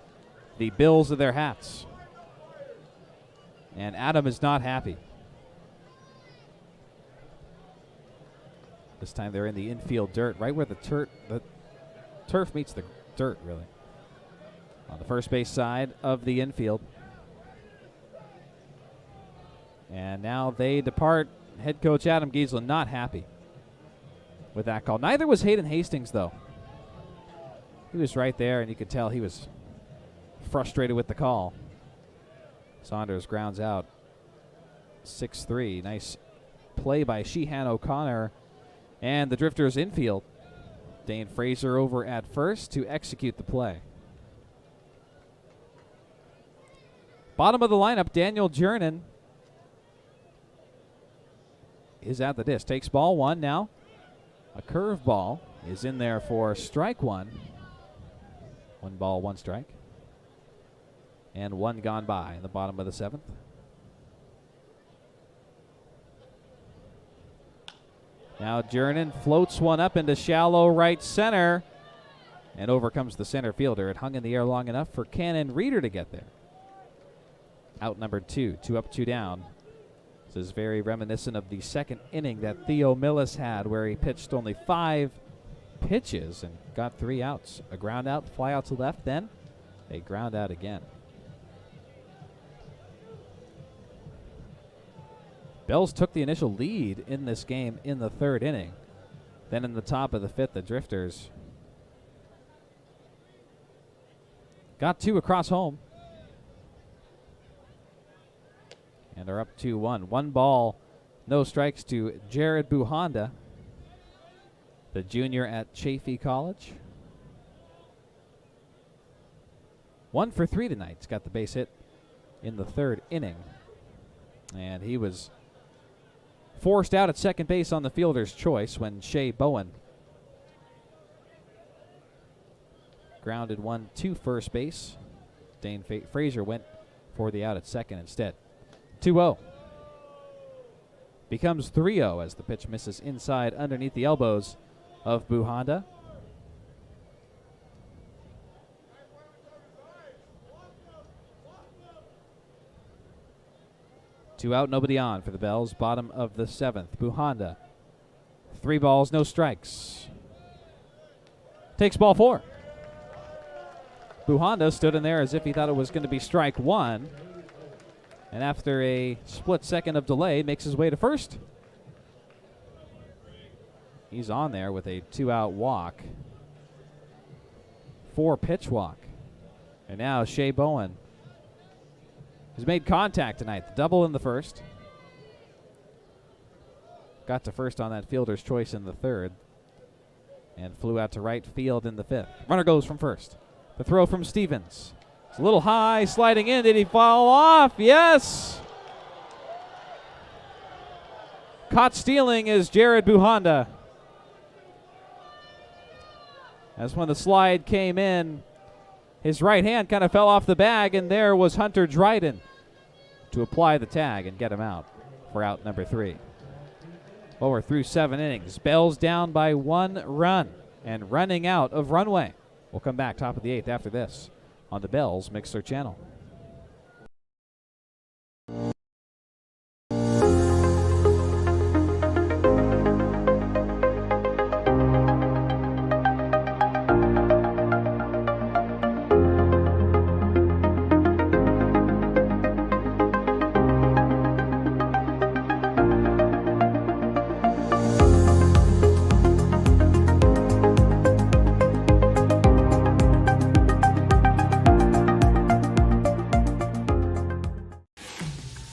the bills of their hats. And Adam is not happy. This time they're in the infield dirt, right where the turf meets the dirt, really. On the first base side of the infield. And now they depart. Head coach Adam Giesland not happy with that call. Neither was Hayden Hastings, though. He was right there, and you could tell he was frustrated with the call. Saunders grounds out 6-3. Nice play by Sheehan O'Connor and the Drifters infield. Dane Fraser over at first to execute the play. Bottom of the lineup, Daniel Jernan is at the disc. Takes ball 1 now. A curveball is in there for strike 1. 1 ball, 1 strike. And 1 gone by in the bottom of the 7th. Now Jernan floats one up into shallow right center. And over comes the center fielder. It hung in the air long enough for Cannon Reeder to get there. Out number 2. 2 up, 2 down. This is very reminiscent of the second inning that Theo Millis had, where he pitched only 5 pitches and got 3 outs. A ground out, fly out to left, then a ground out again. Bells took the initial lead in this game in the 3rd inning. Then in the top of the 5th, the Drifters got 2 across home. And they're up 2-1. 1 ball, no strikes to Jared Buhonda, the junior at Chaffey College. 1 for 3 tonight. He's got the base hit in the 3rd inning. And he was forced out at second base on the fielder's choice when Shea Bowen grounded one to first base. Dane Frazier went for the out at second instead. 2-0. Becomes 3-0 as the pitch misses inside underneath the elbows of Buhonda. Two out, nobody on for the Bells. Bottom of the 7th. Buhonda. 3 balls, no strikes. Takes ball 4. Buhonda stood in there as if he thought it was going to be strike 1. And after a split second of delay, makes his way to first. He's on there with a 2-out walk. 4 pitch walk. And now Shea Bowen has made contact tonight. The double in the 1st. Got to first on that fielder's choice in the 3rd. And flew out to right field in the 5th. Runner goes from first. The throw from Stevens. It's a little high, sliding in. Did he fall off? Yes! Caught stealing is Jared Buhonda. As when the slide came in, his right hand kind of fell off the bag, and there was Hunter Dryden to apply the tag and get him out for out number 3. Well, we're through 7 innings. Bells down by 1 run and running out of runway. We'll come back top of the 8th after this on the Bells Mixer channel.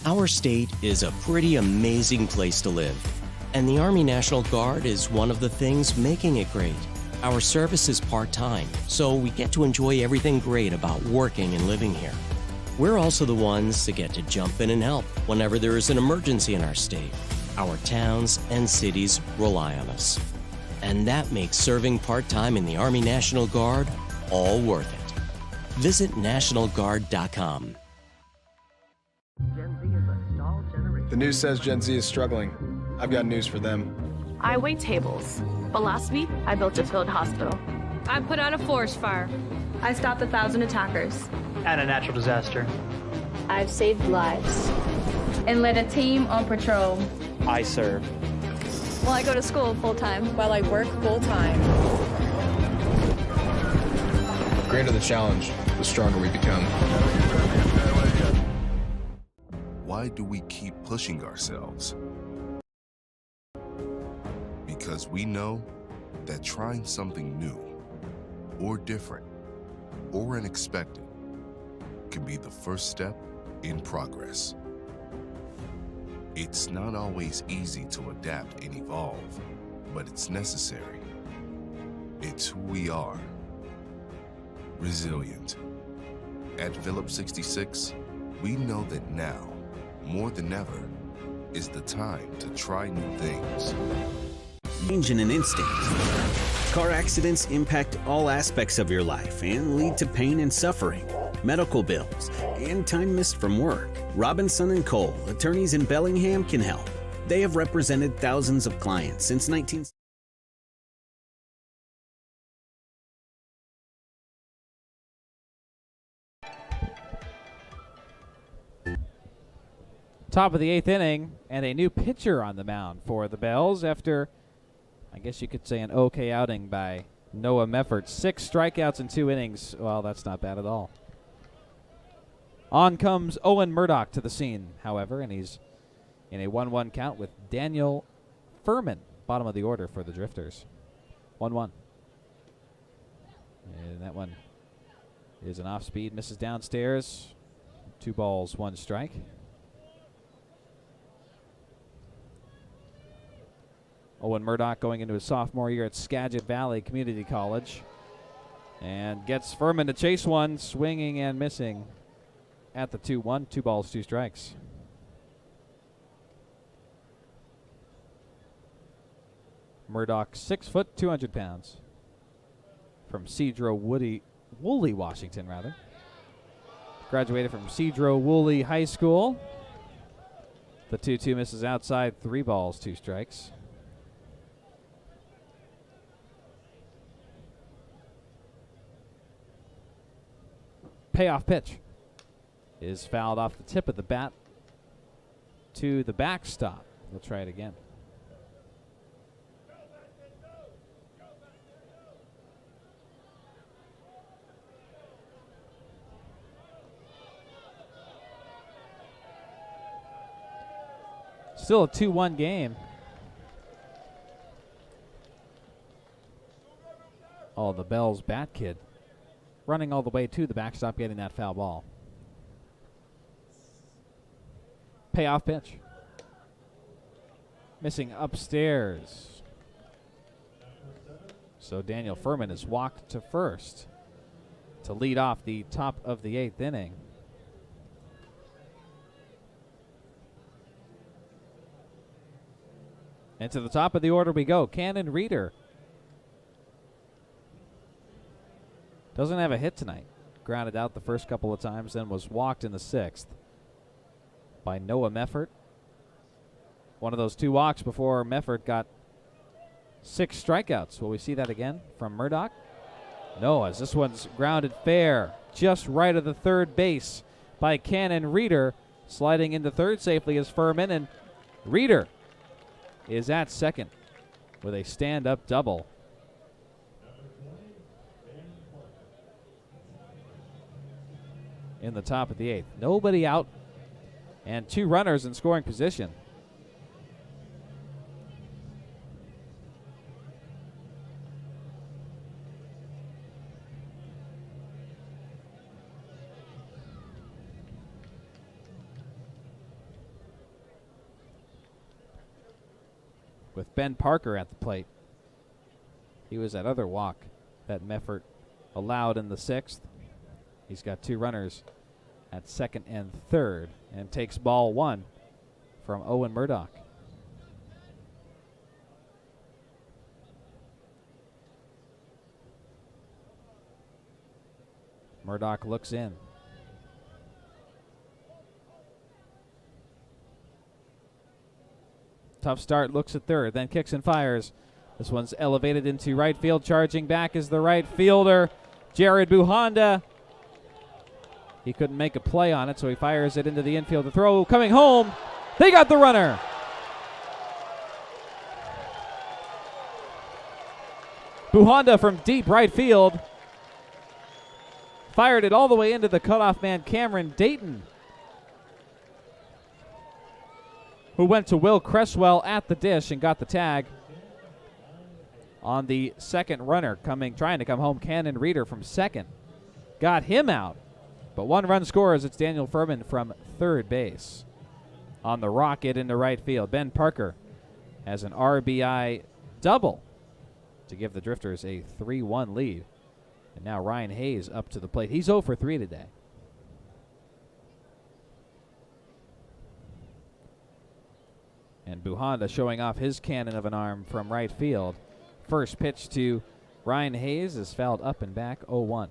Our state is a pretty amazing place to live, and the Army National Guard is one of the things making it great. Our service is part-time, so we get to enjoy everything great about working and living here. We're also the ones that get to jump in and help whenever there is an emergency in our state. Our towns and cities rely on us, and that makes serving part-time in the Army National Guard all worth it. Visit NationalGuard.com. The news says Gen Z is struggling. I've got news for them. I wait tables, but last week I built a field hospital. I put out a forest fire. I stopped 1,000 attackers. And a natural disaster. I've saved lives and led a team on patrol. I serve. Well, I go to school full-time while I work full-time. The greater the challenge, the stronger we become. Why do we keep pushing ourselves? Because we know that trying something new, or different, or unexpected can be the first step in progress. It's not always easy to adapt and evolve, but it's necessary. It's who we are. Resilient. At Phillips 66, we know that now, more than ever, is the time to try new things. Change in an instant. Car accidents impact all aspects of your life and lead to pain and suffering, medical bills, and time missed from work. Robinson & Cole, attorneys in Bellingham, can help. They have represented thousands of clients since 19... Top of the 8th inning, and a new pitcher on the mound for the Bells after, I guess you could say, an okay outing by Noah Meffert. 6 strikeouts in 2 innings. Well, that's not bad at all. On comes Owen Murdoch to the scene, however, and he's in a 1-1 count with Daniel Furman, bottom of the order for the Drifters. 1-1. And that one is an off-speed, misses downstairs. 2 balls, 1 strike. Owen Murdoch going into his sophomore year at Skagit Valley Community College. And gets Furman to chase one, swinging and missing at the 2-1. 2 balls, 2 strikes. Murdoch, 6 foot, 200 pounds. From Cedro Woolley, Washington, rather. Graduated from Cedro Woolley High School. The 2-2 misses outside, 3 balls, 2 strikes. Payoff pitch is fouled off the tip of the bat to the backstop. We'll try it again. Still a 2-1 game. Oh, the Bells bat kid running all the way to the backstop, getting that foul ball. Payoff pitch. Missing upstairs. So Daniel Furman is walked to first to lead off the top of the 8th inning. And to the top of the order we go. Cannon Reeder doesn't have a hit tonight. Grounded out the first couple of times, then was walked in the 6th by Noah Meffert. One of those 2 walks before Meffert got 6 strikeouts. Will we see that again from Murdoch? No, as this one's grounded fair, just right of the third base by Cannon Reeder. Sliding into third safely is Furman, and Reeder is at second with a stand-up double. In the top of the 8th. Nobody out and 2 runners in scoring position. With Ben Parker at the plate. He was that other walk that Meffert allowed in the 6th. He's got 2 runners at second and third and takes ball 1 from Owen Murdoch. Murdoch looks in. Tough start, looks at third, then kicks and fires. This one's elevated into right field. Charging back is the right fielder, Jared Buhonda. He couldn't make a play on it, so he fires it into the infield. The throw coming home. They got the runner. Buhonda from deep right field fired it all the way into the cutoff man, Cameron Dayton, who went to Will Cresswell at the dish and got the tag. On the second runner trying to come home, Cannon Reeder from second. Got him out. But 1 run scores. It's Daniel Furman from third base. On the rocket into right field, Ben Parker has an RBI double to give the Drifters a 3-1 lead. And now Ryan Hayes up to the plate. He's 0 for 3 today. And Buhonda showing off his cannon of an arm from right field. First pitch to Ryan Hayes is fouled up and back, 0-1.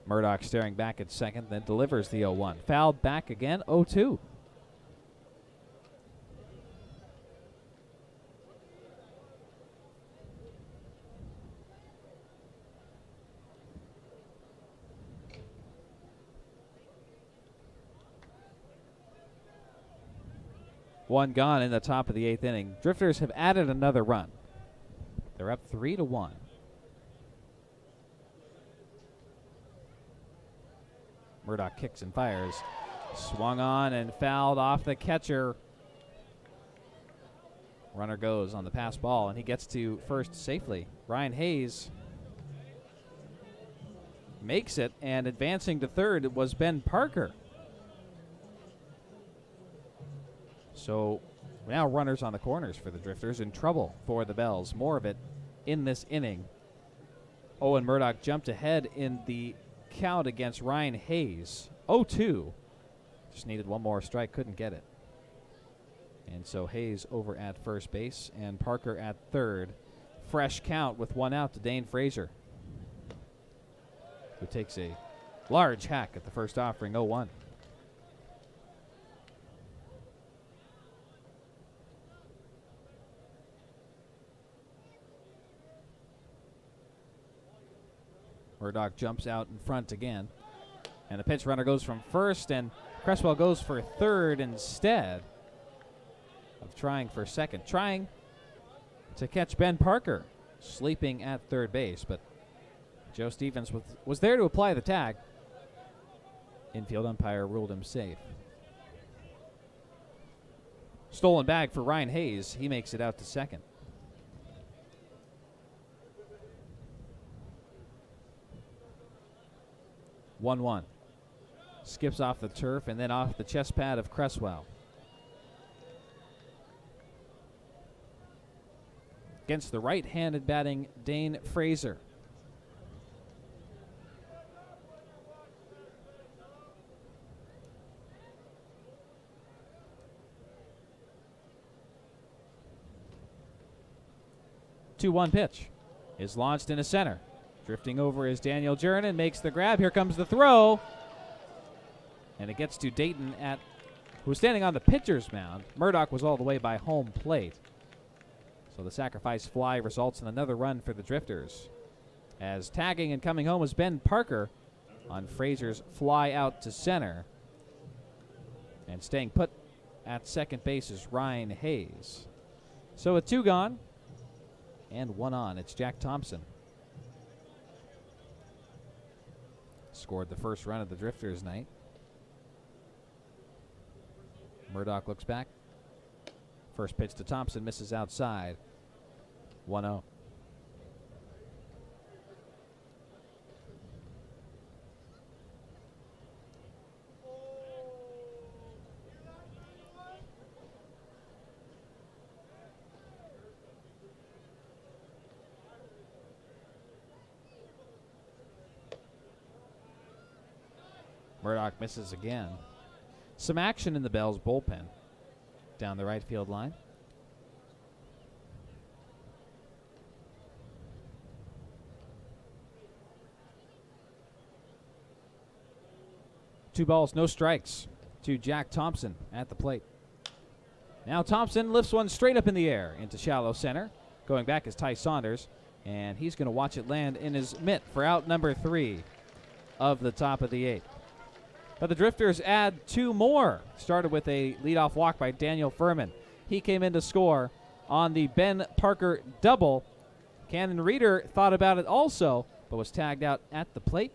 Murdoch staring back at second, then delivers the 0-1. Fouled back again, 0-2. One gone in the top of the 8th inning. Drifters have added another run. They're up 3-1. Murdoch kicks and fires. Swung on and fouled off the catcher. Runner goes on the pass ball, and he gets to first safely. Ryan Hayes makes it, and advancing to third was Ben Parker. So now runners on the corners for the Drifters, in trouble for the Bells. More of it in this inning. Owen Murdoch jumped ahead in the count against Ryan Hayes. 0-2. Just needed one more strike, couldn't get it. And so Hayes over at first base and Parker at third. Fresh count with one out to Dane Frazier, who takes a large hack at the first offering. 0-1. Murdoch jumps out in front again. And the pitch runner goes from first, and Cresswell goes for third instead of trying for second. Trying to catch Ben Parker sleeping at third base, but Joe Stevens was there to apply the tag. Infield umpire ruled him safe. Stolen bag for Ryan Hayes. He makes it out to second. One. Skips off the turf and then off the chest pad of Cresswell. Against the right-handed batting Dane Frazier. Two-one pitch is launched into center. Drifting over is Daniel Jernan, makes the grab. Here comes the throw. And it gets to Dayton, who was standing on the pitcher's mound. Murdoch was all the way by home plate. So the sacrifice fly results in another run for the Drifters. As tagging and coming home was Ben Parker on Frazier's fly out to center. And staying put at second base is Ryan Hayes. So with two gone and one on, it's Jack Thompson. Scored the first run of the Drifters' night. Murdoch looks back. First pitch to Thompson, misses outside. 1-0. Murdoch misses again. Some action in the Bells bullpen down the right field line. Two balls, no strikes to Jack Thompson at the plate. Now Thompson lifts one straight up in the air into shallow center. Going back is Ty Saunders, and he's going to watch it land in his mitt for out number 3 of the top of the 8th. But the Drifters add two more. Started with a leadoff walk by Daniel Furman. He came in to score on the Ben Parker double. Cannon Reeder thought about it also, but was tagged out at the plate.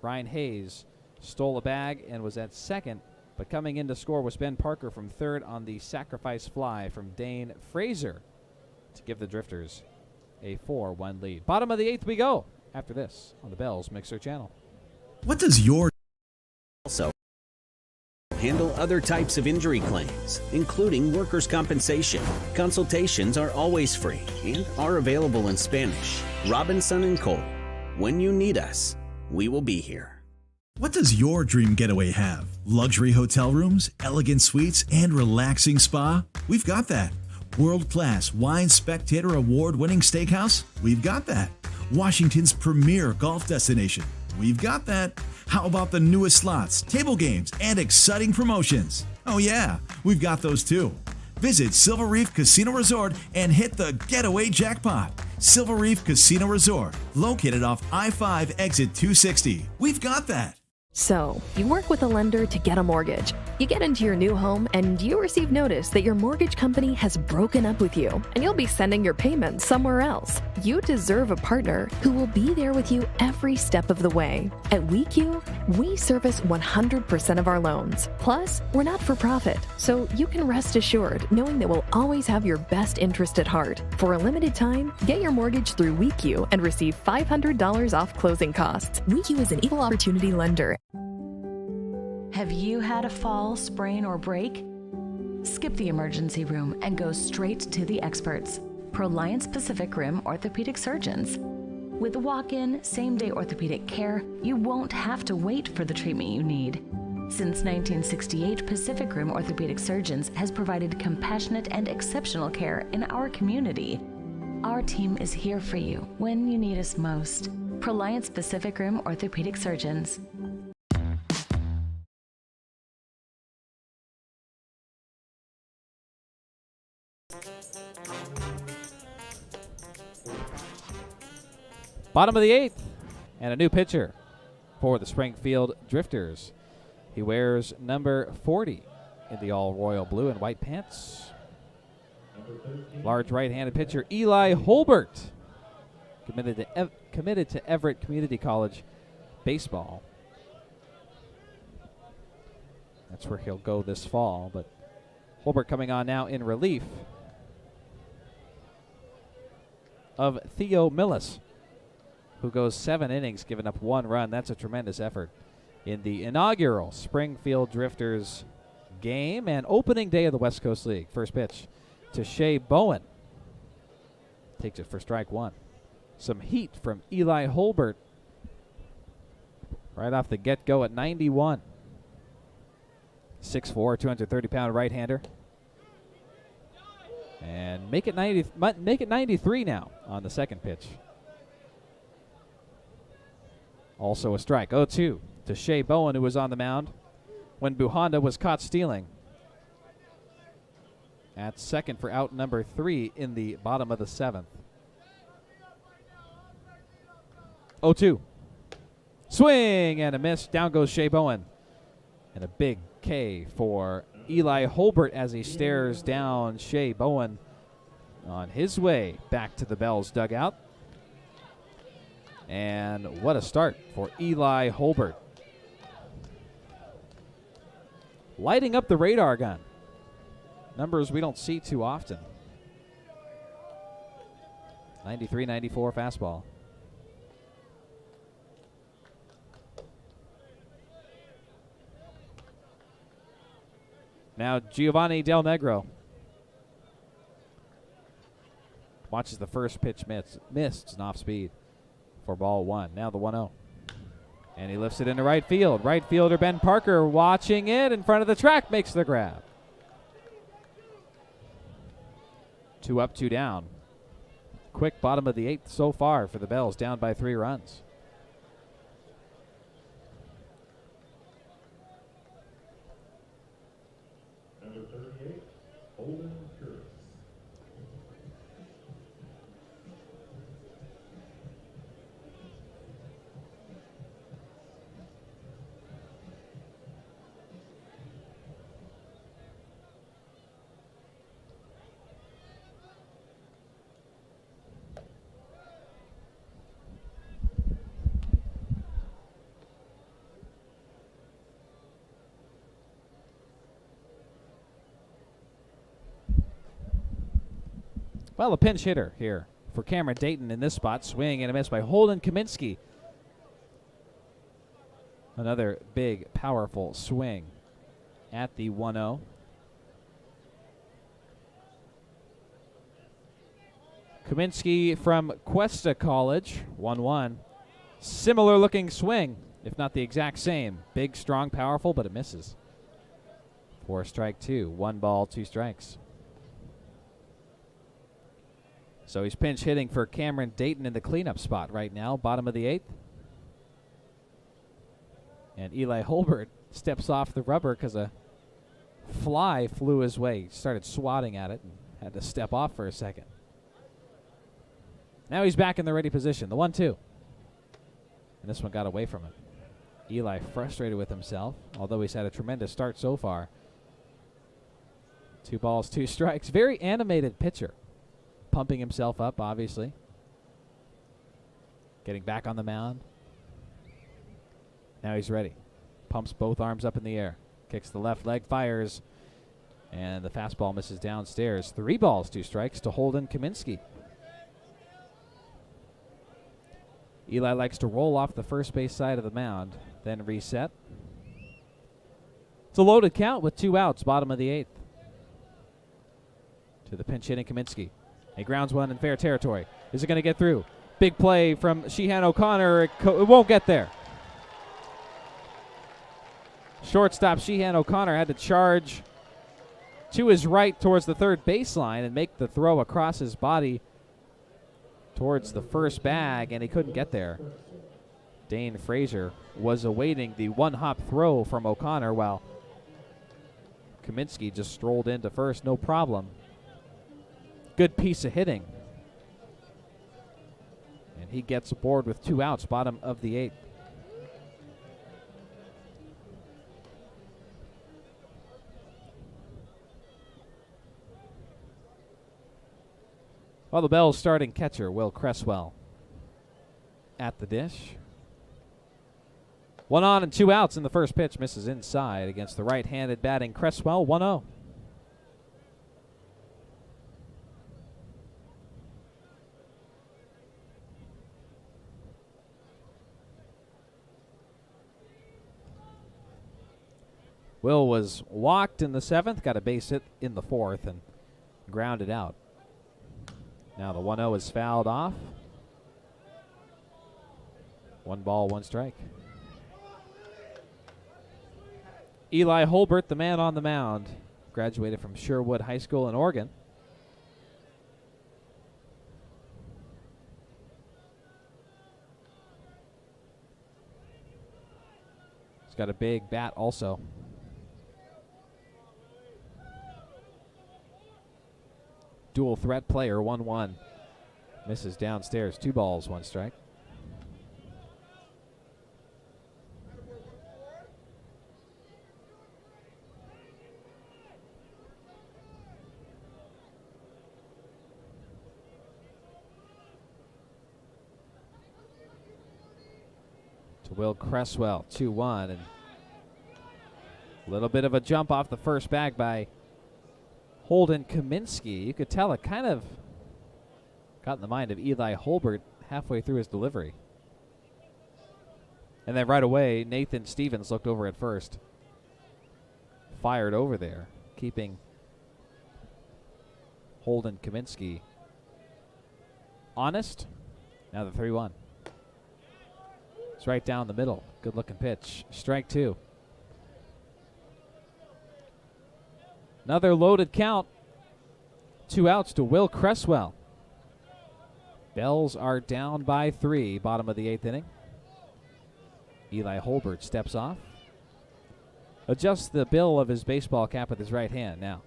Ryan Hayes stole a bag and was at second, but coming in to score was Ben Parker from third on the sacrifice fly from Dane Frazier to give the Drifters a 4-1 lead. Bottom of the 8th we go after this on the Bells Mixer channel. What does your also handle other types of injury claims, including workers' compensation. Consultations are always free and are available in Spanish. Robinson & Cole. When you need us, we will be here. What does your dream getaway have? Luxury hotel rooms, elegant suites, and relaxing spa? We've got that. World-class Wine Spectator award-winning steakhouse? We've got that. Washington's premier golf destination? We've got that. How about the newest slots, table games, and exciting promotions? Oh yeah, we've got those too. Visit Silver Reef Casino Resort and hit the getaway jackpot. Silver Reef Casino Resort, located off I-5 exit 260. We've got that. So, you work with a lender to get a mortgage. You get into your new home and you receive notice that your mortgage company has broken up with you and you'll be sending your payments somewhere else. You deserve a partner who will be there with you every step of the way. At WeQ, we service 100% of our loans. Plus, we're not for profit, so you can rest assured knowing that we'll always have your best interest at heart. For a limited time, get your mortgage through WeQ and receive $500 off closing costs. WeQ is an equal opportunity lender. Have you had a fall, sprain, or break? Skip the emergency room and go straight to the experts. Proliance Pacific Rim orthopedic surgeons. With walk-in, same-day orthopedic care, you won't have to wait for the treatment you need. Since 1968, Pacific Rim Orthopedic Surgeons has provided compassionate and exceptional care in our community. Our team is here for you when you need us most. Proliance Pacific Rim Orthopedic Surgeons. Bottom of the 8th, and a new pitcher for the Springfield Drifters. He wears number 40 in the all-royal blue and white pants. Large right-handed pitcher Eli Holbert, committed to Everett Community College baseball. That's where he'll go this fall, but Holbert coming on now in relief of Theo Millis, who goes 7 innings, giving up 1 run. That's a tremendous effort in the inaugural Springfield Drifters game and opening day of the West Coast League. First pitch to Shea Bowen. Takes it for strike 1. Some heat from Eli Holbert right off the get-go at 91. 6'4", 230-pound right-hander. And make it 93 now on the second pitch. Also a strike. 0-2 to Shea Bowen, who was on the mound when Buhanda was caught stealing. At second for out number 3 in the bottom of the 7th. 0-2. Swing and a miss. Down goes Shea Bowen. And a big K for Eli Holbert as he stares down Shea Bowen on his way back to the Bells dugout. And what a start for Eli Holbert. Lighting up the radar gun. Numbers we don't see too often. 93-94 fastball. Now Giovanni Del Negro watches the first pitch missed. It's an off speed for ball 1. Now the 1-0. And he lifts it into right field. Right fielder Ben Parker watching it in front of the track, makes the grab. 2 up, 2 down. Quick bottom of the 8th so far for the Bells, down by 3 runs. Number 38, Owen Murdoch. Well, a pinch hitter here for Cameron Dayton in this spot. Swing and a miss by Holden Kaminsky. Another big, powerful swing at the 1-0. Kaminsky from Cuesta College, 1-1. Similar looking swing, if not the exact same. Big, strong, powerful, but it misses. For strike 2. 1 ball, 2 strikes. So he's pinch hitting for Cameron Dayton in the cleanup spot right now, bottom of the 8th. And Eli Holbert steps off the rubber because a fly flew his way. He started swatting at it and had to step off for a second. Now he's back in the ready position, the 1-2. And this one got away from him. Eli frustrated with himself, although he's had a tremendous start so far. 2 balls, 2 strikes. Very animated pitcher. Pumping himself up, obviously. Getting back on the mound. Now he's ready. Pumps both arms up in the air. Kicks the left leg, fires. And the fastball misses downstairs. 3 balls, 2 strikes to Holden Kaminsky. Eli likes to roll off the first base side of the mound, then reset. It's a loaded count with 2 outs, bottom of the 8th. To the pinch hitting Kaminsky. He grounds one in fair territory. Is it going to get through? Big play from Sheehan O'Connor. It won't get there. Shortstop Sheehan O'Connor had to charge to his right towards the third baseline and make the throw across his body towards the first bag, and he couldn't get there. Dane Frazier was awaiting the one-hop throw from O'Connor while Kaminsky just strolled into first, no problem. Good piece of hitting. And he gets aboard with 2 outs, bottom of the 8th. Well, the Bells starting catcher, Will Cresswell, at the dish. 1 on and 2 outs in the first pitch. Misses inside against the right-handed batting Cresswell, 1-0. Will was walked in the 7th, got a base hit in the 4th, and grounded out. Now the 1-0 is fouled off. 1 ball, 1 strike. Eli Holbert, the man on the mound, graduated from Sherwood High School in Oregon. He's got a big bat also. Dual threat player, 1-1. Misses downstairs, 2 balls, 1 strike. To Will Cresswell, 2-1, and a little bit of a jump off the first bag by Holden Kaminsky. You could tell it kind of got in the mind of Eli Holbert halfway through his delivery. And then right away, Nathan Stevens looked over at first. Fired over there, keeping Holden Kaminsky honest. Now the 3-1. It's right down the middle. Good looking pitch. Strike 2. Another loaded count. 2 outs to Will Cresswell. Bells are down by 3, bottom of the 8th inning. Eli Holbert steps off. Adjusts the bill of his baseball cap with his right hand now.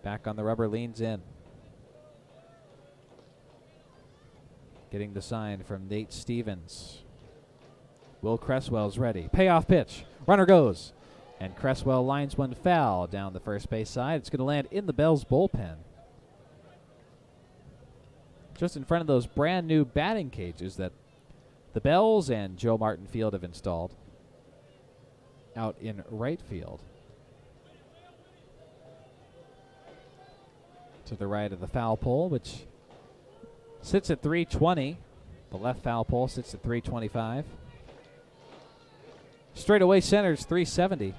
Back on the rubber, leans in. Getting the sign from Nate Stevens. Will Cresswell's ready. Payoff pitch. Runner goes. And Cresswell lines one foul down the first base side. It's going to land in the Bells bullpen. Just in front of those brand new batting cages that the Bells and Joe Martin Field have installed out in right field. To the right of the foul pole, which sits at 320. The left foul pole sits at 325. Straightaway centers 370.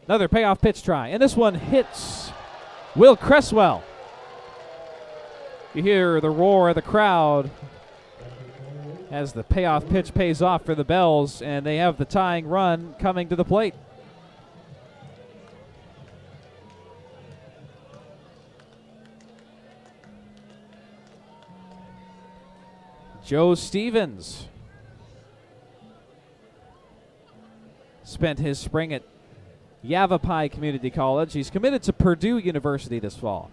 Another payoff pitch try, and this one hits Will Cresswell. You hear the roar of the crowd as the payoff pitch pays off for the Bells, and they have the tying run coming to the plate. Joe Stevens spent his spring at Yavapai Community College. He's committed to Purdue University this fall.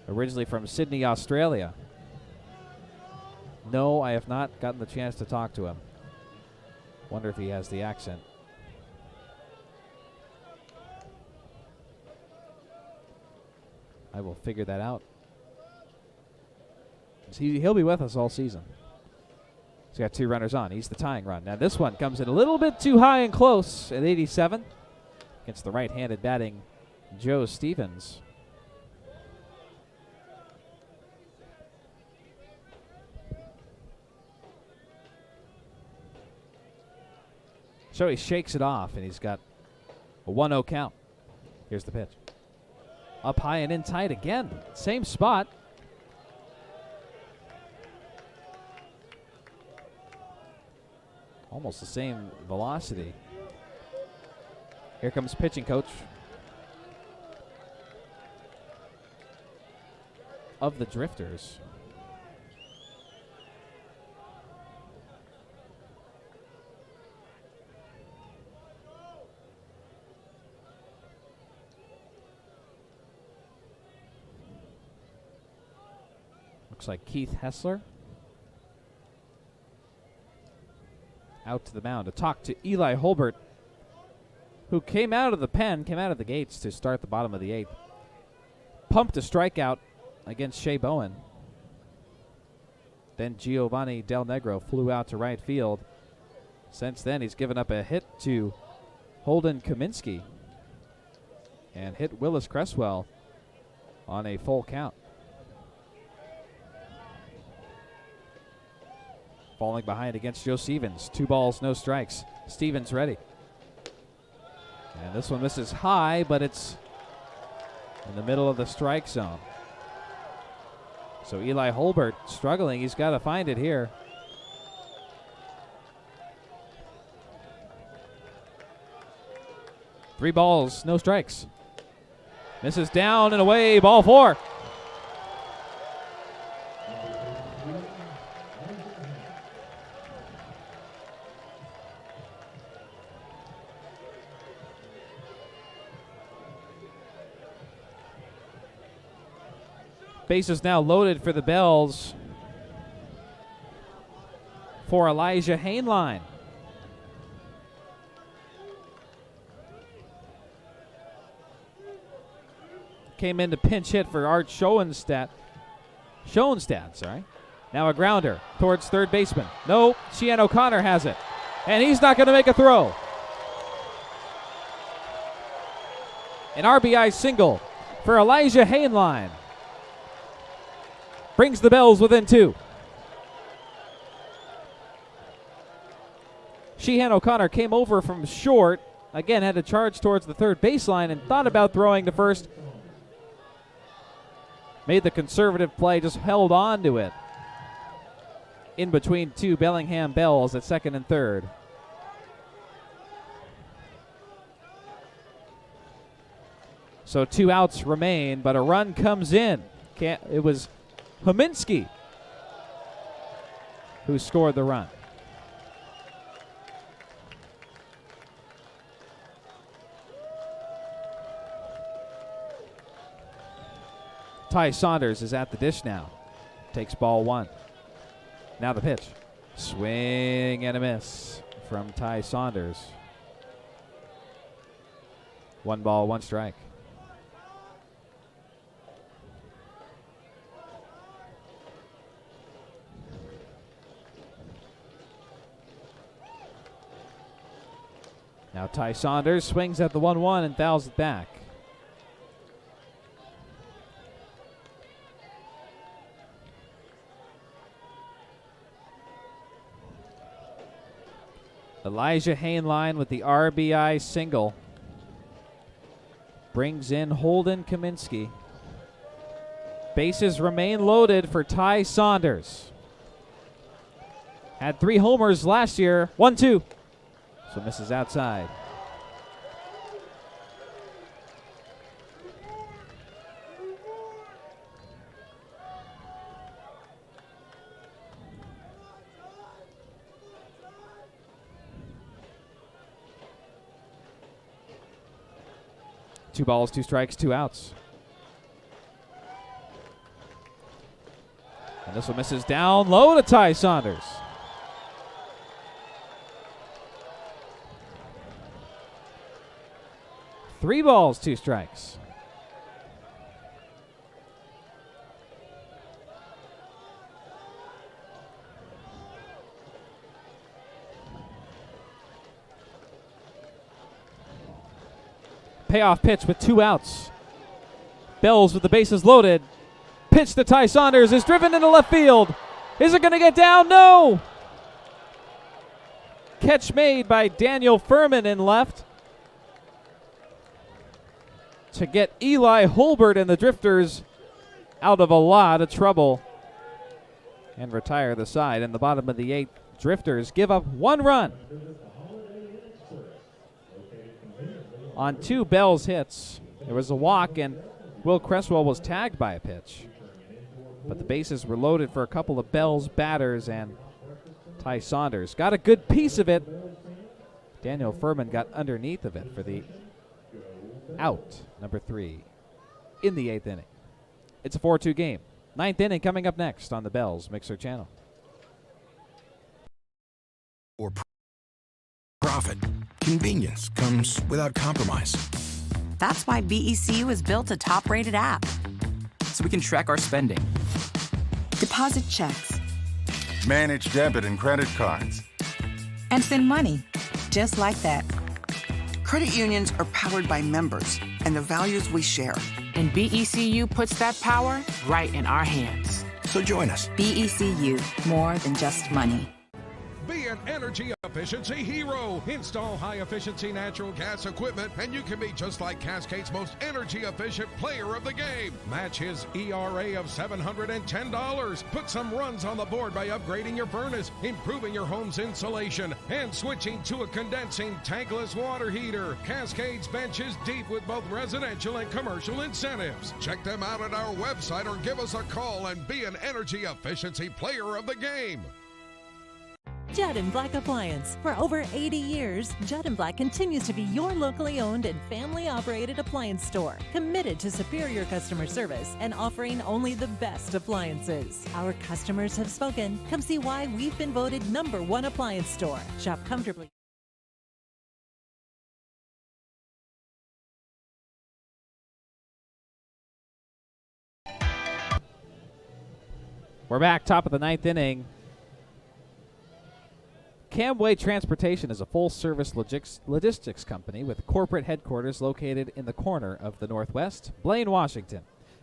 Originally from Sydney, Australia. No, I have not gotten the chance to talk to him. Wonder if he has the accent. I will figure that out. He'll be with us all season. He's got 2 runners on. He's the tying run. Now this one comes in a little bit too high and close at 87 against the right-handed batting Joe Stevens. So he shakes it off, and he's got a 1-0 count. Here's the pitch. Up high and in tight again. Same spot. Almost the same velocity. Here comes pitching coach of the Drifters. Looks like Keith Hessler. Out to the mound to talk to Eli Holbert, who came out of the pen, came out of the gates to start the bottom of the 8th. Pumped a strikeout against Shea Bowen. Then Giovanni Del Negro flew out to right field. Since then, he's given up a hit to Holden Kaminsky and hit Willis Cresswell on a full count. Falling behind against Joe Stevens. 2 balls, no strikes. Stevens ready. And this one misses high, but it's in the middle of the strike zone. So Eli Holbert struggling. He's got to find it here. Three balls, no strikes. Misses down and away, ball 4. Bases now loaded for the Bells for Elijah Hainline. Came in to pinch hit for Art Schoenstatt. Sorry. Now a grounder towards third baseman. No, Sheehan O'Connor has it. And he's not going to make a throw. An RBI single for Elijah Hainline. Brings the Bells within 2. Sheehan O'Connor came over from short. Again, had to charge towards the third baseline and thought about throwing to first. Made the conservative play, just held on to it. In between 2 Bellingham Bells at second and third. So 2 outs remain, but a run comes in. It was Kaminsky who scored the run. Ty Saunders is at the dish now. Takes ball 1. Now the pitch. Swing and a miss from Ty Saunders. 1 ball, 1 strike. Now Ty Saunders swings at the 1-1 and fouls it back. Elijah Hainline with the RBI single. Brings in Holden Kaminsky. Bases remain loaded for Ty Saunders. Had 3 homers last year. 1-2. So misses outside. Two balls, 2 strikes, 2 outs. And this one misses down low to Ty Saunders. 3 balls, 2 strikes. Payoff pitch with 2 outs. Bells with the bases loaded. Pitch to Ty Saunders is driven into left field. Is it going to get down? No! Catch made by Daniel Furman in left to get Eli Holbert and the Drifters out of a lot of trouble and retire the side. In the bottom of the 8th, Drifters give up 1 run on 2 Bells hits. There was a walk, and Will Cresswell was tagged by a pitch. But the bases were loaded for a couple of Bells batters, and Ty Saunders got a good piece of it. Daniel Furman got underneath of it for the out, number 3, in the 8th inning. It's a 4-2 game. 9th inning coming up next on the Bells Mixer channel. Or profit. Convenience comes without compromise. That's why BECU has built a top-rated app. So we can track our spending. Deposit checks. Manage debit and credit cards. And send money. Just like that. Credit unions are powered by members and the values we share. And BECU puts that power right in our hands. So join us. BECU, more than just money. Be an energy efficiency hero. Install high-efficiency natural gas equipment, and you can be just like Cascade's most energy-efficient player of the game. Match his ERA of $710. Put some runs on the board by upgrading your furnace, improving your home's insulation, and switching to a condensing tankless water heater. Cascade's bench is deep with both residential and commercial incentives. Check them out at our website or give us a call and be an energy efficiency player of the game. Judd & Black Appliance. For over 80 years, Judd & Black continues to be your locally owned and family-operated appliance store, committed to superior customer service and offering only the best appliances. Our customers have spoken. Come see why we've been voted #1 appliance store. Shop comfortably. We're back, top of the 9th inning. Camway Transportation is a full-service logistics company with corporate headquarters located in the corner of the Northwest, Blaine, Washington.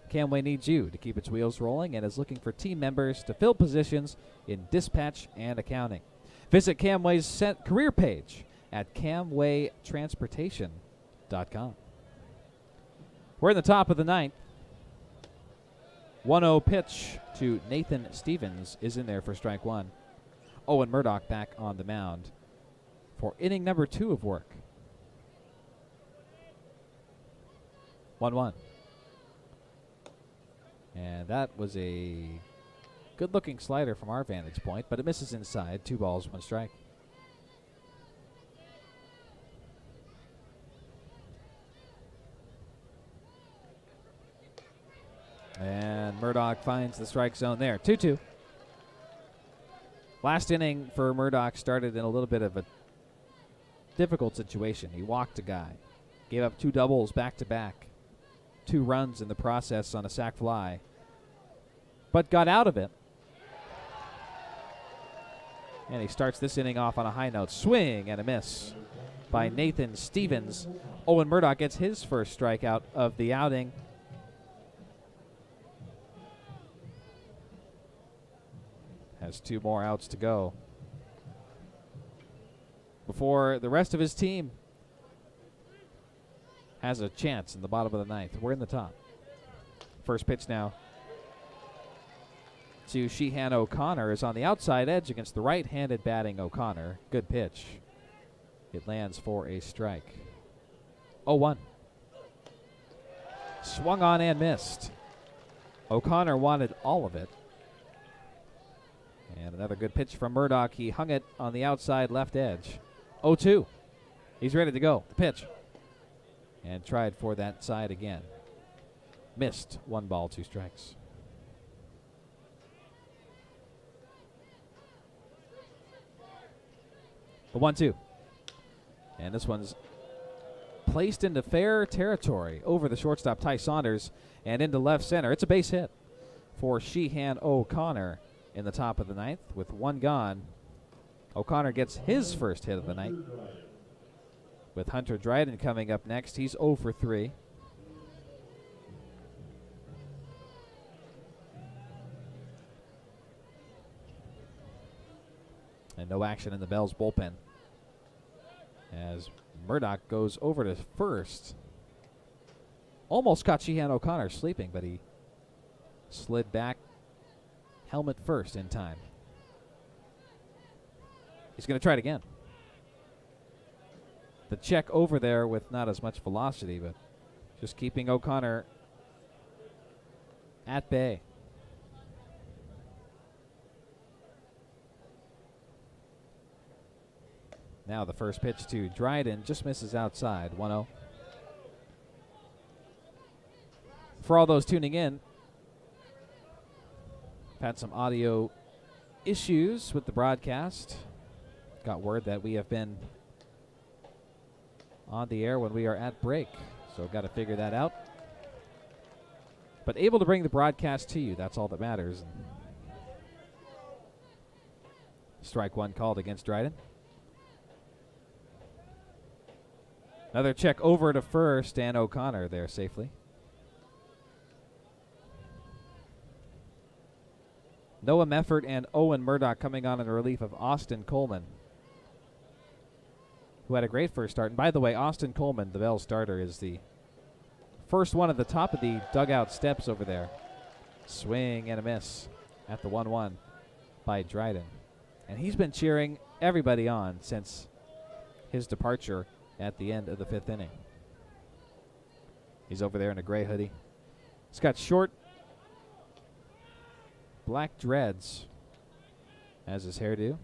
Camway needs you to keep its wheels rolling and is looking for team members to fill positions in dispatch and accounting. Visit Camway's career page at camwaytransportation.com. We're in the top of the 9th. 1-0 pitch to Nathan Stevens is in there for strike 1. Owen Murdoch back on the mound for inning number 2 of work. 1-1. And that was a good-looking slider from our vantage point, but it misses inside. 2 balls, 1 strike. And Murdoch finds the strike zone there. 2-2. Last inning for Murdoch started in a little bit of a difficult situation. He walked a guy, gave up 2 doubles back-to-back, 2 runs in the process on a sac fly, but got out of it. And he starts this inning off on a high note. Swing and a miss by Nathan Stevens. Owen Murdoch gets his first strikeout of the outing. Has 2 more outs to go before the rest of his team has a chance in the bottom of the 9th. We're in the top. First pitch now to Sheehan O'Connor is on the outside edge against the right-handed batting O'Connor. Good pitch. It lands for a strike. 0-1. Swung on and missed. O'Connor wanted all of it. And another good pitch from Murdoch. He hung it on the outside left edge. 0-2. He's ready to go. The pitch. And tried for that side again. Missed. 1 ball, 2 strikes. The 1-2. And this one's placed into fair territory over the shortstop Ty Saunders and into left center. It's a base hit for Sheehan O'Connor in the top of the ninth. With one gone, O'Connor gets his first hit of the night. With Hunter Dryden coming up next, he's 0 for 3. And no action in the Bells bullpen as Murdoch goes over to first. Almost caught Sheehan O'Connor sleeping, but he slid back helmet first in time. He's going to try it again. The check over there with not as much velocity, but just keeping O'Connor at bay. Now the first pitch to Dryden just misses outside, 1-0. For all those tuning in, had some audio issues with the broadcast. Got word that we have been on the air when we are at break, so got to figure that out. But able to bring the broadcast to you, that's all that matters. Strike one called against Dryden. Another check over to first, and O'Connor there safely. Noah Meffert and Owen Murdoch coming on in relief of Austin Coleman, who had a great first start. And by the way, Austin Coleman, the Bell starter, is the first one at the top of the dugout steps over there. Swing and a miss at the 1-1 by Dryden. And he's been cheering everybody on since his departure at the end of the 5th inning. He's over there in a gray hoodie. He's got short black dreads as his hairdo.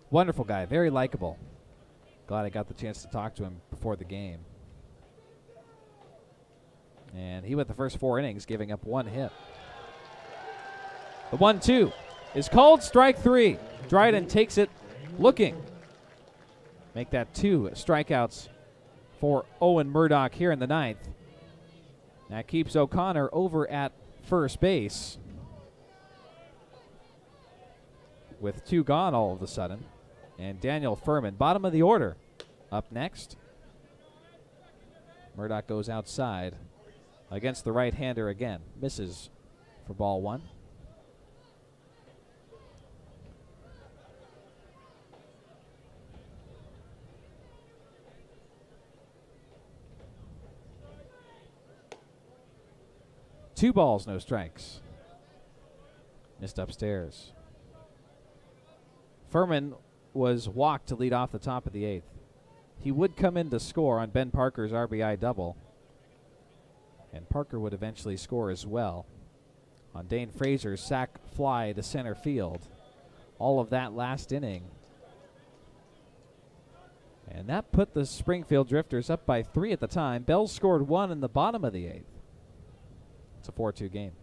Wonderful guy, very likable. Glad I got the chance to talk to him before the game. And he went the first 4 innings, giving up 1 hit. The 1-2 is called strike 3. Dryden takes it looking. Make that 2 strikeouts for Owen Murdoch here in the 9th. That keeps O'Connor over at first base with 2 gone all of a sudden. And Daniel Furman, bottom of the order, up next. Murdoch goes outside against the right-hander again. Misses for ball 1. Two balls, no strikes. Missed upstairs. Furman was walked to lead off the top of the 8th. He would come in to score on Ben Parker's RBI double. And Parker would eventually score as well on Dane Fraser's sac fly to center field. All of that last inning. And that put the Springfield Drifters up by 3 at the time. Bells scored 1 in the bottom of the 8th. It's a 4-2 game.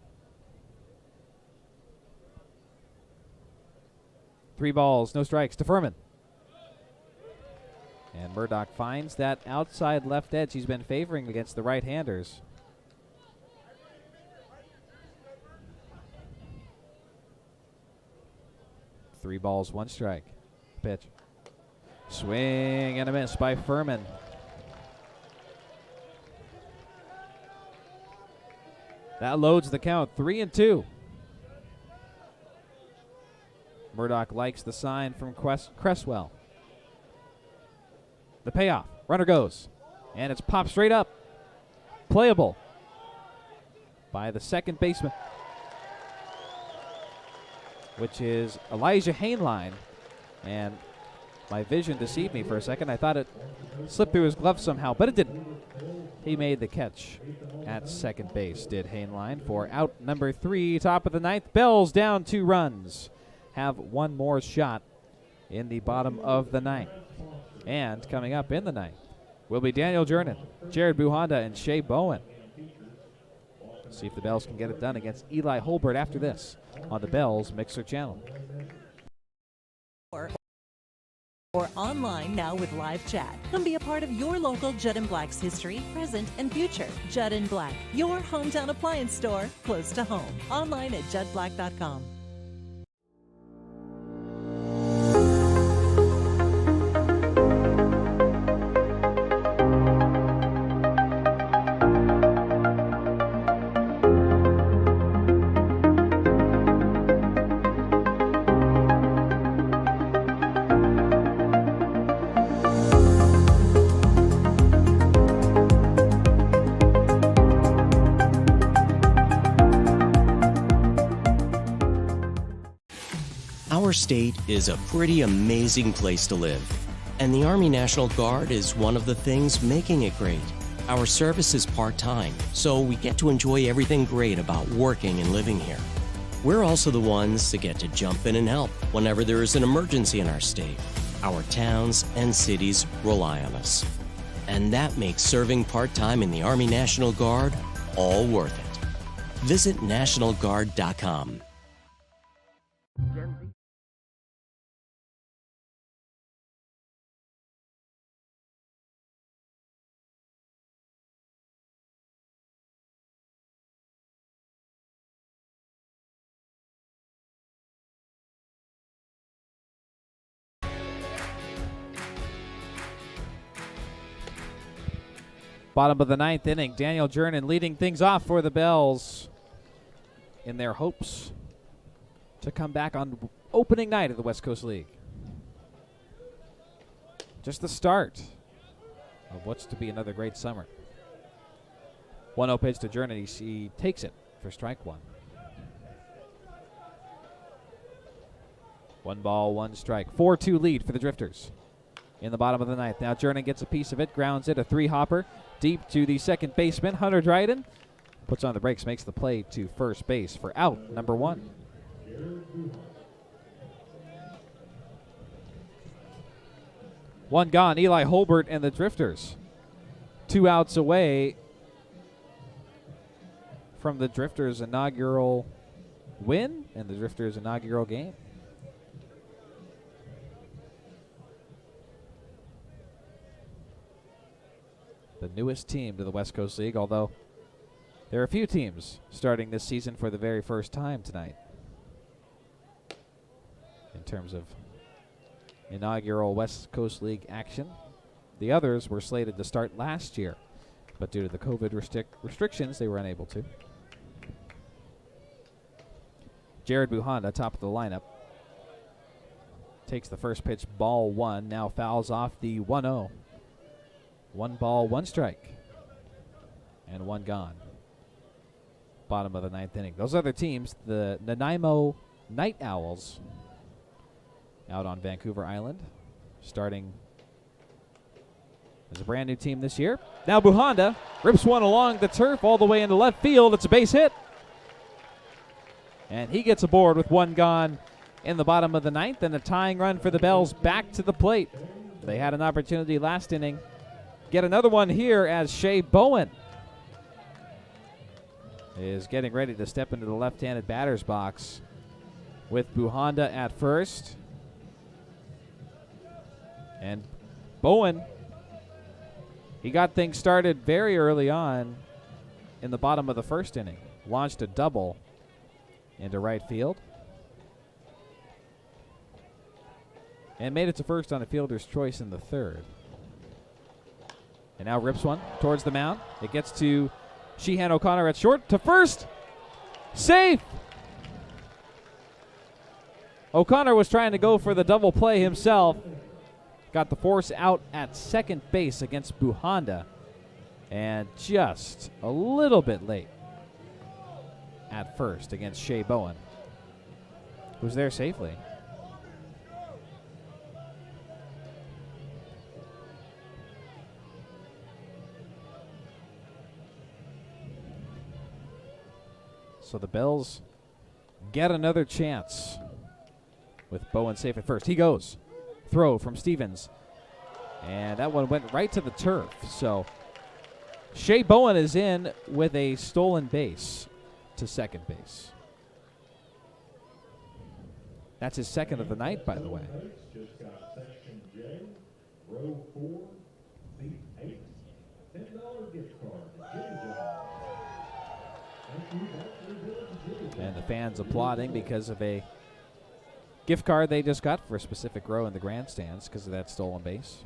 3 balls, no strikes to Furman. And Murdoch finds that outside left edge he's been favoring against the right-handers. Three balls, 1 strike. Pitch. Swing and a miss by Furman. That loads the count, 3-2. Murdoch likes the sign from Cresswell. The payoff, runner goes, and it's popped straight up. Playable by the second baseman, which is Elijah Hainline. And my vision deceived me for a second. I thought it slipped through his glove somehow, but it didn't. He made the catch at second base, did Hainline, for out number 3, top of the 9th. Bells down 2 runs. Have one more shot in the bottom of the 9th. And coming up in the 9th will be Daniel Jernan, Jared Buhonda, and Shea Bowen. See if the Bells can get it done against Eli Holbert after this on the Bells Mixer channel. Or on online now with live chat. Come be a part of your local Judd & Black's history, present, and future. Judd & Black, your hometown appliance store, close to home. Online at juddblack.com. Our state is a pretty amazing place to live, and the Army National Guard is one of the things making it great. Our service is part-time, so we get to enjoy everything great about working and living here. We're also the ones that get to jump in and help whenever there is an emergency in our state. Our towns and cities rely on us, and that makes serving part-time in the Army National Guard all worth it. Visit NationalGuard.com. Bottom of the ninth inning, Daniel Jernan leading things off for the Bells in their hopes to come back on opening night of the West Coast League. Just the start of what's to be another great summer. 1-0 pitch to Jernan. He takes it for strike one. 1 ball, 1 strike. 4-2 lead for the Drifters in the bottom of the ninth. Now Jernan gets a piece of it, grounds it, a 3-hopper deep to the second baseman, Hunter Dryden. Puts on the brakes, makes the play to first base for out number 1. One gone, Eli Holbert and the Drifters. 2 outs away from the Drifters' inaugural win and the Drifters' inaugural game. The newest team to the West Coast League, although there are a few teams starting this season for the very first time tonight in terms of inaugural West Coast League action. The others were slated to start last year, but due to the COVID restrictions, they were unable to. Jared Buhanda, top of the lineup, takes the first pitch, ball 1, now fouls off the 1-0. 1 ball, 1 strike, and 1 gone. Bottom of the ninth inning. Those other teams, the Nanaimo Night Owls, out on Vancouver Island, starting as a brand new team this year. Now Buhanda rips one along the turf all the way into left field. It's a base hit. And he gets aboard with 1 gone in the bottom of the ninth, and a tying run for the Bells back to the plate. They had an opportunity last inning. Get another one here as Shea Bowen is getting ready to step into the left-handed batter's box with Buhanda at first. And Bowen, he got things started very early on in the bottom of the first inning. Launched a double into right field. And made it to first on a fielder's choice in the third. And now rips one towards the mound. It gets to Sheehan O'Connor at short, to first. Safe! O'Connor was trying to go for the double play himself. Got the force out at second base against Buhanda. And just a little bit late at first against Shea Bowen, who's there safely. So the Bells get another chance with Bowen safe at first. He goes. Throw from Stevens. And that one went right to the turf. So Shea Bowen is in with a stolen base to second base. That's his second of the night, by the way. Row 4, seat 8, $10 gift card to Giesland. Thank you, back to And the fans applauding because of a gift card they just got for a specific row in the grandstands because of that stolen base.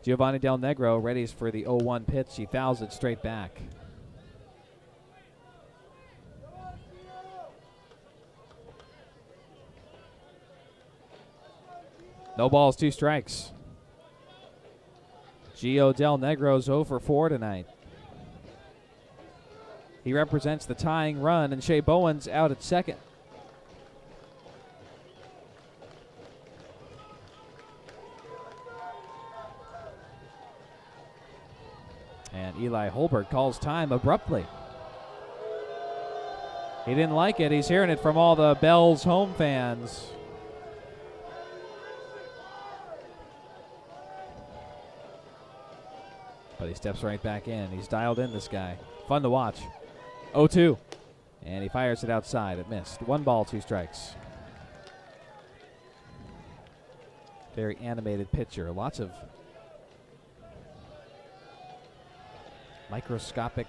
Giovanni Del Negro readies for the 0-1 pitch. He fouls it straight back. No balls, 2 strikes. Gio Del Negro's 0 for 4 tonight. He represents the tying run, and Shea Bowen's out at second. And Eli Holbert calls time abruptly. He didn't like it. He's hearing it from all the Bells home fans. But he steps right back in. He's dialed in, this guy. Fun to watch. 0-2. And he fires it outside. It missed. 1 ball, 2 strikes. Very animated pitcher. Lots of microscopic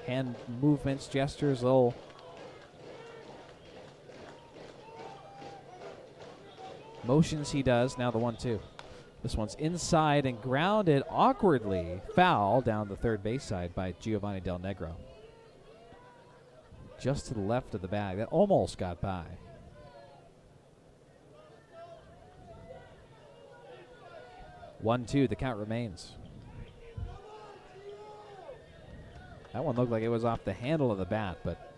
hand movements, gestures, little motions he does. Now the 1-2. This one's inside and grounded awkwardly. Foul down the third base side by Giovanni Del Negro. Just to the left of the bag. That almost got by. The count remains. That one looked like it was off the handle of the bat, but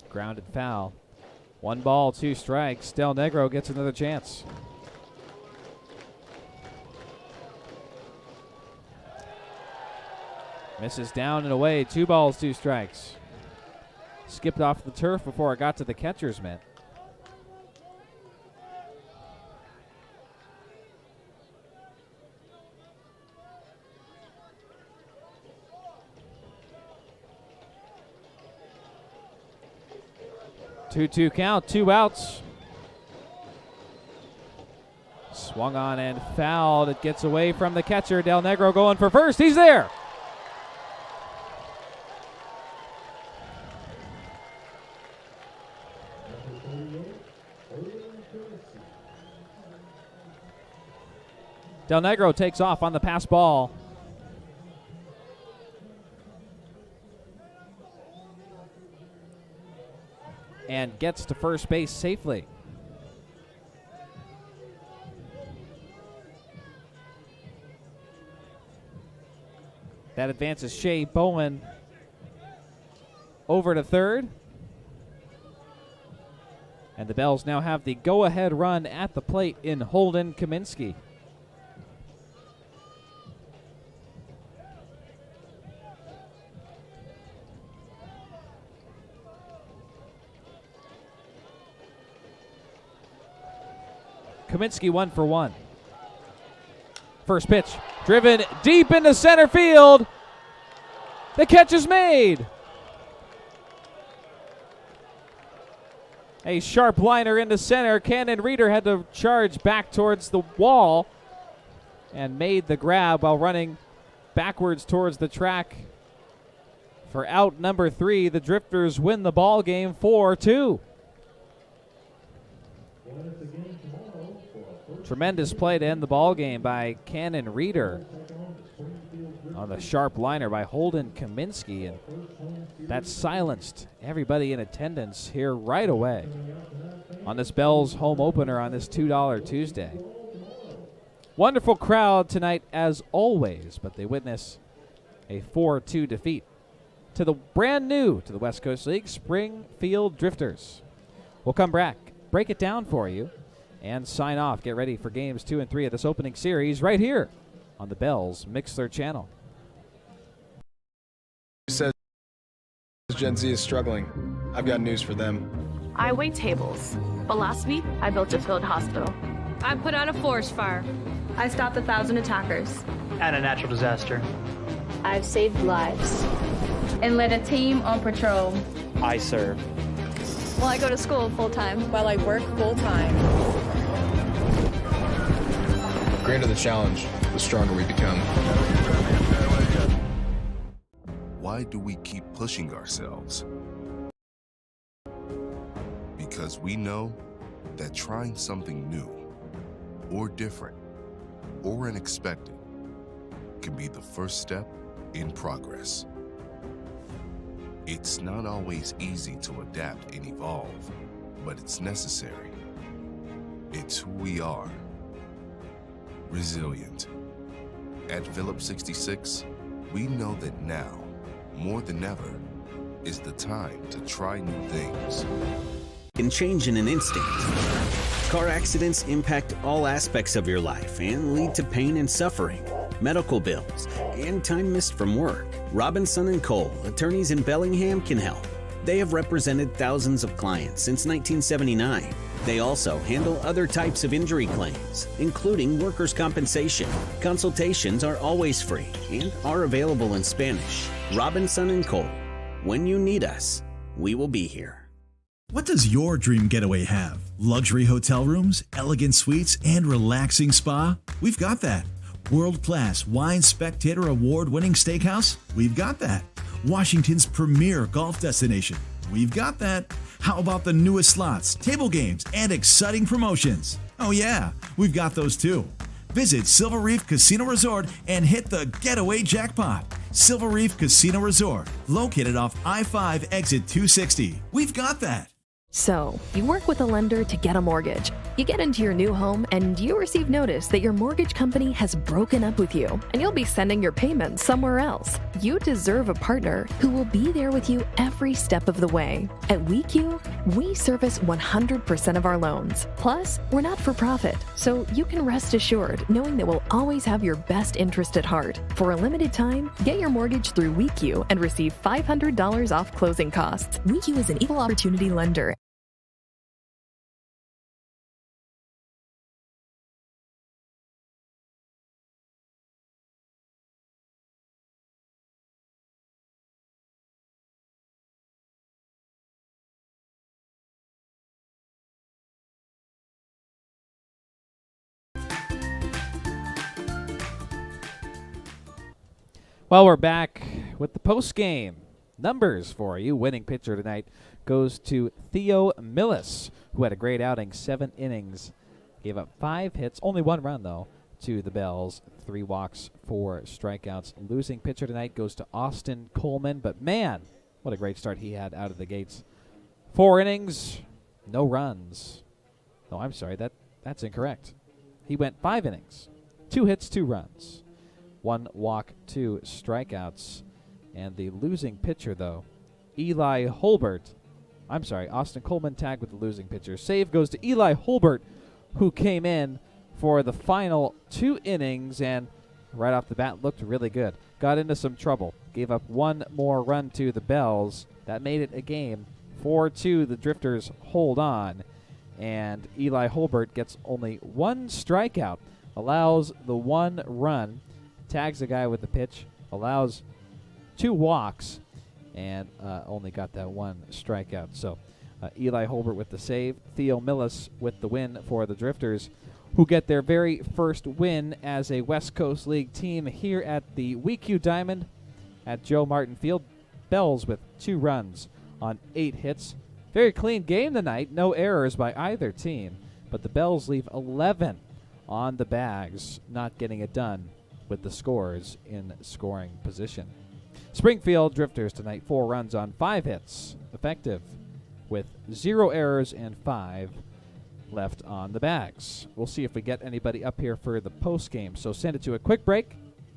grounded foul. 1 ball, 2 strikes. Del Negro gets another chance. Misses down and away. 2 balls, 2 strikes. Skipped off the turf before it got to the catcher's mitt. Two count, 2 outs. Swung on and fouled. It gets away from the catcher. Del Negro going for first. He's there. Del Negro takes off on the pass ball. And gets to first base safely. That advances Shea Bowen over to third. And the Bells now have the go-ahead run at the plate in Holden Kaminsky. Kaminsky 1 for 1. First pitch, driven deep into center field. The catch is made. A sharp liner into center. Cannon Reeder had to charge back towards the wall and made the grab while running backwards towards the track. For out number 3, the Drifters win the ball game 4-2. Tremendous play to end the ball game by Cannon Reeder on the sharp liner by Holden Kaminsky, and that silenced everybody in attendance here right away on this Bells home opener on this $2 Tuesday. Wonderful crowd tonight as always, but they witness a 4-2 defeat to the brand new to the West Coast League Springfield Drifters. We'll come back, break it down for you, and sign off. Get ready for games 2 and 3 of this opening series right here on the Bells Mixler channel. Says Gen Z is struggling. I've got news for them. I wait tables, but last week I built a field hospital. I put out a forest fire. I stopped 1,000 attackers. And a natural disaster. I've saved lives and led a team on patrol. I serve. Well, I go to school full-time. While I work full-time. The greater the challenge, the stronger we become. Why do we keep pushing ourselves? Because we know that trying something new, or different, or unexpected can be the first step in progress. It's not always easy to adapt and evolve, but it's necessary. It's who we are. Resilient. At Phillips 66, we know that now, more than ever, is the time to try new things. Can change in an instant. Car accidents impact all aspects of your life and lead to pain and suffering, medical bills, and time missed from work. Robinson & Cole, attorneys in Bellingham, can help. They have represented thousands of clients since 1979. They also handle other types of injury claims, including workers' compensation. Consultations are always free and are available in Spanish. Robinson & Cole. When you need us, we will be here. What does your dream getaway have? Luxury hotel rooms, elegant suites, and relaxing spa? We've got that. World-class wine spectator award-winning steakhouse? We've got that. Washington's premier golf destination? We've got that. How about the newest slots, table games, and exciting promotions? Oh yeah, we've got those too. Visit Silver Reef Casino Resort and hit the getaway jackpot. Silver Reef Casino Resort, located off I-5 exit 260. We've got that. So, you work with a lender to get a mortgage. You get into your new home and you receive notice that your mortgage company has broken up with you and you'll be sending your payments somewhere else. You deserve a partner who will be there with you every step of the way. At WeQ, we service 100% of our loans. Plus, we're not for profit, so you can rest assured knowing that we'll always have your best interest at heart. For a limited time, get your mortgage through WeQ and receive $500 off closing costs. WeQ is an equal opportunity lender. Well, we're back with the post-game numbers for you. Winning pitcher tonight goes to Theo Millis, who had a great outing, 7 innings, gave up 5 hits, only 1 run, though, to the Bells, 3 walks, 4 strikeouts. Losing pitcher tonight goes to Austin Coleman, but man, what a great start he had out of the gates. 4 innings, no runs. No, I'm sorry, that's incorrect. He went 5 innings, 2 hits, 2 runs. 1 walk, 2 strikeouts. And the losing pitcher, though, Eli Holbert. I'm sorry, Austin Coleman tagged with the losing pitcher. Save goes to Eli Holbert, who came in for the final 2 innings and right off the bat looked really good. Got into some trouble. Gave up 1 more run to the Bells. That made it a game. 4-2, the Drifters hold on. And Eli Holbert gets only 1 strikeout. Allows the 1 run. Tags the guy with the pitch, allows 2 walks, and only got that 1 strikeout. So Eli Holbert with the save, Theo Millis with the win for the Drifters, who get their very first win as a West Coast League team here at the WeQ Diamond at Joe Martin Field. Bells with 2 runs on 8 hits. Very clean game tonight, no errors by either team, but the Bells leave 11 on the bags, not getting it done with the scores in scoring position. Springfield Drifters tonight, 4 runs on 5 hits, effective with 0 errors and 5 left on the bags. We'll see if we get anybody up here for the post game. So send it to a quick break,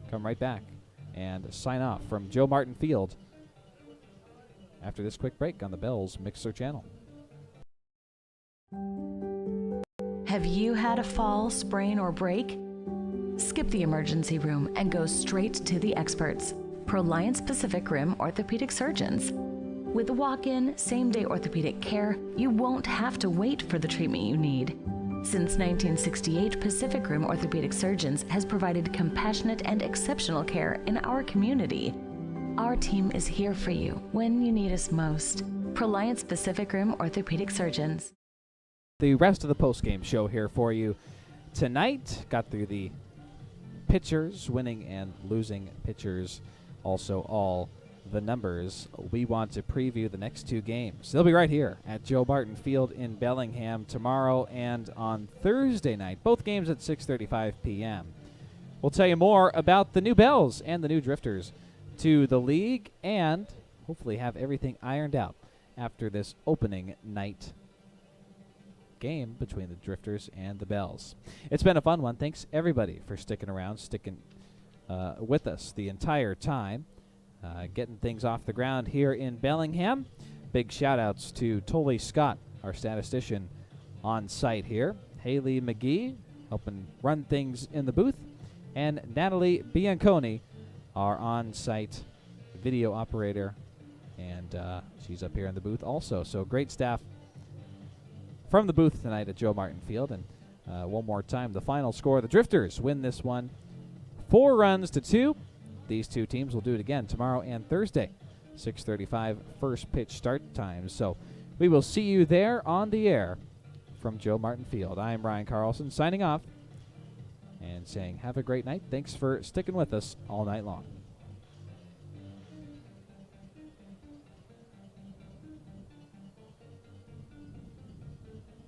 come right back, and sign off from Joe Martin Field after this quick break on the Bells Mixer channel. Have you had a fall, sprain, or break? Skip the emergency room and go straight to the experts. Proliance Pacific Rim orthopedic surgeons. With walk-in, same-day orthopedic care, you won't have to wait for the treatment you need. Since 1968, Pacific Rim Orthopedic Surgeons has provided compassionate and exceptional care in our community. Our team is here for you when you need us most. Proliance Pacific Rim Orthopedic Surgeons. The rest of the post-game show here for you tonight. Got through the pitchers, winning and losing pitchers, also all the numbers. We want to preview the next two games. They'll be right here at Joe Martin Field in Bellingham tomorrow and on Thursday night, both games at 6:35 p.m. We'll tell you more about the new Bells and the new Drifters to the league and hopefully have everything ironed out after this opening night game between the Drifters and the Bells. It's been a fun one. Thanks, everybody, for sticking around, sticking with us the entire time, getting things off the ground here in Bellingham. Big shout-outs to Tolly Scott, our statistician on site here, Haley McGee, helping run things in the booth, and Natalie Bianconi, our on-site video operator, and she's up here in the booth also. So great staff from the booth tonight at Joe Martin Field. And one more time, the final score: the Drifters win this one 4-2. These two teams will do it again tomorrow and Thursday, 6:35 first pitch start times. So we will see you there on the air from Joe Martin Field. I am Ryan Carlson signing off and saying have a great night. Thanks for sticking with us all night long.